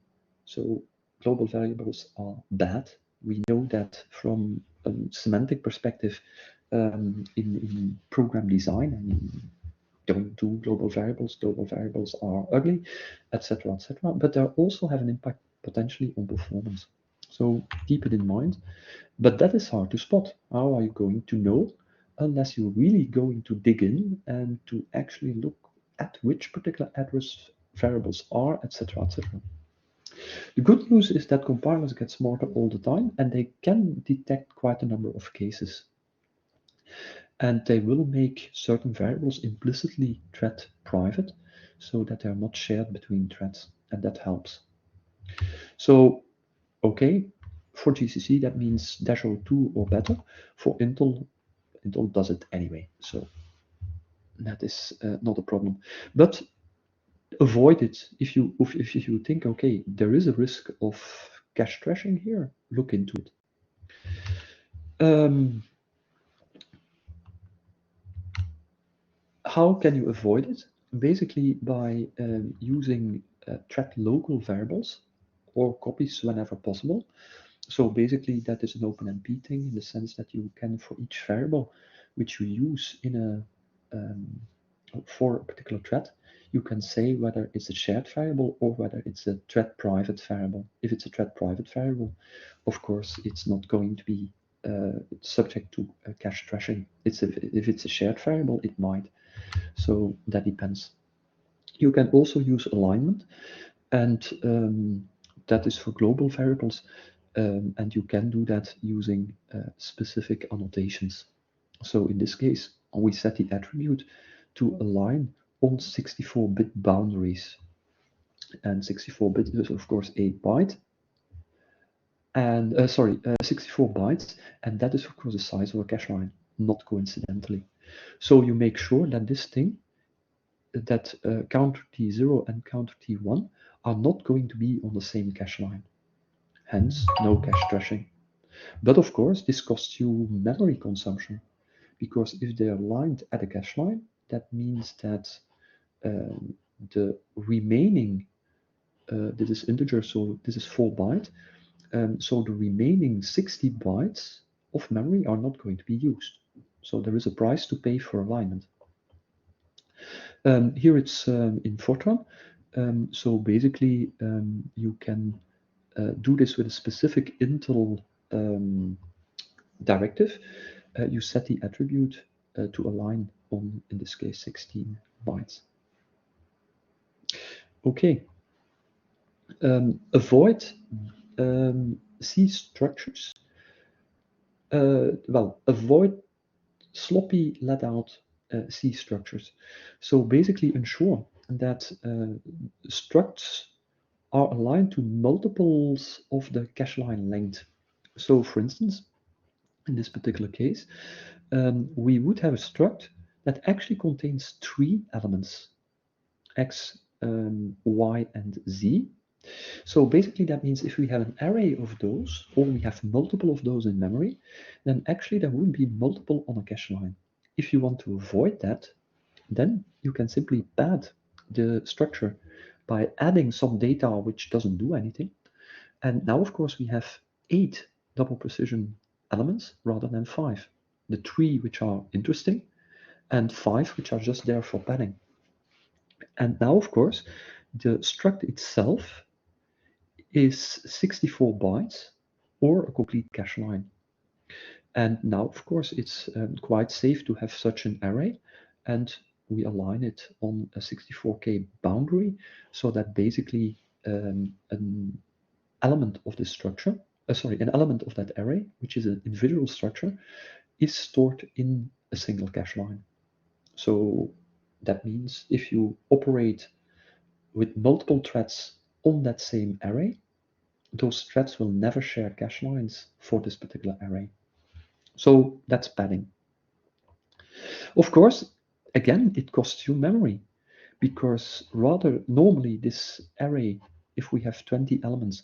So global variables are bad. We know that from a semantic perspective in program design, and don't do global variables are ugly, etc., etc. But they also have an impact potentially on performance. So keep it in mind. But that is hard to spot. How are you going to know unless you're really going to dig in and to actually look at which particular address variables are, etc., etc. The good news is that compilers get smarter all the time, and they can detect quite a number of cases. And they will make certain variables implicitly thread private so that they're not shared between threads, and that helps. So, okay, for GCC, that means Dasher 2 or better. For Intel does it anyway, so that is not a problem. But avoid it. If you think, okay, there is a risk of cache trashing here, look into it. How can you avoid it? Basically by using thread local variables or copies whenever possible. So basically that is an OpenMP thing in the sense that you can, for each variable which you use in for a particular thread, you can say whether it's a shared variable or whether it's a thread private variable. If it's a thread private variable, of course, it's not going to be subject to cache trashing. If it's a shared variable, it might. So that depends. You can also use alignment, and that is for global variables, and you can do that using specific annotations. So in this case, we set the attribute to align on 64-bit boundaries. And 64-bit is, of course, 8 byte. And 64 bytes, and that is, of course, the size of a cache line, not coincidentally. So you make sure that this thing, that counter T0 and counter T1 are not going to be on the same cache line. Hence, no cache trashing. But of course, this costs you memory consumption, because if they are aligned at a cache line, that means that the remaining, this is integer, so this is 4 byte, so the remaining 60 bytes of memory are not going to be used. So there is a price to pay for alignment. Here it's in Fortran. So basically, you can do this with a specific Intel directive. You set the attribute to align on, in this case, 16 bytes. Okay. Avoid C structures. Well, avoid sloppy let out C structures. So basically ensure that structs are aligned to multiples of the cache line length. So for instance, in this particular case, we would have a struct that actually contains 3 elements, X, Y, and Z. So basically that means if we have an array of those, or we have multiple of those in memory, then actually there would be multiple on a cache line. If you want to avoid that, then you can simply pad the structure by adding some data which doesn't do anything. And now, of course, we have 8 double precision elements rather than 5. The 3 which are interesting, and 5 which are just there for padding. And now, of course, the struct itself is 64 bytes or a complete cache line. And now, of course, it's quite safe to have such an array, and we align it on a 64K boundary, so that basically an element of this structure, an element of that array, which is an individual structure, is stored in a single cache line. So that means if you operate with multiple threads on that same array, those threads will never share cache lines for this particular array. So that's padding. Of course, again, it costs you memory, because rather normally this array, if we have 20 elements,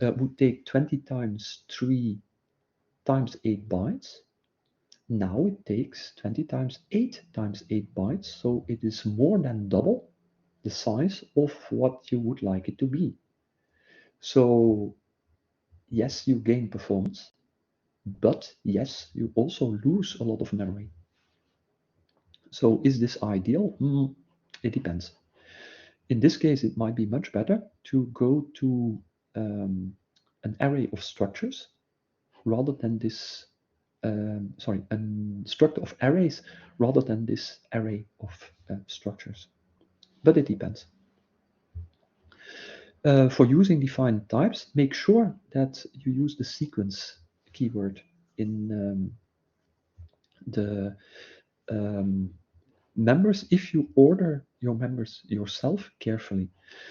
would take 20 times 3 times 8 bytes. Now it takes 20 times 8 times 8 bytes, so it is more than double the size of what you would like it to be. So yes, you gain performance, but yes, you also lose a lot of memory. So is this ideal? It depends. In this case, it might be much better to go to an array of structures rather than this, a struct of arrays rather than this array of structures. But it depends. For using defined types, make sure that you use the sequence keyword in the members if you order your members yourself carefully.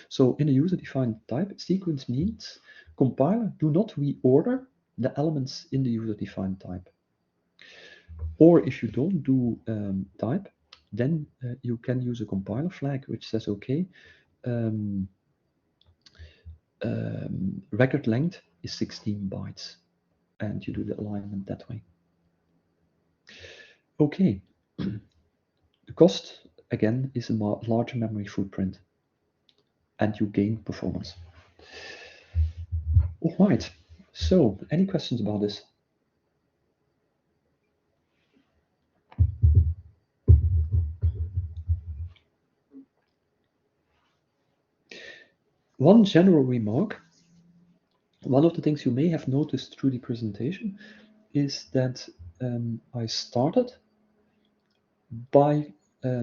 So in a user-defined type, sequence means compiler, do not reorder the elements in the user-defined type. Or if you don't do type, then you can use a compiler flag which says, okay, record length is 16 bytes, and you do the alignment that way. Okay, the cost again is a larger memory footprint, and you gain performance. All right, so any questions about this? One general remark, one of the things you may have noticed through the presentation is that I started by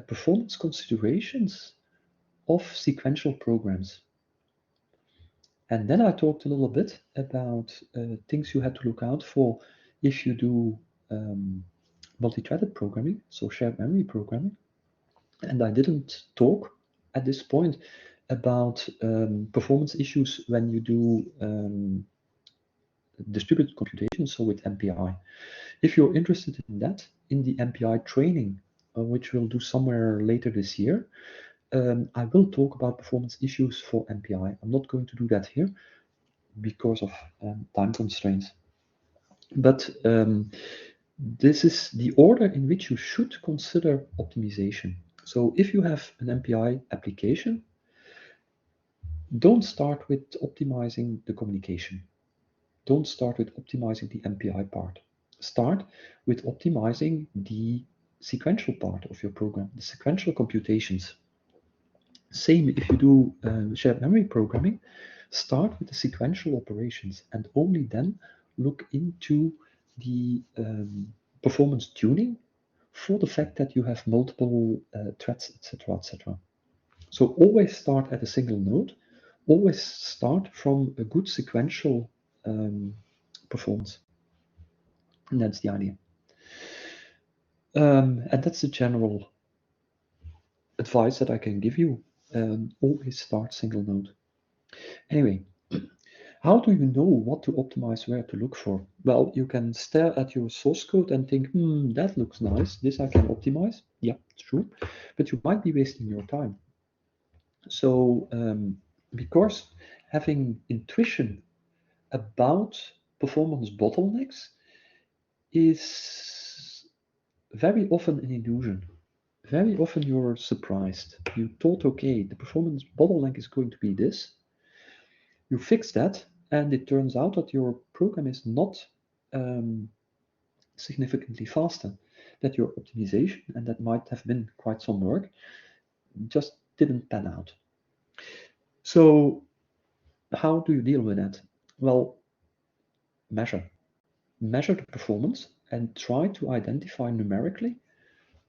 performance considerations of sequential programs. And then I talked a little bit about things you had to look out for if you do multi-threaded programming, so shared memory programming. And I didn't talk at this point about performance issues when you do distributed computation, so with MPI. If you're interested in that, in the MPI training, which we'll do somewhere later this year, I will talk about performance issues for MPI. I'm not going to do that here because of time constraints. But this is the order in which you should consider optimization. So if you have an MPI application, don't start with optimizing the communication. Don't start with optimizing the MPI part. Start with optimizing the sequential part of your program, the sequential computations. Same if you do shared memory programming, start with the sequential operations and only then look into the performance tuning for the fact that you have multiple threads, etc., etc. So always start at a single node, always start from a good sequential performance. And that's the idea. And that's the general advice that I can give you. Always start single node. Anyway, how do you know what to optimize, where to look for? Well, you can stare at your source code and think, that looks nice. This I can optimize. Yeah, it's true. But you might be wasting your time. So, because having intuition about performance bottlenecks is very often an illusion. Very often you're surprised. You thought, okay, the performance bottleneck is going to be this. You fix that, and it turns out that your program is not significantly faster. That your optimization, and that might have been quite some work, just didn't pan out. So how do you deal with that? Well, measure the performance and try to identify numerically,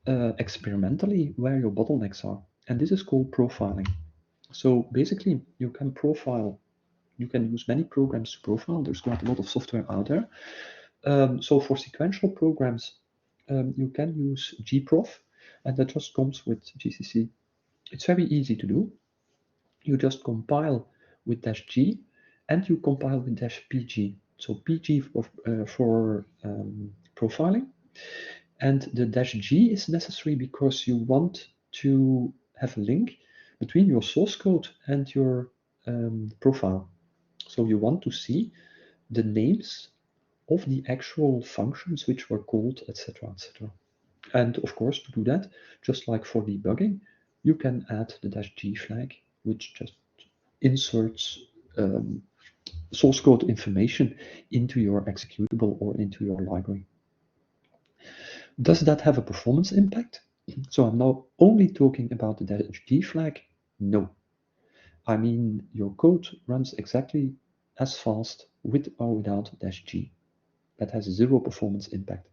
experimentally, where your bottlenecks are. And this is called profiling. So basically, you can profile. You can use many programs to profile. There's quite a lot of software out there. So for sequential programs, you can use gprof, and that just comes with GCC. It's very easy to do. You just compile with -g, and you compile with -pg. So pg for profiling, and the -g is necessary because you want to have a link between your source code and your profile. So you want to see the names of the actual functions which were called, etc., etc. And of course, to do that, just like for debugging, you can add the -g flag, which just inserts source code information into your executable or into your library. Does that have a performance impact? So I'm now only talking about the -g flag. No. I mean, your code runs exactly as fast with or without -g. That has zero performance impact.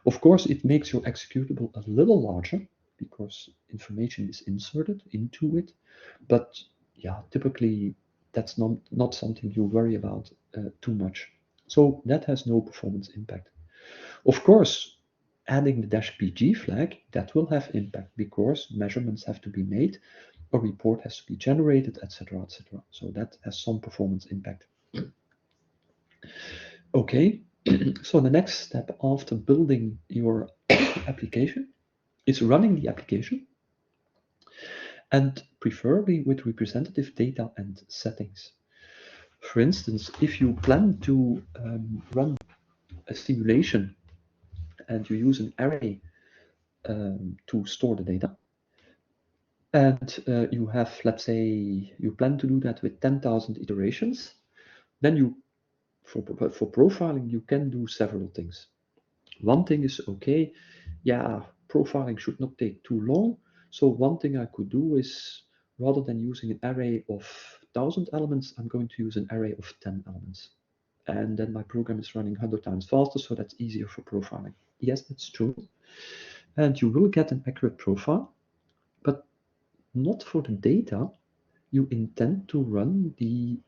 Of course, it makes your executable a little larger because information is inserted into it, but yeah, typically that's not something you worry about too much. So that has no performance impact. Of course, adding the -pg flag, that will have impact because measurements have to be made, a report has to be generated, etc., etc. So that has some performance impact. Okay, so the next step after building your application is running the application. and preferably with representative data and settings. For instance, if you plan to run a simulation and you use an array to store the data, and you have, let's say, you plan to do that with 10,000 iterations, then you, for profiling, you can do several things. One thing is, okay, yeah, profiling should not take too long. So one thing I could do is, rather than using an array of 1,000 elements, I'm going to use an array of 10 elements. And then my program is running 100 times faster, so that's easier for profiling. Yes, that's true. And you will get an accurate profile, but not for the data you intend to run the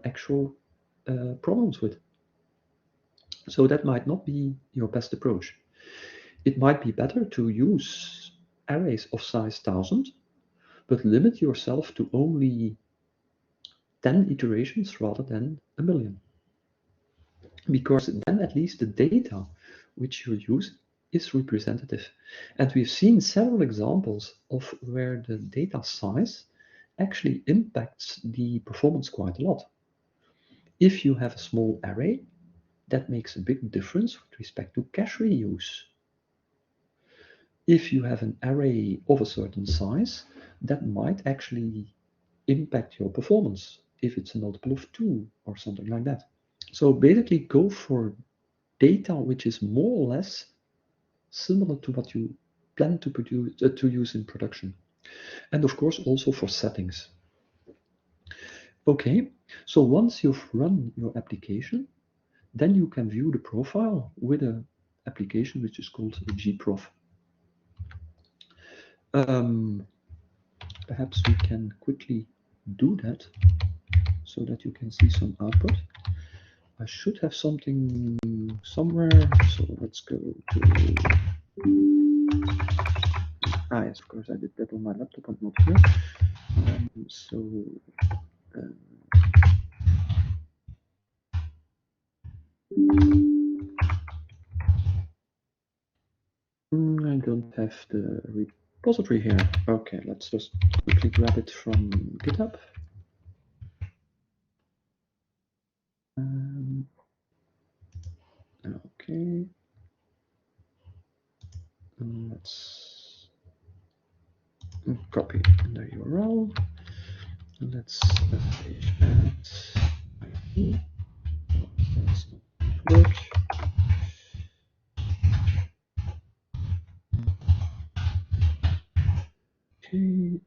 actual problems with. So that might not be your best approach. It might be better to use arrays of size 1,000, but limit yourself to only 10 iterations rather than 1,000,000. Because then at least the data which you use is representative. And we've seen several examples of where the data size actually impacts the performance quite a lot. If you have a small array, that makes a big difference with respect to cache reuse. If you have an array of a certain size, that might actually impact your performance if it's a multiple of 2 or something like that. So basically go for data which is more or less similar to what you plan to produce to use in production. And of course also for settings. Okay, so once you've run your application, then you can view the profile with an application which is called gprof. Perhaps we can quickly do that so that you can see some output. I should have something somewhere, so let's go to... yes, of course I did that on my laptop and not here. I don't have the repository here. Okay, let's just quickly grab it from GitHub. Okay. Let's copy the URL. Let's add IP. That's not work. Okay.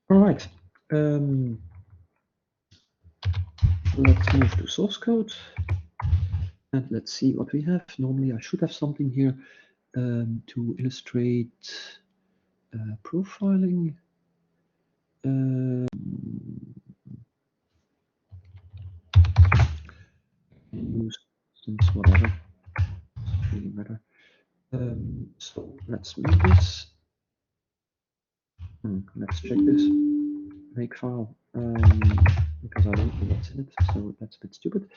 All right. Let's move to source code. And let's see what we have. Normally I should have something here to illustrate profiling. Use whatever, doesn't really matter. So let's make this. Let's check this make file because I don't know what's in it, so that's a bit stupid.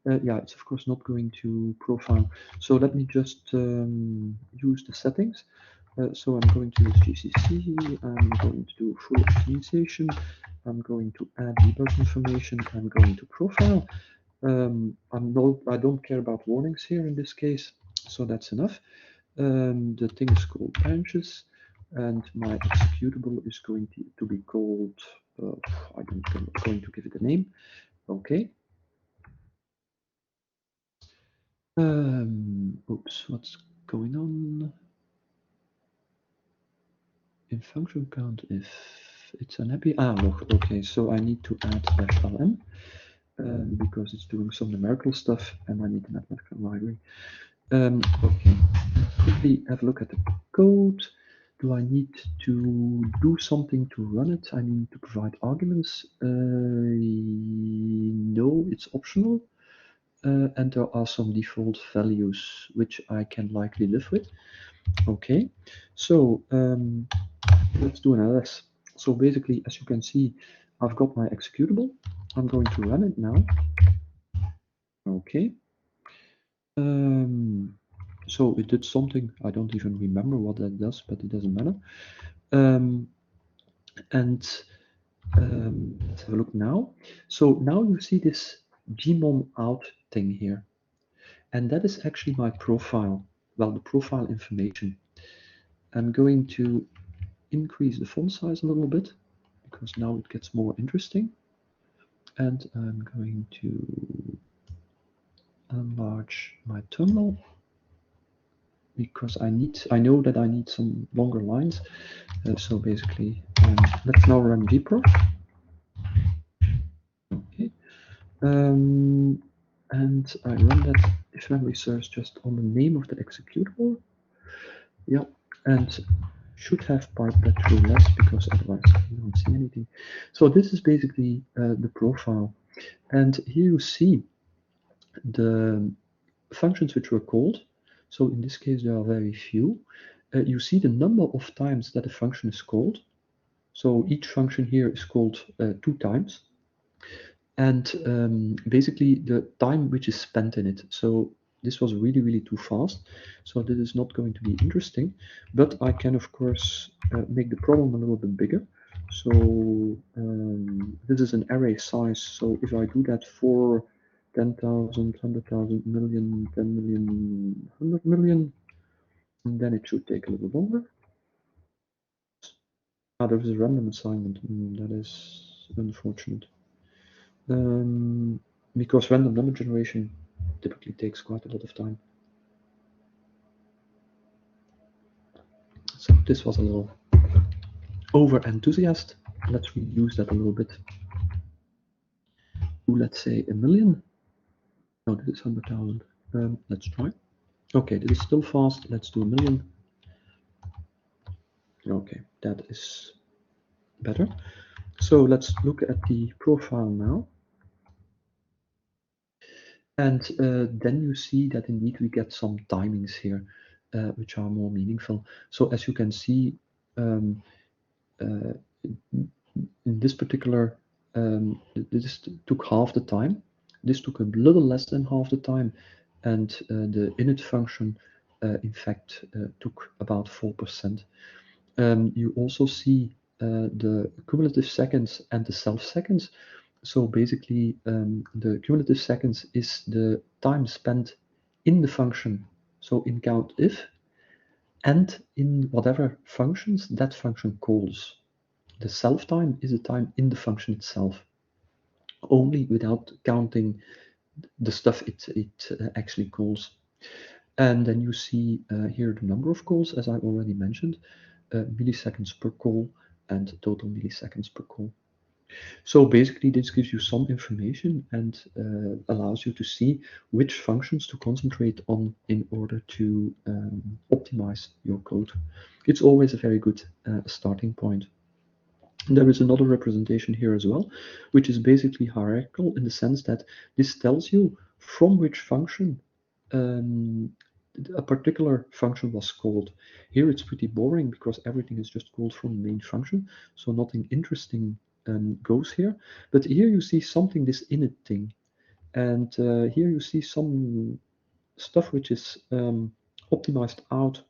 Yeah, it's of course not going to profile. So let me just use the settings. So I'm going to use GCC. I'm going to do full optimization. I'm going to add debug information. I'm going to profile. I don't care about warnings here in this case, so that's enough. The thing is called branches, and my executable is going to be called, I'm going to give it a name. Okay. Oops, what's going on? In function count, if it's unhappy, log. Okay, so I need to add -lm because it's doing some numerical stuff, and I need the mathematical library. Okay, quickly have a look at the code. Do I need to do something to run it? I mean, to provide arguments? No, it's optional. And there are some default values which I can likely live with. Okay, so let's do an ls. So basically, as you can see, I've got my executable. I'm going to run it now. Okay. So it did something. I don't even remember what that does, but it doesn't matter. Let's have a look now. So now you see this gmon out thing here. And that is actually my profile. Well, the profile information. I'm going to increase the font size a little bit because now it gets more interesting. And I'm going to enlarge my terminal because I know that I need some longer lines. So basically, let's now run gproc. Okay. And I run that, if memory serves, just on the name of the executable. Yeah, and should have piped that through less because otherwise you don't see anything. So this is basically the profile. And here you see the functions which were called. So in this case, there are very few. You see the number of times that a function is called. So each function here is called 2 times. And basically the time which is spent in it. So this was really, really too fast. So this is not going to be interesting, but I can, of course, make the problem a little bit bigger. So this is an array size. So if I do that for 10,000, 100,000, million, 10 million, 100 million, then it should take a little longer. There is a random assignment. That is unfortunate. Because random number generation typically takes quite a lot of time. So this was a little over-enthusiast. Let's reduce that a little bit to, let's say, 1 million. No, this is 100,000. Let's try. Okay, this is still fast. Let's do 1 million. Okay, that is better. So let's look at the profile now. And then you see that indeed we get some timings here, which are more meaningful. So as you can see, in this particular, this took half the time. This took a little less than half the time. And the init function, in fact, took about 4%. You also see the cumulative seconds and the self seconds. So basically, the cumulative seconds is the time spent in the function, so in COUNTIF, and in whatever functions that function calls. The self time is the time in the function itself, only without counting the stuff it actually calls. And then you see here the number of calls, as I already mentioned, milliseconds per call and total milliseconds per call. So basically, this gives you some information and allows you to see which functions to concentrate on in order to optimize your code. It's always a very good starting point. There is another representation here as well, which is basically hierarchical in the sense that this tells you from which function a particular function was called. Here it's pretty boring because everything is just called from the main function, so nothing interesting goes here. But here you see something, this init thing, and here you see some stuff which is optimized out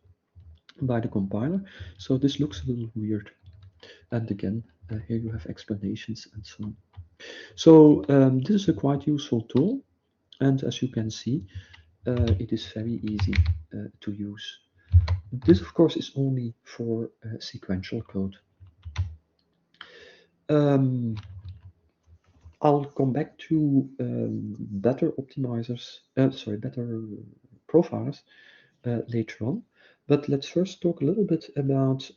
by the compiler. So this looks a little weird. And again, here you have explanations and so on. So this is a quite useful tool, and as you can see, it is very easy to use. This, of course, is only for sequential code. I'll come back to better optimizers, better profilers later on. But let's first talk a little bit about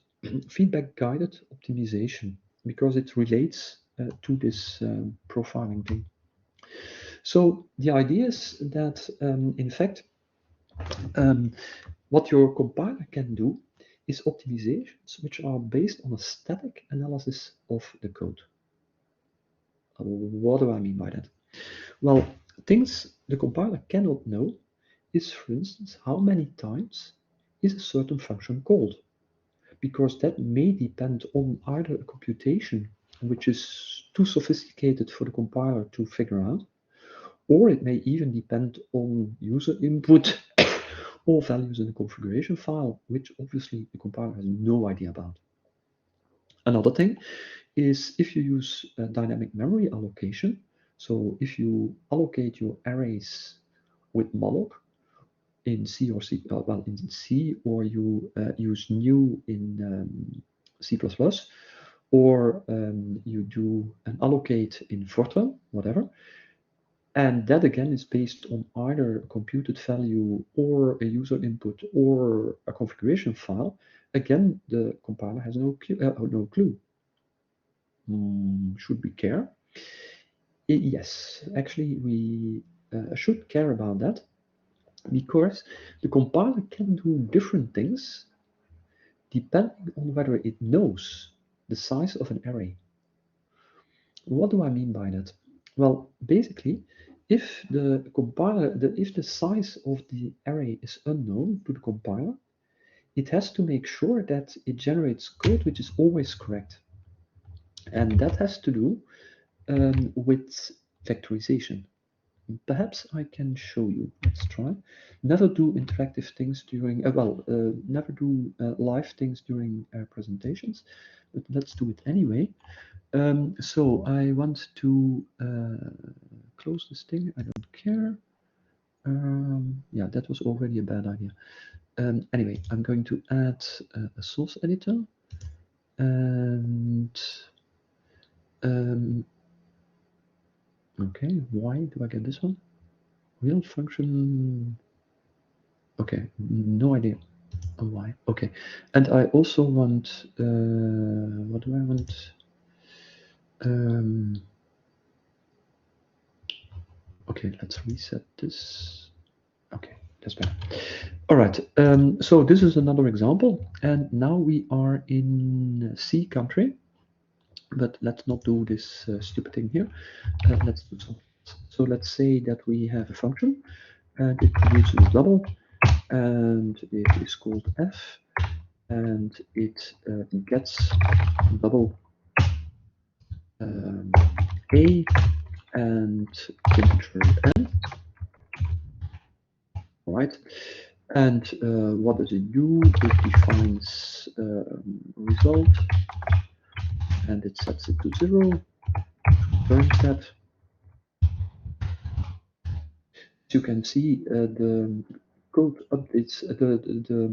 feedback-guided optimization, because it relates to this profiling thing. So the idea is that, in fact, what your compiler can do is optimizations which are based on a static analysis of the code. What do I mean by that? Well, things the compiler cannot know is, for instance, how many times is a certain function called, because that may depend on either a computation which is too sophisticated for the compiler to figure out, or it may even depend on user input or values in the configuration file, which obviously the compiler has no idea about. Another thing is if you use dynamic memory allocation, so if you allocate your arrays with malloc in C or C, well, in C, or you use new in C++, or you do an allocate in Fortran, whatever, and that again is based on either a computed value or a user input or a configuration file. Again, the compiler has no clue. Should we care? Yes, actually, we should care about that, because the compiler can do different things depending on whether it knows the size of an array. What do I mean by that? Well, basically, if the compiler, if the size of the array is unknown to the compiler, it has to make sure that it generates code which is always correct. And that has to do with vectorization. Perhaps I can show you. Let's try. Never do interactive things during, never do live things during presentations, but let's do it anyway. So I want to close this thing. I don't care. Yeah, that was already a bad idea. Anyway, I'm going to add a source editor, and okay, why do I get this one? Real function. Okay, no idea why. Okay, and I also want. What do I want? Okay, let's reset this. Okay, that's better. All right, so this is another example, and now we are in C country, but let's not do this stupid thing here. Let's do something else. So let's say that we have a function, and it produces a double, and it is called f, and it gets double a and integer n. Right, and what does it do? It defines result, and it sets it to 0, returns that. As you can see, the code updates, the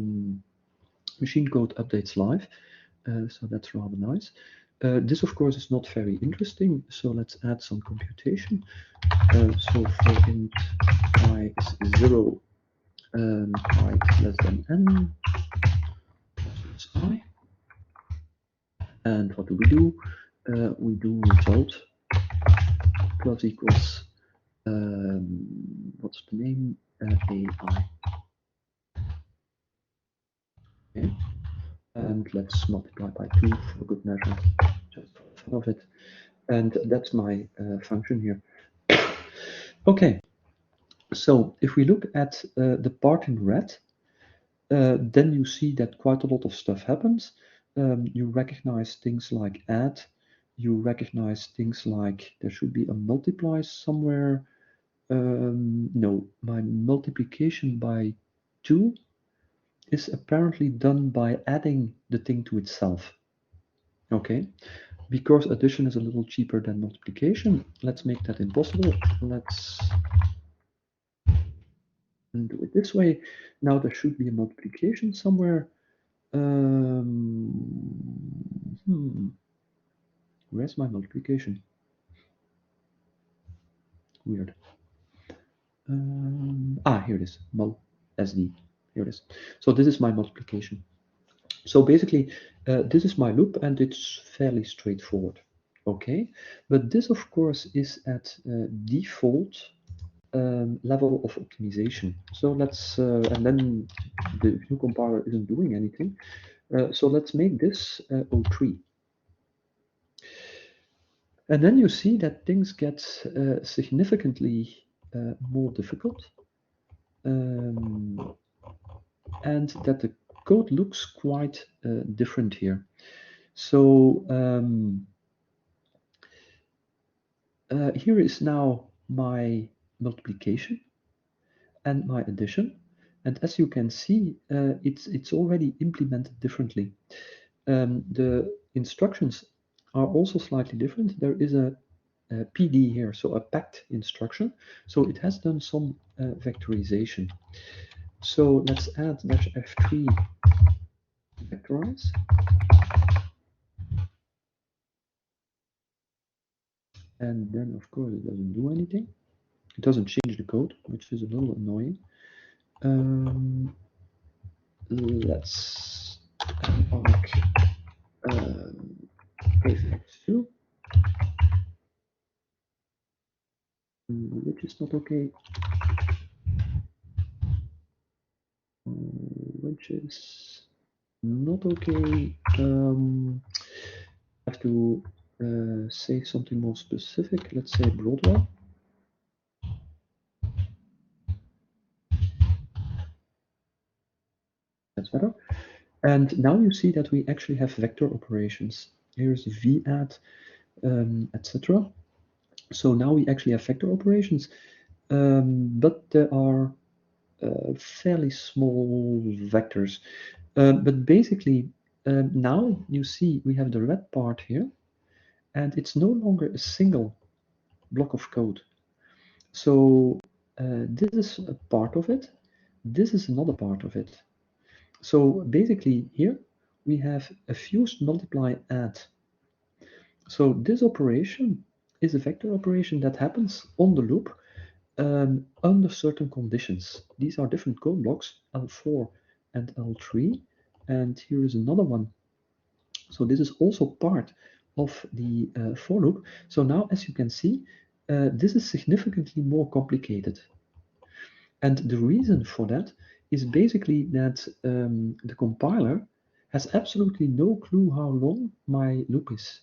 machine code updates live, so that's rather nice. This, of course, is not very interesting, so let's add some computation. So for int I is 0, I is less than n, plus I. And what do? We do result plus equals, what's the name? AI. Okay. And let's multiply by 2 for good measure, just for the fun of it. And that's my function here. Okay, so if we look at the part in red, then you see that quite a lot of stuff happens. You recognize things like add, you recognize things like there should be a multiply somewhere. No, my multiplication by 2 is apparently done by adding the thing to itself. Okay, because addition is a little cheaper than multiplication, let's make that impossible. Let's do it this way. Now there should be a multiplication somewhere. Where's my multiplication? Weird. Here it is, mul SD. Here it is. So this is my multiplication. So basically, this is my loop, and it's fairly straightforward. Okay, but this, of course, is at default level of optimization. So let's, and then the new compiler isn't doing anything. So let's make this O3. And then you see that things get significantly more difficult, and that the code looks quite different here. So here is now my multiplication and my addition. And as you can see, it's already implemented differently. The instructions are also slightly different. There is a PD here, so a packed instruction. So it has done some vectorization. So let's add -F3 vectorize. And then, of course, it doesn't do anything. It doesn't change the code, which is a little annoying. Let's arc prefix2, which is not okay. Which is not okay. I have to say something more specific. Let's say Broadwell. That's better. And now you see that we actually have vector operations. Here's vadd, etc. So now we actually have vector operations, but there are fairly small vectors. But basically, now you see we have the red part here, and it's no longer a single block of code. So this is a part of it. This is another part of it. So basically here we have a fused multiply add. So this operation is a vector operation that happens on the loop under certain conditions. These are different code blocks, L4 and L3. And here is another one. So this is also part of the for loop. So now, as you can see, this is significantly more complicated. And the reason for that is basically that the compiler has absolutely no clue how long my loop is.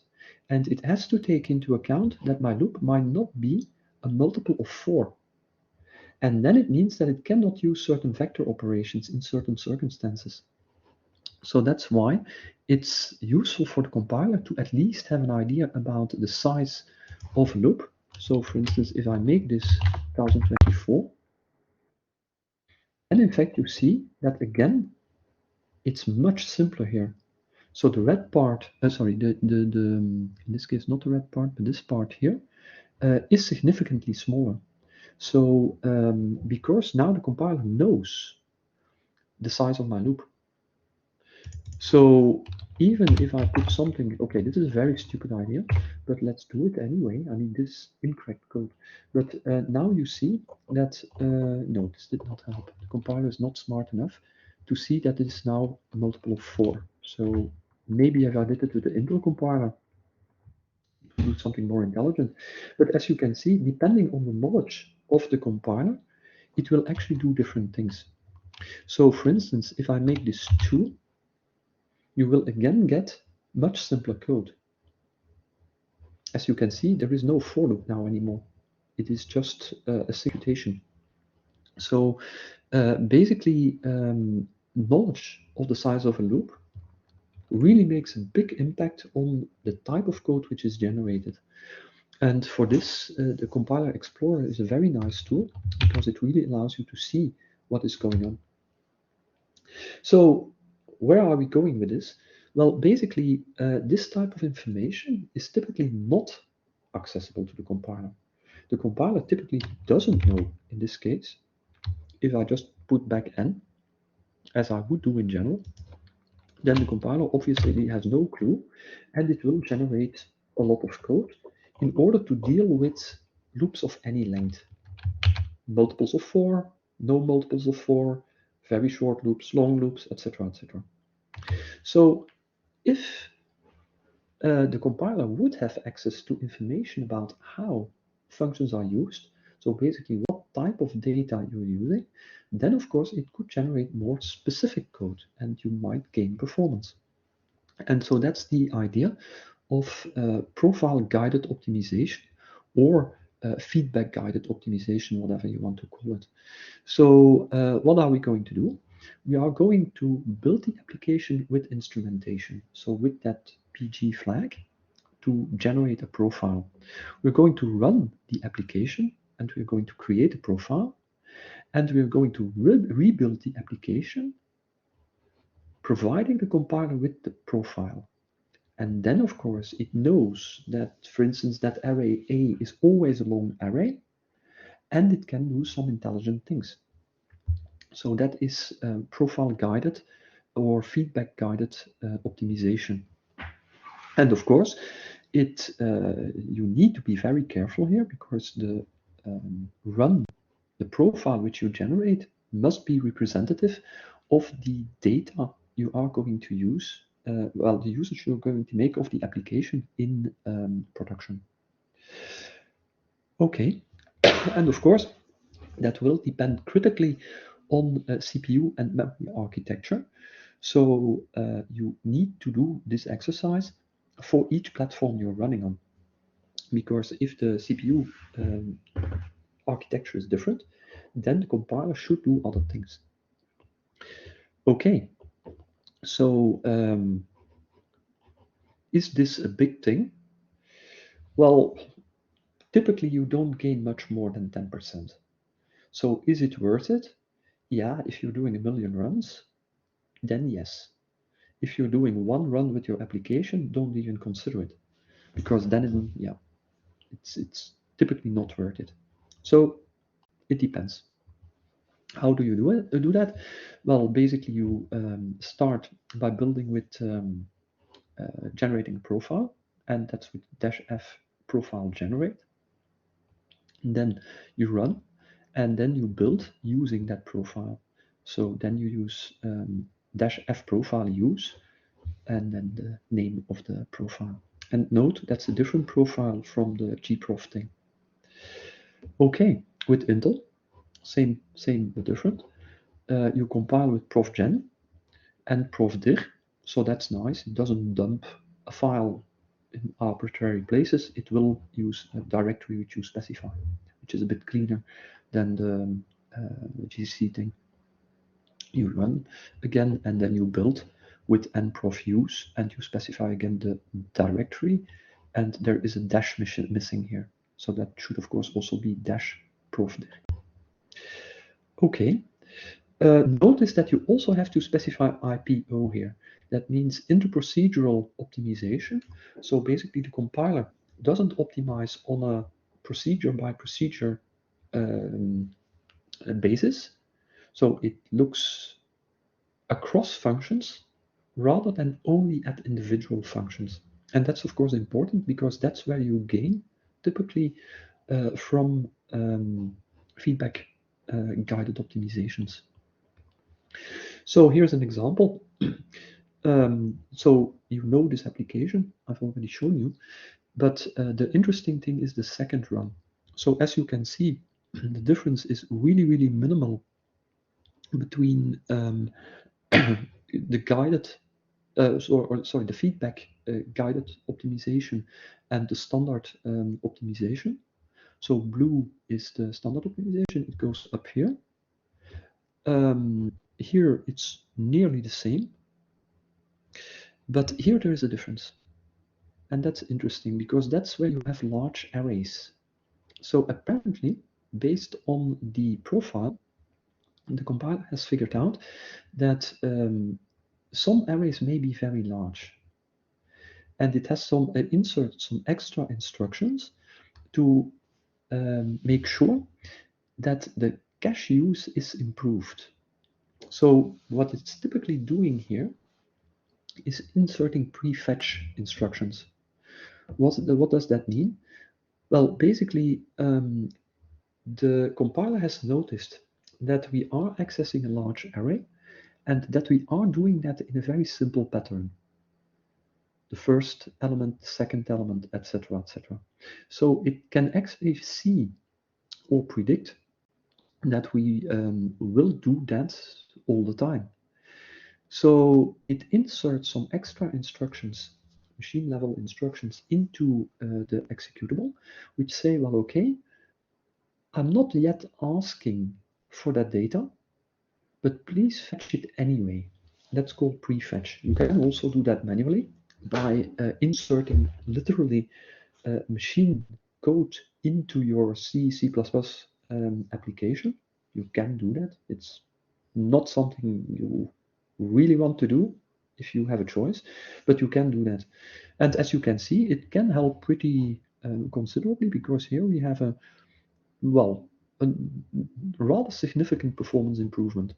And it has to take into account that my loop might not be a multiple of 4. And then it means that it cannot use certain vector operations in certain circumstances. So that's why it's useful for the compiler to at least have an idea about the size of a loop. So for instance, if I make this 1024, and in fact you see that again, it's much simpler here. So the red part, in this case not the red part, but this part here is significantly smaller. So because now the compiler knows the size of my loop. So even if I put something, okay, this is a very stupid idea, but let's do it anyway. I mean, this is incorrect code. But now you see that, no, this did not help. The compiler is not smart enough to see that it is now a multiple of 4. So maybe if I did it with the Intel compiler, it would do something more intelligent. But as you can see, depending on the knowledge of the compiler, it will actually do different things. So for instance, if I make this 2, you will again get much simpler code. As you can see, there is no for loop now anymore. It is just a simulation. So basically, knowledge of the size of a loop really makes a big impact on the type of code which is generated. And for this, the Compiler Explorer is a very nice tool because it really allows you to see what is going on. So where are we going with this? Well, basically, this type of information is typically not accessible to the compiler. The compiler typically doesn't know, in this case, if I just put back n, as I would do in general, then the compiler obviously has no clue, and it will generate a lot of code in order to deal with loops of any length. Multiples of 4, no multiples of 4, very short loops, long loops, etc., etc. So if the compiler would have access to information about how functions are used, so so basically what type of data you're using, then of course it could generate more specific code and you might gain performance. And so that's the idea of profile guided optimization, or feedback guided optimization, whatever you want to call it. So what are we going to do? We are going to build the application with instrumentation. So with that PG flag to generate a profile. We're going to run the application and we're going to create a profile, and we're going to rebuild the application, providing the compiler with the profile. And then, of course, it knows that, for instance, that array A is always a long array, and it can do some intelligent things. So that is profile guided or feedback guided optimization. And of course, you need to be very careful here, because the profile which you generate must be representative of the data you are going to use, the usage you're going to make of the application in production. Okay, and of course, that will depend critically on CPU and memory architecture. So you need to do this exercise for each platform you're running on, because if the CPU architecture is different, then the compiler should do other things. Okay, so is this a big thing? Well, typically you don't gain much more than 10%. So is it worth it? Yeah, if you're doing 1 million runs, then yes. If you're doing one run with your application, don't even consider it, because then it's typically not worth it. So it depends. How do you do that? Well, basically you start by building with generating a profile, and that's with -f profile generate. And then you run, and then you build using that profile. So then you use -f profile use, and then the name of the profile. And note, that's a different profile from the gprof thing. Okay, with Intel, same but different. You compile with profgen and profdir, so that's nice. It doesn't dump a file in arbitrary places. It will use a directory which you specify, which is a bit cleaner than the GCC thing. You run again, and then you build with nprof use, and you specify again the directory, and there is a dash missing here. So that should of course also be -profdir. Okay. Notice that you also have to specify IPO here. That means interprocedural optimization. So basically the compiler doesn't optimize on a procedure by procedure basis. So it looks across functions rather than only at individual functions. And that's of course important, because that's where you gain typically from feedback guided optimizations. So here's an example. So you know this application, I've already shown you, but the interesting thing is the second run. So as you can see, the difference is really, really minimal between the guided, the feedback guided optimization and the standard optimization. So blue is the standard optimization, it goes up here. Here it's nearly the same, but here there is a difference. And that's interesting, because that's where you have large arrays. So apparently, based on the profile, the compiler has figured out that some arrays may be very large. And it has insert some extra instructions to make sure that the cache use is improved. So what it's typically doing here is inserting prefetch instructions. What does that mean? Well, basically, the compiler has noticed that we are accessing a large array, and that we are doing that in a very simple pattern. The first element, the second element, etc., etc. So it can actually see or predict that we will do that all the time. So it inserts some extra instructions, machine level instructions, into the executable, which say, well, okay, I'm not yet asking for that data, but please fetch it anyway. That's called prefetch. You can also do that manually by inserting literally machine code into your C, C++ application. You can do that. It's not something you really want to do if you have a choice, but you can do that. And as you can see, it can help pretty considerably, because here we have a rather significant performance improvement.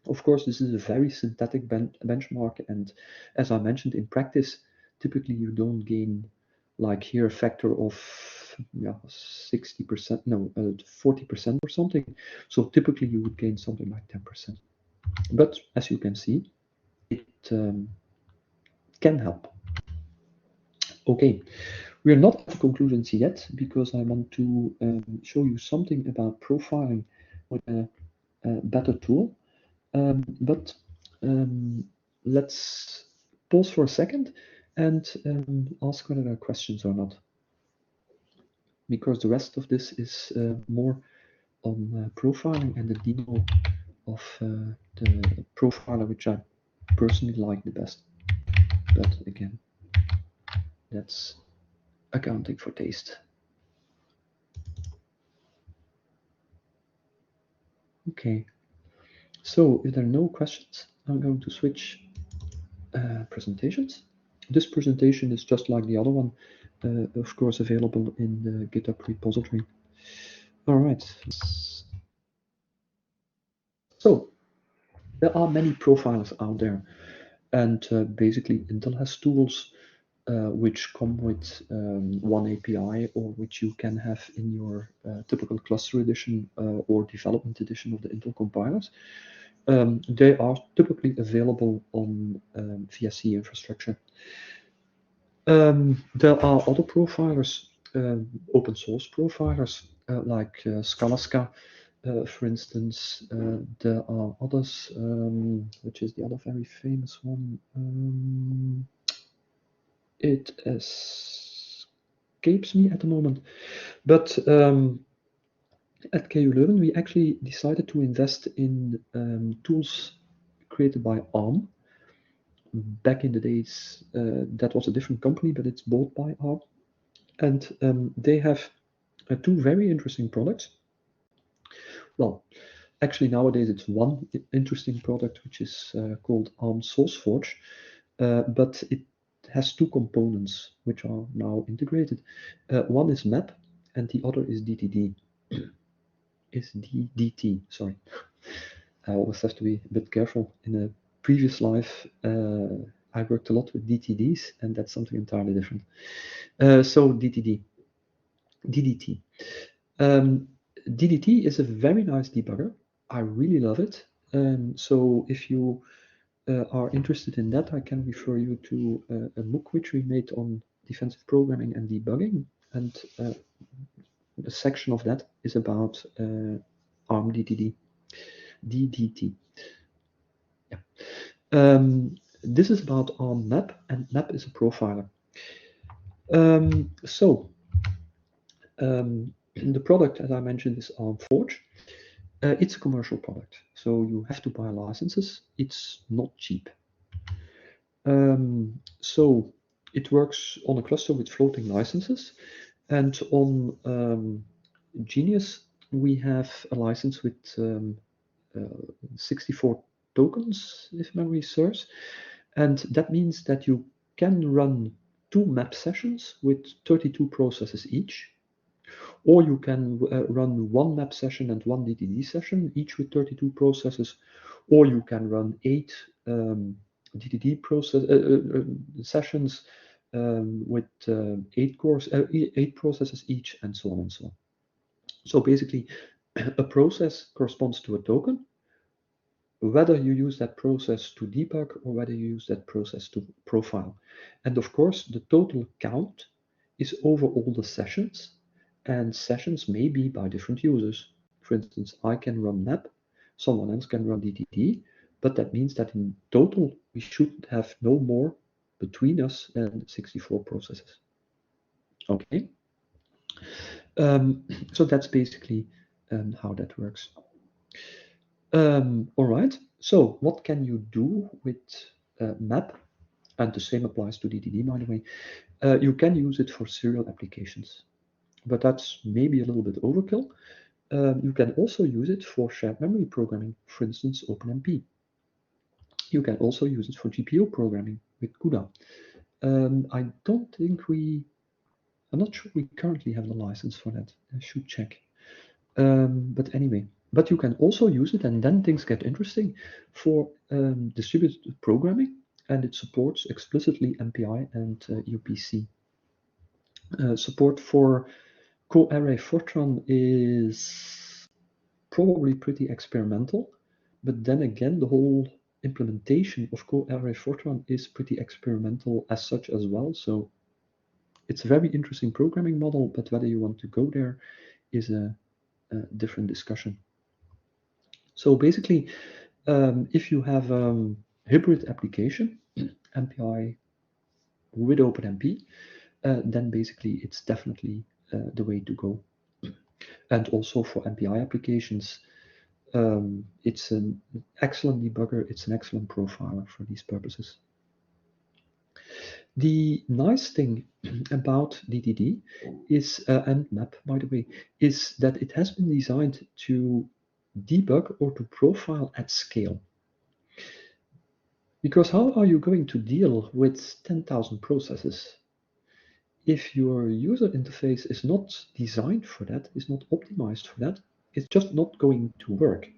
Of course, this is a very synthetic benchmark, and as I mentioned, in practice, typically you don't gain, like here, a factor of 60%, no, 40% or something. So typically you would gain something like 10%. But as you can see, it can help. Okay, we are not at the conclusions yet, because I want to show you something about profiling with a better tool. But let's pause for a second and ask whether there are questions or not, because the rest of this is more on profiling and the demo of the profiler, which I personally like the best. But again, that's accounting for taste. Okay, so if there are no questions, I'm going to switch presentations. This presentation is just like the other one, of course, available in the GitHub repository. All right. So there are many profilers out there, and basically Intel has tools which come with one API, or which you can have in your typical cluster edition or development edition of the Intel compilers. They are typically available on VSC infrastructure. There are other profilers, open source profilers, like Scalaska, for instance. There are others, which is the other very famous one. It escapes me at the moment. But at KU Leuven, we actually decided to invest in tools created by ARM. Back in the days, that was a different company, but it's bought by ARM. And they have two very interesting products. Well, actually nowadays it's one interesting product, which is called ARM SourceForge, but it has two components which are now integrated. One is MAP, and the other is DTD. Is DT, sorry. I always have to be a bit careful. In a previous life, I worked a lot with DTDs, and that's something entirely different. So DTD. DDT. DDT is a very nice debugger. I really love it. So if you are interested in that, I can refer you to a MOOC which we made on defensive programming and debugging, and a section of that is about ARM DTD. DDT. Yeah. This is about ARM MAP, and MAP is a profiler. The product, as I mentioned, is ARM Forge. It's a commercial product, so you have to buy licenses. It's not cheap. So it works on a cluster with floating licenses, and on Genius we have a license with 64 tokens, if memory serves, and that means that you can run 2 map sessions with 32 processes each, or you can run 1 map session and 1 DTD session, each with 32 processes, or you can run 8 DTD sessions with 8 processes each, and so on and so on. So basically, a process corresponds to a token, whether you use that process to debug or whether you use that process to profile. And of course, the total count is over all the sessions, and sessions may be by different users. For instance, I can run map, someone else can run DTD, but that means that in total we should have no more between us than 64 processes. Okay, so that's basically how that works. All right, so what can you do with map? And the same applies to DTD, by the way. You can use it for serial applications, but that's maybe a little bit overkill. You can also use it for shared memory programming, for instance, OpenMP. You can also use it for GPU programming with CUDA. I don't think I'm not sure we currently have the license for that. I should check. But anyway, but you can also use it, and then things get interesting, for distributed programming, and it supports explicitly MPI and UPC. Support for co-array Fortran is probably pretty experimental, but then again, the whole implementation of co-array Fortran is pretty experimental as such as well. So it's a very interesting programming model, but whether you want to go there is a different discussion. So basically, if you have a hybrid application, MPI with OpenMP, then basically it's definitely the way to go. And also for MPI applications, it's an excellent debugger, it's an excellent profiler for these purposes. The nice thing about DTD is, and map, by the way, is that it has been designed to debug or to profile at scale. Because how are you going to deal with 10,000 processes? If your user interface is not designed for that, is not optimized for that, it's just not going to work.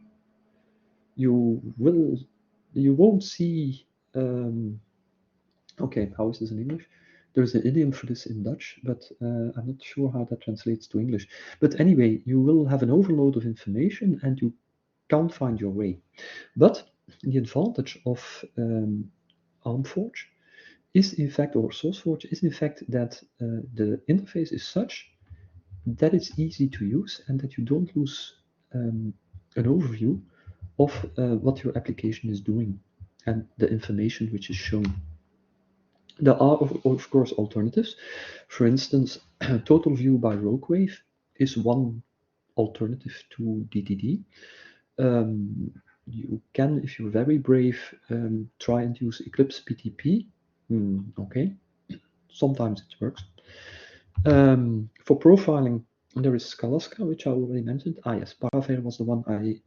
You won't see, okay, how is this in English? There's an idiom for this in Dutch, but I'm not sure how that translates to English. But anyway, you will have an overload of information and you can't find your way. But the advantage of ARMForge is in fact, or SourceForge is in fact, that the interface is such that it's easy to use and that you don't lose an overview of what your application is doing and the information which is shown. There are, of course, alternatives. For instance, Total View by Rokewave is one alternative to DTD. You can, if you're very brave, try and use Eclipse PTP. Okay, sometimes it works. For profiling, there is Scalaska, which I already mentioned. Yes, Paraver was the one I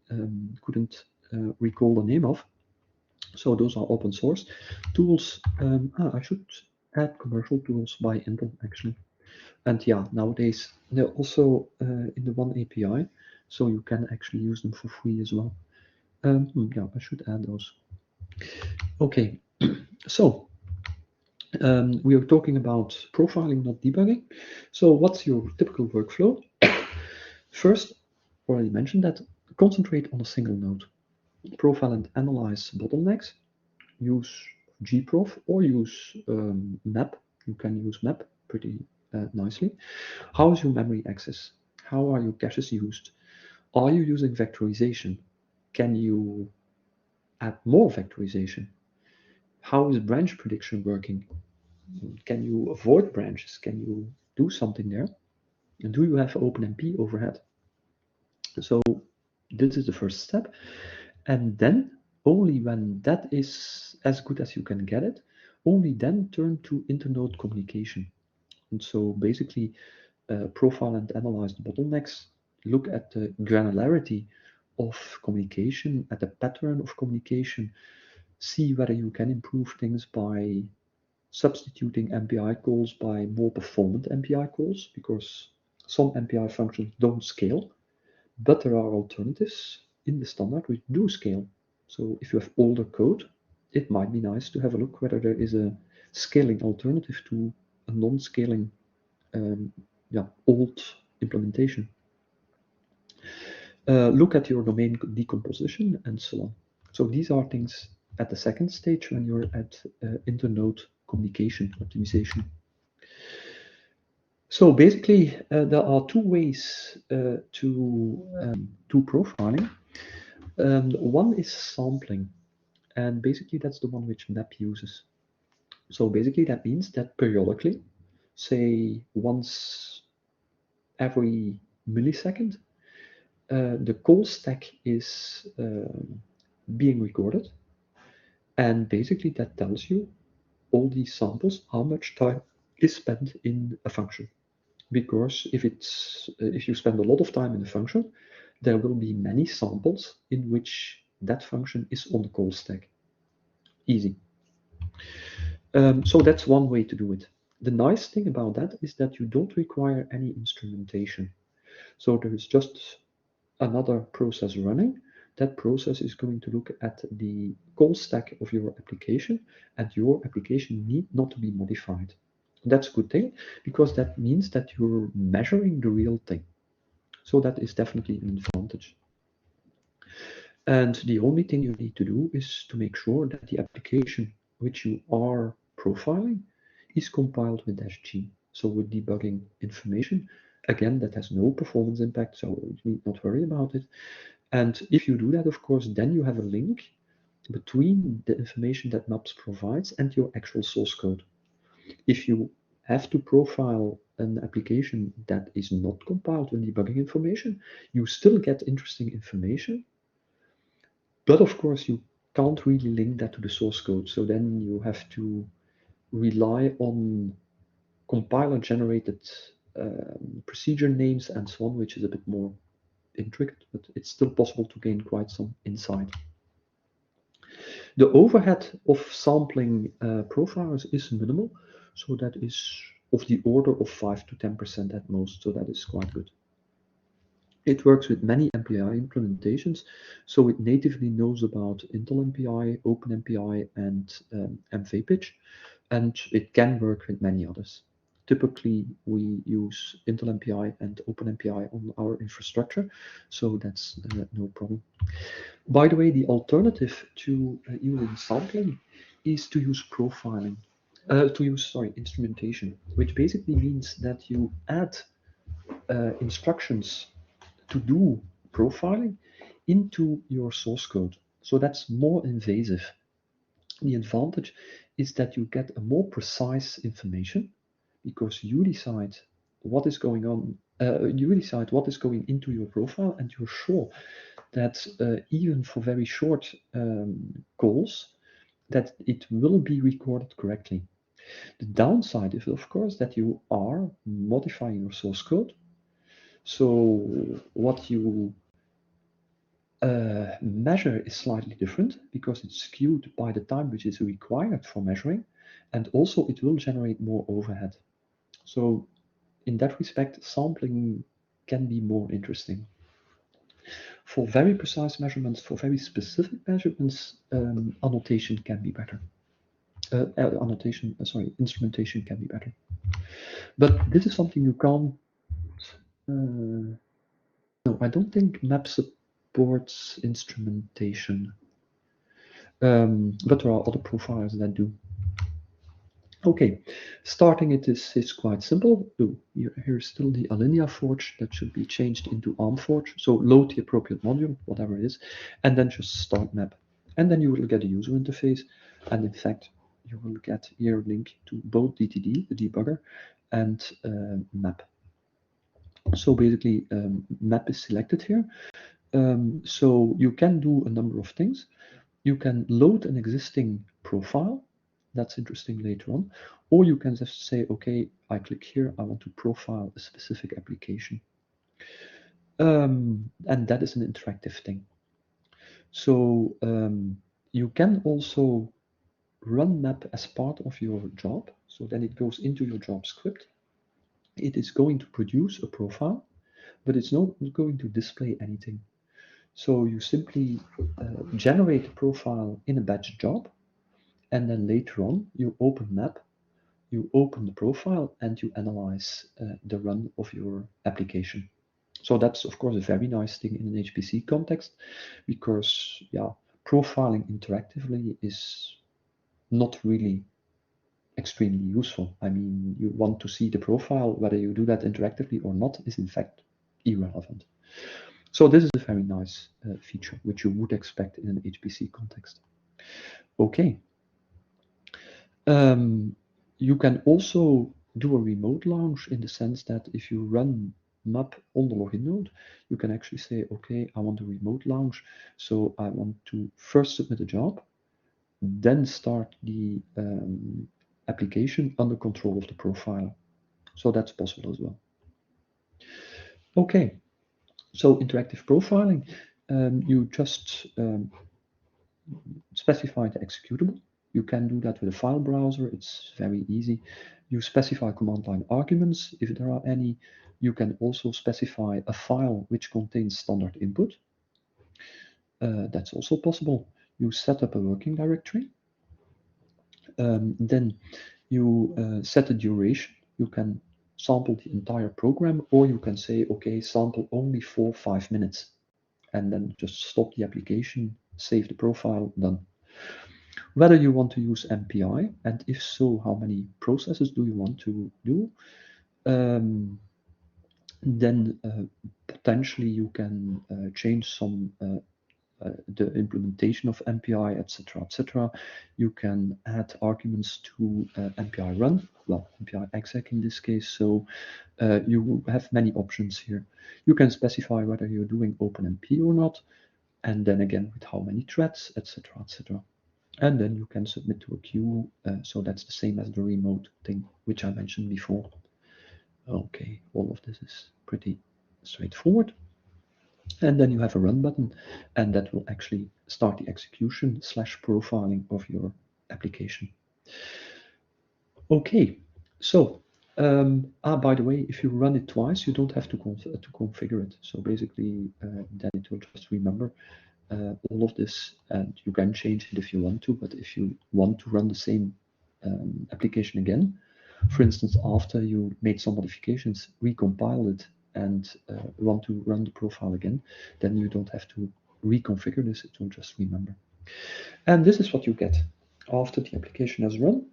couldn't recall the name of. So those are open source tools. I should add commercial tools by Intel, actually. And yeah, nowadays they're also in the one API, so you can actually use them for free as well. Yeah, I should add those. Okay, so we are talking about profiling, not debugging. So what's your typical workflow? First, already mentioned that, concentrate on a single node. Profile and analyze bottlenecks. Use gprof or use map. You can use map pretty nicely. How is your memory access? How are your caches used? Are you using vectorization? Can you add more vectorization? How is branch prediction working? Can you avoid branches? Can you do something there? And do you have OpenMP overhead? So this is the first step. And then only when that is as good as you can get it, only then turn to internode communication. And so basically profile and analyze the bottlenecks, look at the granularity of communication, at the pattern of communication, see whether you can improve things by substituting MPI calls by more performant MPI calls, because some MPI functions don't scale, but there are alternatives in the standard which do scale. So if you have older code, it might be nice to have a look whether there is a scaling alternative to a non-scaling old implementation. Look at your domain decomposition and so on. So these are things at the second stage when you're at internode communication optimization. So basically, there are two ways to do profiling. One is sampling, and basically that's the one which MAP uses. So basically that means that periodically, say once every millisecond, the call stack is being recorded, and basically that tells you all these samples how much time is spent in a function. Because if you spend a lot of time in a function, there will be many samples in which that function is on the call stack. Easy. So that's one way to do it. The nice thing about that is that you don't require any instrumentation. So there is just another process running. That process is going to look at the call stack of your application, and your application need not to be modified. That's a good thing, because that means that you're measuring the real thing. So that is definitely an advantage. And the only thing you need to do is to make sure that the application which you are profiling is compiled with -G. So with debugging information, again, that has no performance impact, so you need not worry about it. And if you do that, of course, then you have a link between the information that MAPS provides and your actual source code. If you have to profile an application that is not compiled with debugging information, you still get interesting information. But of course, you can't really link that to the source code. So then you have to rely on compiler-generated procedure names and so on, which is a bit more intricate, but it's still possible to gain quite some insight. The overhead of sampling profilers is minimal, so that is of the order of 5 to 10% at most, so that is quite good. It works with many MPI implementations, so it natively knows about Intel MPI, OpenMPI, and MVPitch, and it can work with many others. Typically, we use Intel MPI and OpenMPI on our infrastructure, so that's no problem. By the way, the alternative to using sampling is to use profiling, instrumentation, which basically means that you add instructions to do profiling into your source code. So that's more invasive. The advantage is that you get a more precise information because you decide what is going on, you decide what is going into your profile, and you're sure that even for very short calls, that it will be recorded correctly. The downside is, of course, that you are modifying your source code. So what you measure is slightly different because it's skewed by the time which is required for measuring, and also it will generate more overhead. So in that respect, sampling can be more interesting. For very precise measurements, for very specific measurements, instrumentation can be better. But this is something you can't. No, I don't think MAP supports instrumentation. But there are other profilers that do. Okay, starting it is quite simple. Here's still the Alinea Forge that should be changed into ARM Forge. So load the appropriate module, whatever it is, and then just start map. And then you will get a user interface. And in fact, you will get here a link to both DTD, the debugger, and map. So basically, map is selected here. So you can do a number of things. You can load an existing profile. That's interesting later on. Or you can just say, okay, I click here, I want to profile a specific application. And that is an interactive thing. So you can also run map as part of your job. So then it goes into your job script. It is going to produce a profile, but it's not going to display anything. So you simply generate a profile in a batch job, and then later on you open map, you open the profile, and you analyze the run of your application. So that's of course a very nice thing in an HPC context, because profiling interactively is not really extremely useful. I mean, you want to see the profile, whether you do that interactively or not is in fact irrelevant. So this is a very nice feature, which you would expect in an HPC context. Okay. You can also do a remote launch in the sense that if you run map on the login node, you can actually say, okay, I want a remote launch. So I want to first submit a job, then start the application under control of the profiler. So that's possible as well. Okay, so interactive profiling, you just specify the executable. You can do that with a file browser. It's very easy. You specify command line arguments if there are any. You can also specify a file which contains standard input. That's also possible. You set up a working directory. Then you set a duration. You can sample the entire program, or you can say, okay, sample only for 5 minutes, and then just stop the application, save the profile, done. Whether you want to use MPI, and if so, how many processes do you want to do? Then potentially you can change some the implementation of MPI, etc., etc. You can add arguments to MPI run, well, MPI exec in this case. So you have many options here. You can specify whether you're doing OpenMP or not, and then again with how many threads, etc., etc. And then you can submit to a queue. So that's the same as the remote thing, which I mentioned before. Okay, all of this is pretty straightforward. And then you have a run button, and that will actually start the execution / profiling of your application. Okay, so by the way, if you run it twice, you don't have to configure it. So basically, then it will just remember all of this, and you can change it if you want to. But if you want to run the same application again, for instance, after you made some modifications, recompile it, and want to run the profile again, then you don't have to reconfigure this, it will just remember. And this is what you get after the application has run.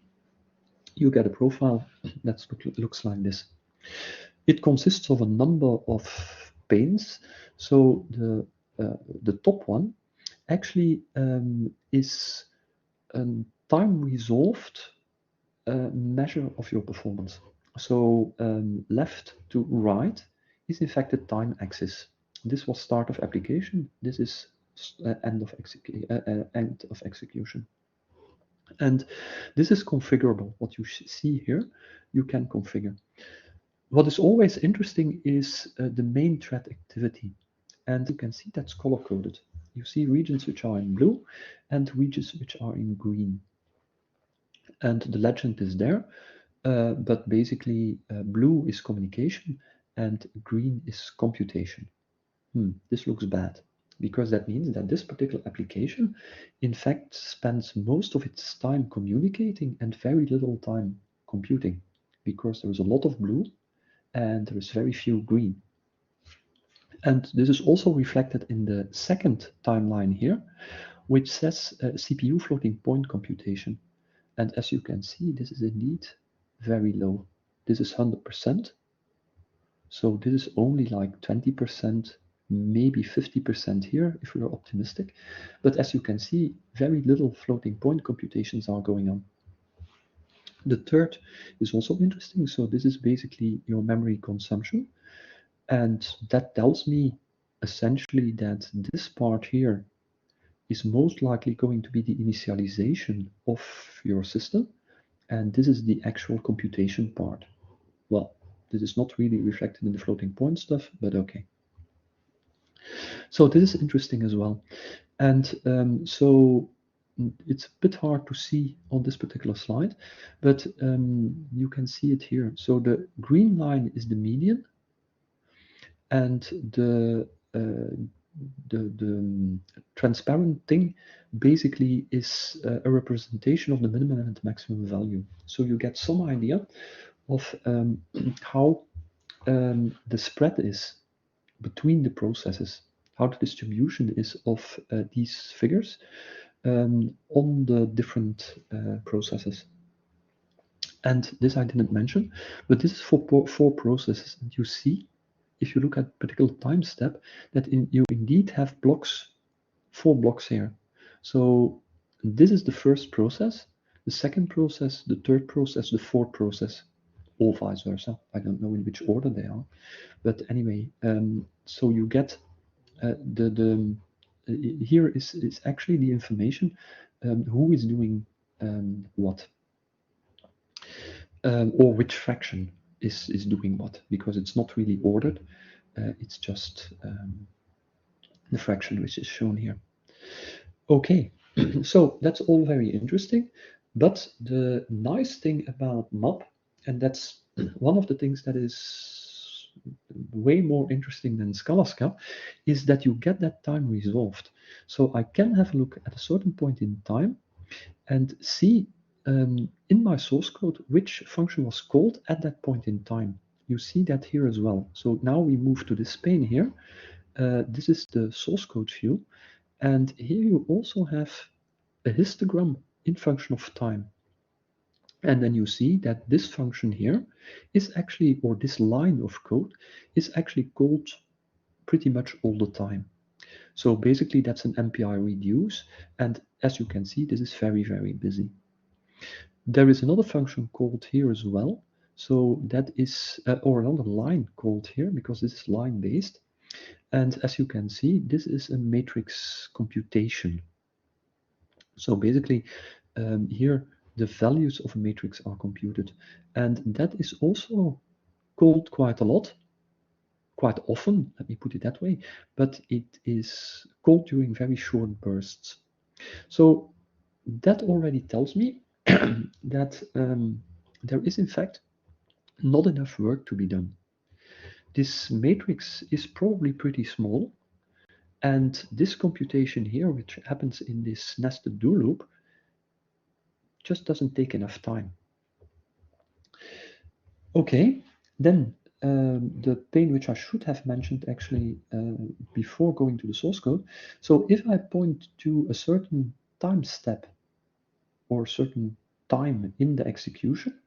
You get a profile that looks like this. It consists of a number of panes. So the top one actually is a time-resolved measure of your performance. So left to right is in fact the time axis. This was start of application. This is end of execution. And this is configurable. What you see here, you can configure. What is always interesting is the main thread activity. And you can see that's color-coded. You see regions which are in blue and regions which are in green. And the legend is there, but basically blue is communication and green is computation. This looks bad, because that means that this particular application, in fact, spends most of its time communicating and very little time computing, because there is a lot of blue and there is very few green. And this is also reflected in the second timeline here, which says CPU floating point computation. And as you can see, this is indeed very low. This is 100%. So this is only like 20%, maybe 50% here, if we are optimistic. But as you can see, very little floating point computations are going on. The third is also interesting. So this is basically your memory consumption. And that tells me essentially that this part here is most likely going to be the initialization of your system. And this is the actual computation part. Well, this is not really reflected in the floating point stuff, but okay. So this is interesting as well. And so it's a bit hard to see on this particular slide, but you can see it here. So the green line is the median, and the transparent thing basically is a representation of the minimum and maximum value. So you get some idea of how the spread is between the processes, how the distribution is of these figures on the different processes. And this I didn't mention, but this is for four processes. And you see, if you look at particular time step, that you indeed have blocks, 4 blocks here. So this is the first process, the second process, the third process, the fourth process, or vice versa. I don't know in which order they are, but anyway, so you get here is actually the information who is doing what, or which fraction is doing what, because it's not really ordered. It's just the fraction which is shown here. Okay, so that's all very interesting. But the nice thing about MAP, and that's one of the things that is way more interesting than Scala, is that you get that time resolved. So I can have a look at a certain point in time and see in my source code which function was called at that point in time. You see that here as well. So now we move to this pane here. This is the source code view. And here you also have a histogram in function of time. And then you see that this function here is actually, or this line of code is actually called pretty much all the time. So basically that's an MPI reduce. And as you can see, this is very, very busy. There is another function called here as well. So that is, or another line called here, because this is line based. And as you can see, this is a matrix computation. So basically, here the values of a matrix are computed. And that is also called quite a lot, quite often, let me put it that way, but it is called during very short bursts. So that already tells me that there is in fact not enough work to be done. This matrix is probably pretty small, and this computation here, which happens in this nested do loop, just doesn't take enough time. Okay, then the pane which I should have mentioned actually before going to the source code. So if I point to a certain time step or a certain time in the execution,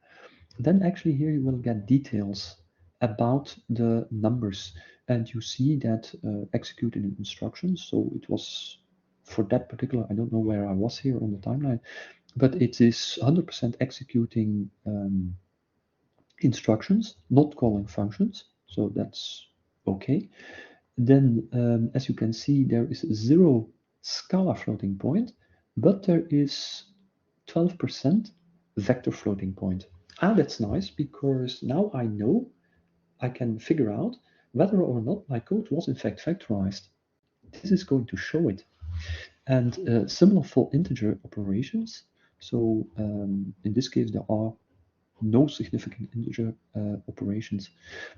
then actually here you will get details about the numbers. And you see that executed instructions. So it was for that particular, I don't know where I was here on the timeline, but it is 100% executing instructions, not calling functions. So that's okay. Then, as you can see, there is 0 Scala floating point, but there is 12% vector floating point. Ah, that's nice, because now I know, I can figure out whether or not my code was in fact vectorized. This is going to show it. And similar for integer operations. So in this case, there are no significant integer operations.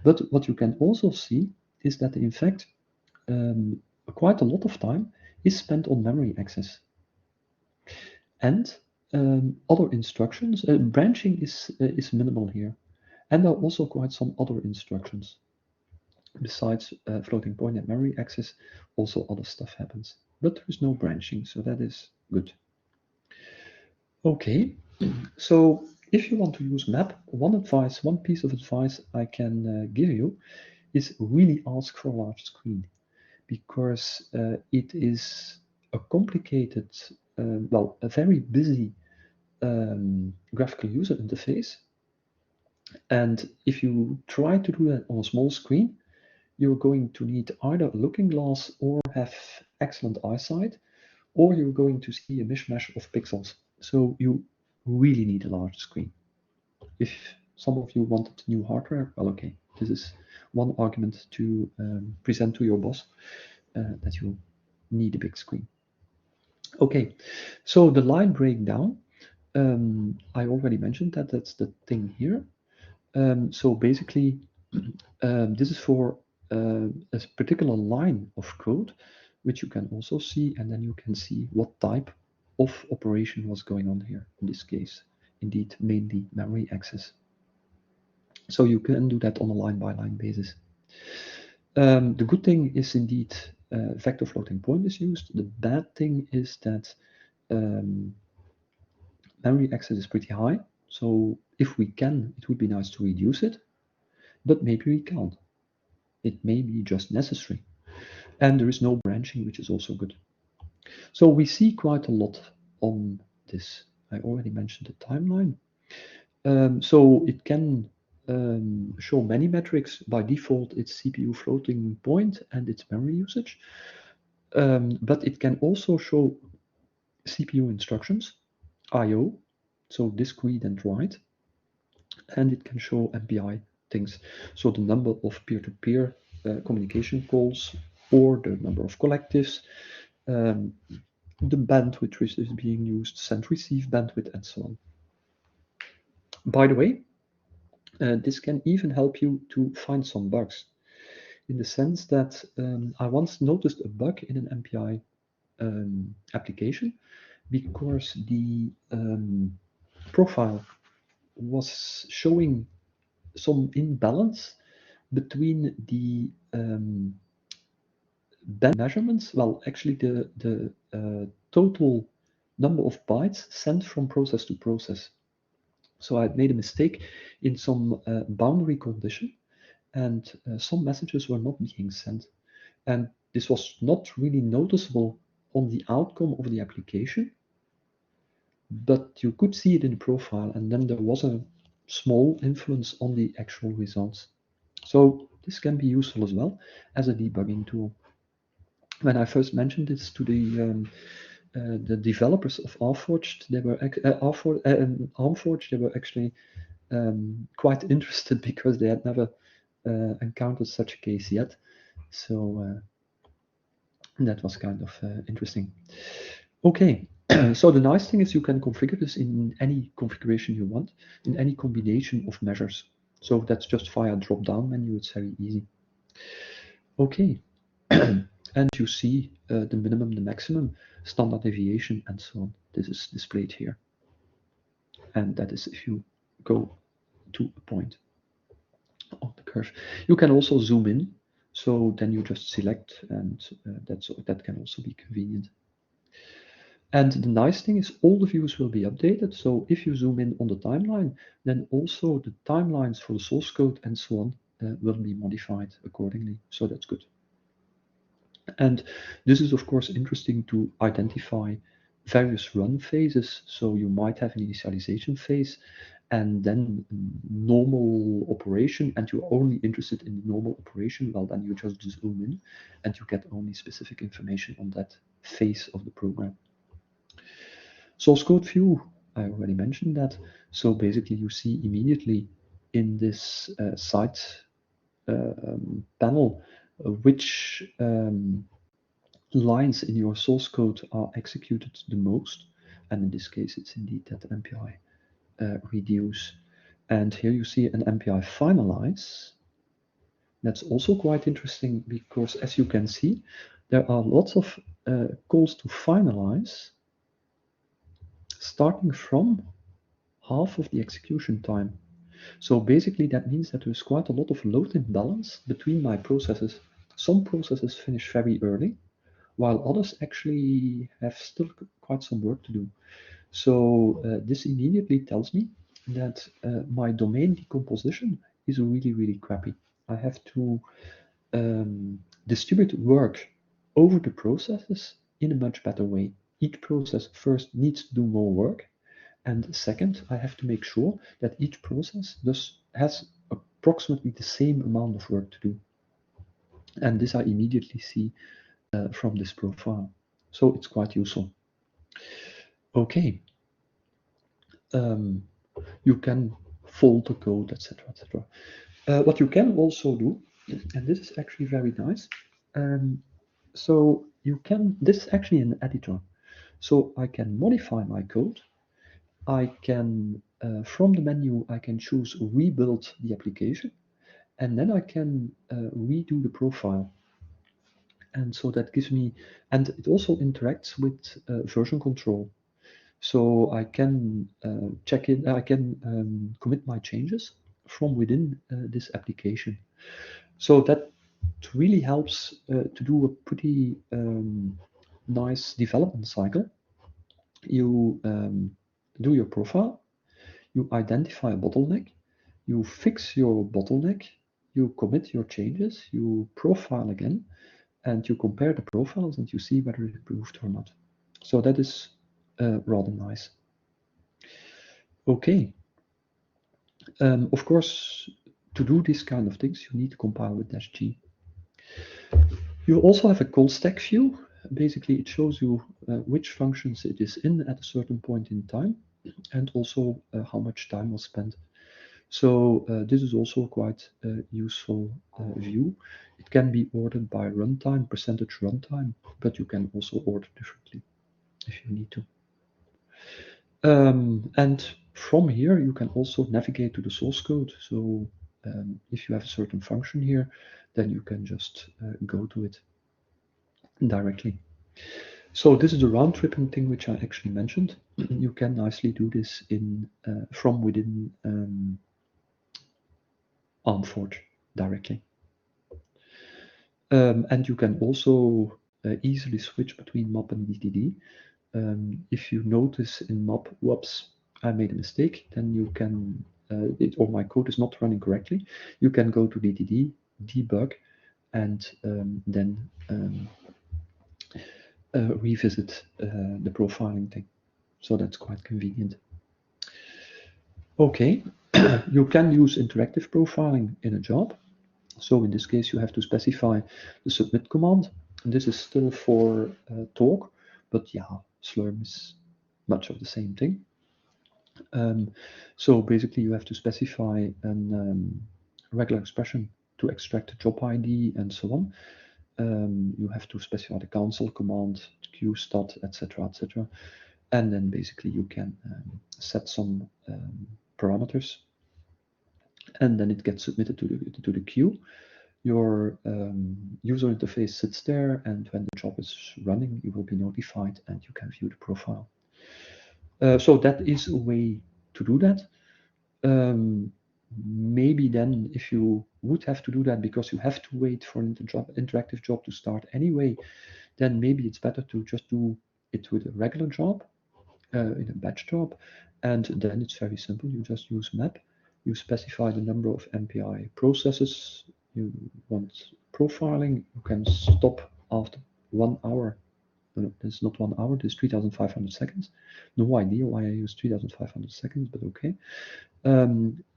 But what you can also see is that in fact, quite a lot of time is spent on memory access. And other instructions, branching is minimal here. And there are also quite some other instructions. Besides floating point and memory access, also other stuff happens. But there is no branching, so that is good. Okay, so if you want to use map, one piece of advice I can give you is really ask for a large screen, because it is a complicated, well, a very busy graphical user interface. And if you try to do that on a small screen, you're going to need either a looking glass or have excellent eyesight, or you're going to see a mishmash of pixels. So you really need a large screen. If some of you wanted new hardware, well, okay, this is one argument to present to your boss, that you need a big screen. Okay, so the line breakdown, I already mentioned that, that's the thing here. So basically, this is for a particular line of code, which you can also see, and then you can see what type of operation was going on here. In this case, indeed, mainly memory access. So you can do that on a line-by-line basis. The good thing is indeed vector floating point is used. The bad thing is that memory access is pretty high. So if we can, it would be nice to reduce it, but maybe we can't. It may be just necessary. And there is no branching, which is also good. So we see quite a lot on this. I already mentioned the timeline. So it can show many metrics. By default, it's CPU floating point and its memory usage. But it can also show CPU instructions, I/O, so disk read and write, and it can show MPI things. So the number of peer-to-peer communication calls, or the number of collectives, the bandwidth which is being used, send-receive bandwidth, and so on. By the way, this can even help you to find some bugs, in the sense that I once noticed a bug in an MPI application because the profile was showing some imbalance between the band measurements. Well, actually, the total number of bytes sent from process to process. So I made a mistake in some boundary condition, and some messages were not being sent. And this was not really noticeable on the outcome of the application, but you could see it in the profile, and then there was a small influence on the actual results. So this can be useful as well as a debugging tool. When I first mentioned this to the developers of ARMforged, they were ARMforged, they were actually quite interested because they had never encountered such a case yet. So that was kind of interesting. Okay, so the nice thing is you can configure this in any configuration you want, in any combination of measures. So that's just via drop-down menu, it's very easy. Okay, and you see the minimum, the maximum, standard deviation, and so on. This is displayed here. And that is if you go to a point on the curve. You can also zoom in, so then you just select, and that can also be convenient. And the nice thing is all the views will be updated. So if you zoom in on the timeline, then also the timelines for the source code and so on will be modified accordingly. So that's good. And this is, of course, interesting to identify various run phases. So you might have an initialization phase and then normal operation, and you're only interested in the normal operation. Well, then you just zoom in and you get only specific information on that phase of the program. Source code view, I already mentioned that. So basically you see immediately in this side panel which lines in your source code are executed the most. And in this case, it's indeed that MPI reduce. And here you see an MPI finalize. That's also quite interesting because, as you can see, there are lots of calls to finalize starting from half of the execution time. So basically that means that there's quite a lot of load imbalance between my processes. Some processes finish very early, while others actually have still quite some work to do. So this immediately tells me that my domain decomposition is really, really crappy. I have to distribute work over the processes in a much better way. Each process first needs to do more work, and second, I have to make sure that each process has approximately the same amount of work to do. And this I immediately see from this profile. So it's quite useful. Okay. You can fold the code, etc., etc. What you can also do, and this is actually very nice. So you can, this is actually an editor. So I can modify my code. I can, from the menu, I can choose rebuild the application, and then I can redo the profile. And so that gives me, and it also interacts with version control. So I can check in, I can commit my changes from within this application. So that really helps to do a pretty nice development cycle. You do your profile, You identify a bottleneck, you fix your bottleneck, you commit your changes, you profile again, and you compare the profiles and you see whether it improved or not. So that is rather nice. Okay. Of course, to do these kind of things, you need to compile with -G. You also have a call stack view. Basically, it shows you which functions it is in at a certain point in time, and also how much time was spent. So this is also quite a useful view. It can be ordered by runtime, percentage runtime, but you can also order differently if you need to. And from here, you can also navigate to the source code. So if you have a certain function here, then you can just go to it directly. So this is the round tripping thing which I actually mentioned. You can nicely do this in from within ARMforge directly. And you can also easily switch between MAP and DTD. If you notice in MAP, whoops, I made a mistake, then you can, or my code is not running correctly, you can go to DTD, debug, and then revisit the profiling thing. So that's quite convenient. Okay, you can use interactive profiling in a job. So in this case, you have to specify the submit command. And this is still for talk, but yeah, Slurm is much of the same thing. So basically, you have to specify a regular expression to extract the job ID and so on. You have to specify the cancel command, qstat, etc., etc. And then basically you can set some parameters, and then it gets submitted to the queue. Your user interface sits there, and when the job is running, you will be notified and you can view the profile. So that is a way to do that. Maybe then if you would have to do that because you have to wait for an interactive job to start anyway, then maybe it's better to just do it with a regular job, in a batch job, and then it's very simple. You just use map, you specify the number of MPI processes you want profiling, you can stop after 1 hour. No, it's not 1 hour, this is 3,500 seconds. No idea why I use 3,500 seconds, but okay.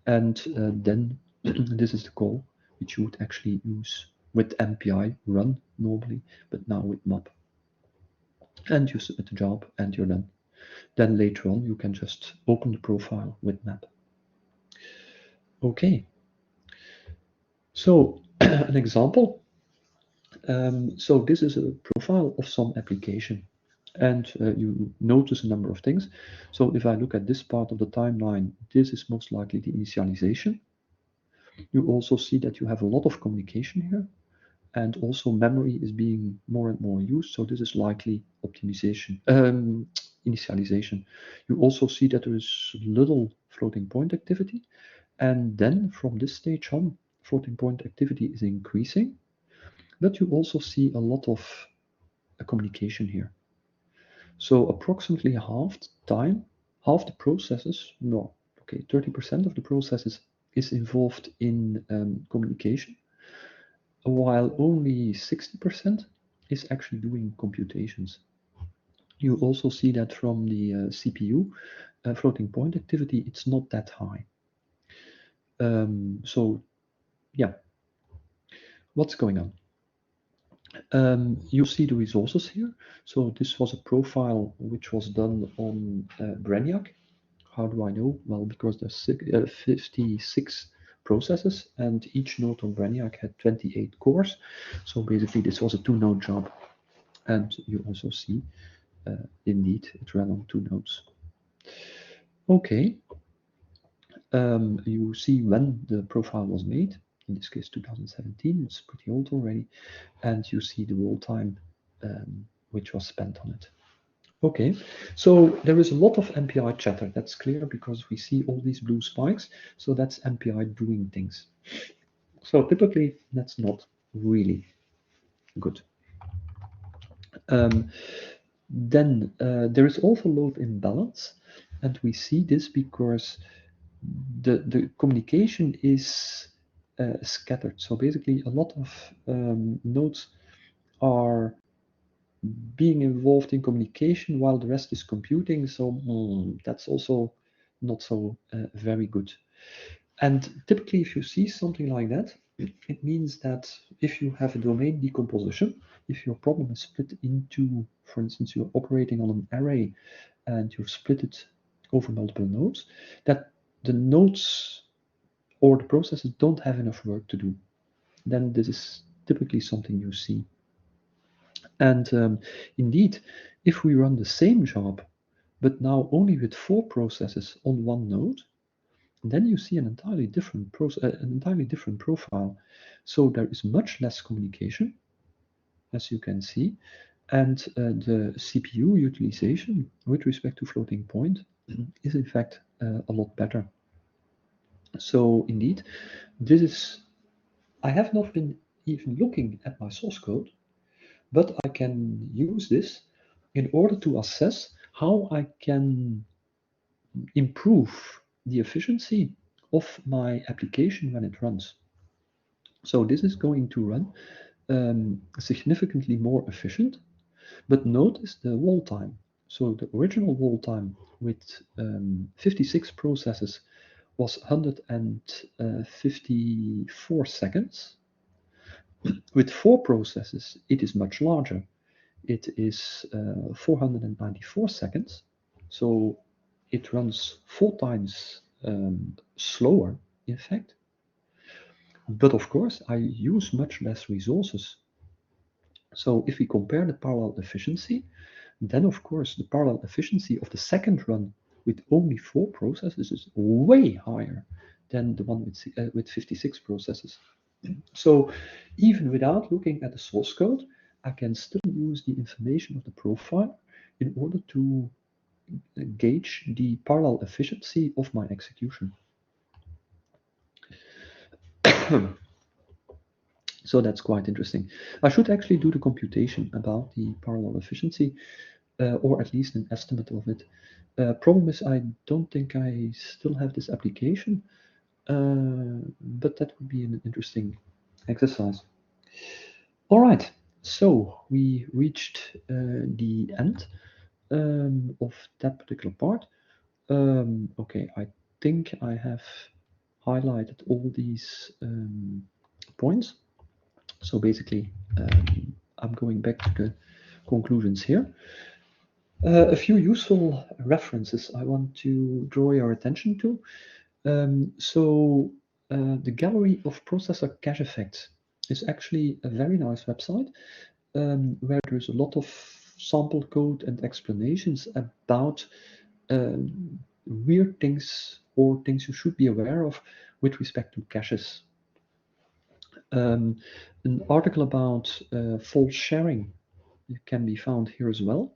And then this is the call which you would actually use with MPI run normally, but now with map. And you submit the job and you're done. Then later on, you can just open the profile with map. Okay. So an example. So this is a profile of some application. And you notice a number of things. So if I look at this part of the timeline, this is most likely the initialization. You also see that you have a lot of communication here, and also memory is being more and more used. So this is likely optimization, initialization. You also see that there is little floating point activity, and then from this stage on, floating point activity is increasing, but you also see a lot of communication here. So approximately half the time, half the processes, no, okay, 30% of the processes is involved in communication, while only 60% is actually doing computations. You also see that from the CPU, floating point activity, it's not that high. So yeah, what's going on? You see the resources here. So this was a profile which was done on Brainiac. How do I know? Well, because there's 56 processes, and each node on Brainiac had 28 cores. So basically, this was a 2-node job. And you also see, indeed, it ran on 2 nodes. Okay. You see when the profile was made. In this case, 2017. It's pretty old already. And you see the roll time which was spent on it. Okay, so there is a lot of MPI chatter. That's clear because we see all these blue spikes. So that's MPI doing things. So typically, that's not really good. Then there is also load imbalance. And we see this because the communication is scattered. So basically, a lot of nodes are being involved in communication while the rest is computing. So that's also not so very good. And typically, if you see something like that, it means that if you have a domain decomposition, if your problem is split into, for instance, you're operating on an array and you've split it over multiple nodes, that the nodes or the processes don't have enough work to do, then this is typically something you see. And indeed, if we run the same job, but now only with 4 processes on one node, then you see an entirely different profile. So there is much less communication, as you can see, and the CPU utilization with respect to floating point is in fact a lot better. So indeed, this is, I have not been even looking at my source code, but I can use this in order to assess how I can improve the efficiency of my application when it runs. So this is going to run significantly more efficient, but notice the wall time. So the original wall time with 56 processes was 154 seconds. With 4 processes, it is much larger. It is 494 seconds. So it runs 4 times slower, in fact. But of course, I use much less resources. So if we compare the parallel efficiency, then of course the parallel efficiency of the second run with only 4 processes is way higher than the one with 56 processes. So even without looking at the source code, I can still use the information of the profile in order to gauge the parallel efficiency of my execution. So that's quite interesting. I should actually do the computation about the parallel efficiency, or at least an estimate of it. Problem is, I don't think I still have this application, but that would be an interesting exercise. All right, so we reached the end of that particular part. Okay, I think I have highlighted all these points. So basically, I'm going back to the conclusions here. A few useful references I want to draw your attention to. The Gallery of Processor Cache Effects is actually a very nice website where there's a lot of sample code and explanations about weird things or things you should be aware of with respect to caches. An article about fault sharing can be found here as well.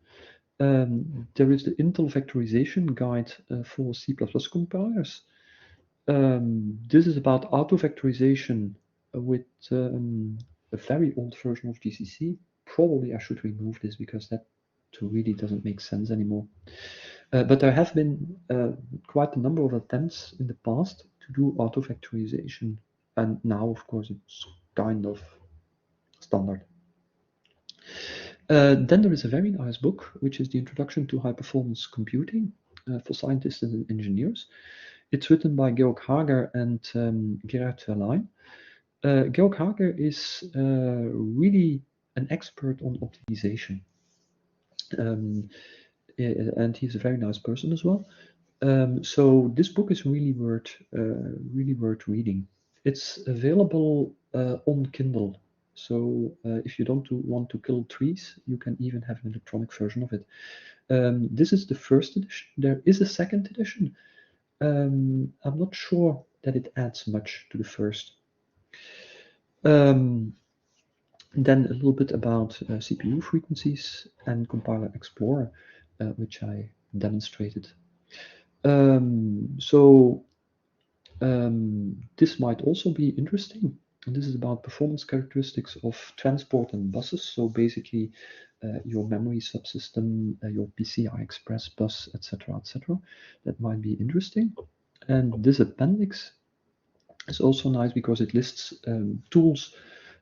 There is the Intel Vectorization Guide for C++ compilers. This is about auto-vectorization with a very old version of GCC. Probably I should remove this because that really doesn't make sense anymore. But there have been quite a number of attempts in the past to do auto-vectorization, and now, of course, it's kind of standard. Then there is a very nice book, which is the Introduction to High-Performance Computing for Scientists and Engineers. It's written by Georg Hager and Gerard Verlein. Georg Hager is really an expert on optimization. And he's a very nice person as well. So this book is really worth reading. It's available on Kindle. So if you don't want to kill trees, you can even have an electronic version of it. This is the first edition. There is a second edition. I'm not sure that it adds much to the first. Then a little bit about CPU frequencies and Compiler Explorer, which I demonstrated. This might also be interesting. And this is about performance characteristics of transport and buses. So basically, your memory subsystem, your PCI Express bus, etc., etc. That might be interesting. And this appendix is also nice because it lists tools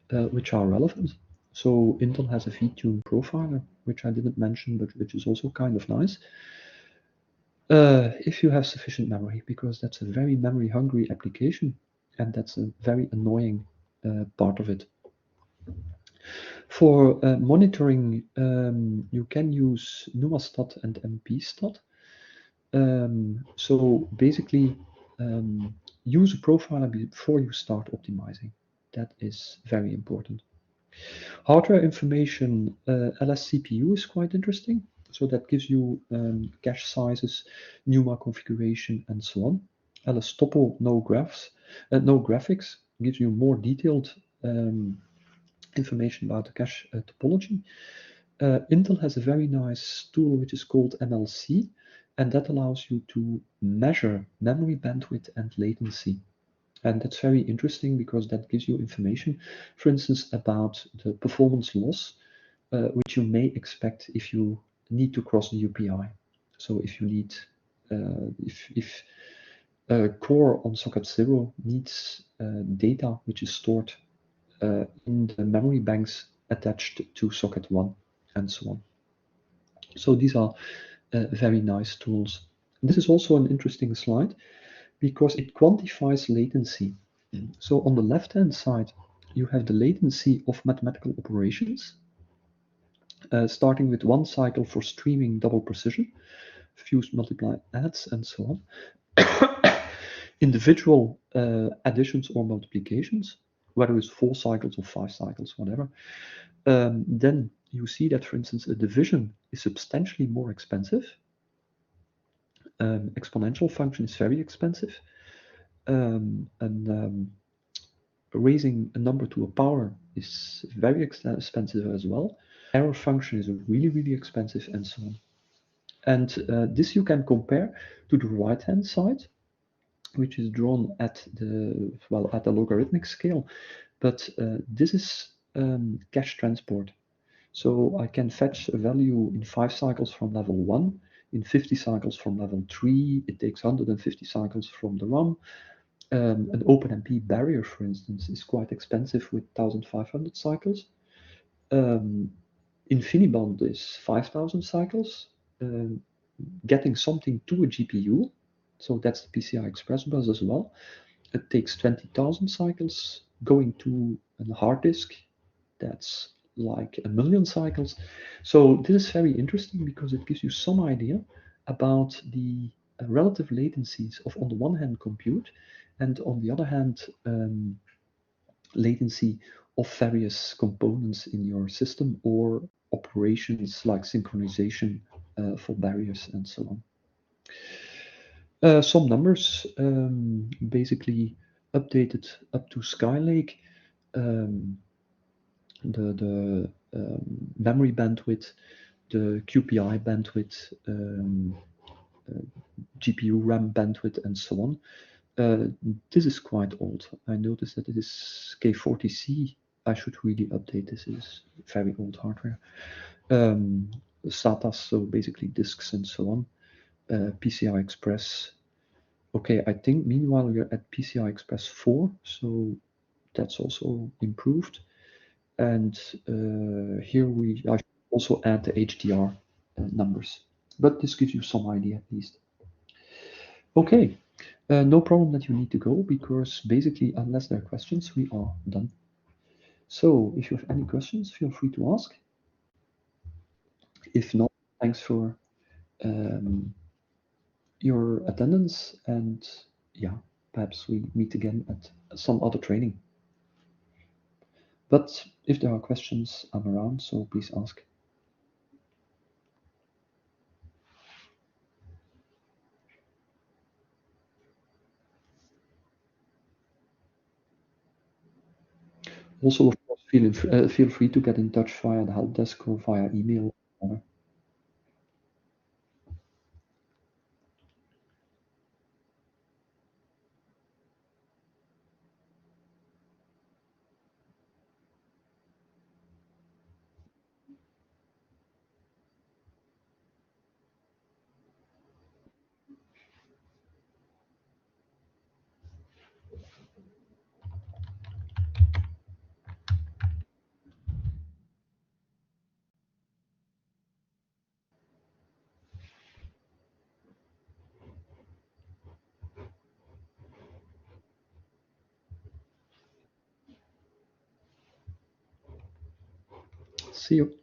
which are relevant. So Intel has a VTune profiler, which I didn't mention, but which is also kind of nice. If you have sufficient memory, because that's a very memory-hungry application, and that's a very annoying part of it. For monitoring, you can use NumaStat and MPStat. So basically, use a profiler before you start optimizing. That is very important. Hardware information, LSCPU is quite interesting. So that gives you cache sizes, NUMA configuration, and so on. LSTOPL, no graphics, gives you more detailed information about the cache topology. Intel has a very nice tool which is called MLC, and that allows you to measure memory bandwidth and latency. And that's very interesting because that gives you information, for instance, about the performance loss, which you may expect if you need to cross the UPI. So if you need, if a core on socket 0 needs data which is stored in the memory banks attached to socket 1 and so on. So these are very nice tools. This is also an interesting slide because it quantifies latency. So on the left-hand side, you have the latency of mathematical operations, starting with 1 cycle for streaming double precision, fuse, multiply, adds, and so on. Individual additions or multiplications, whether it's 4 cycles or 5 cycles, whatever. Then you see that, for instance, a division is substantially more expensive. Exponential function is very expensive. Raising a number to a power is very expensive as well. Error function is really, really expensive, and so on. And this you can compare to the right-hand side, which is drawn at the logarithmic scale. But this is cache transport. So I can fetch a value in 5 cycles from level 1, in 50 cycles from level 3. It takes 150 cycles from the RAM. An OpenMP barrier, for instance, is quite expensive with 1,500 cycles. InfiniBand is 5,000 cycles. Getting something to a GPU, so that's the PCI Express bus as well, it takes 20,000 cycles. Going to a hard disk, that's like 1,000,000 cycles. So this is very interesting because it gives you some idea about the relative latencies of, on the one hand, compute, and on the other hand, latency of various components in your system or operations like synchronization for barriers and so on. Some numbers, basically updated up to Skylake. The memory bandwidth, the QPI bandwidth, GPU RAM bandwidth, and so on. This is quite old. I noticed that it is K40C. I should really update this. It is very old hardware. SATAs, so basically disks and so on. PCI Express. Okay, I think meanwhile we're at PCI Express 4, so that's also improved. And here I should also add the HDR numbers, but this gives you some idea at least. Okay, no problem that you need to go because basically, unless there are questions, we are done. So if you have any questions, feel free to ask. If not, thanks for your attendance, and yeah, perhaps we meet again at some other training. But if there are questions, I'm around, so please ask. Also, of course, feel free to get in touch via the help desk or via email. See you.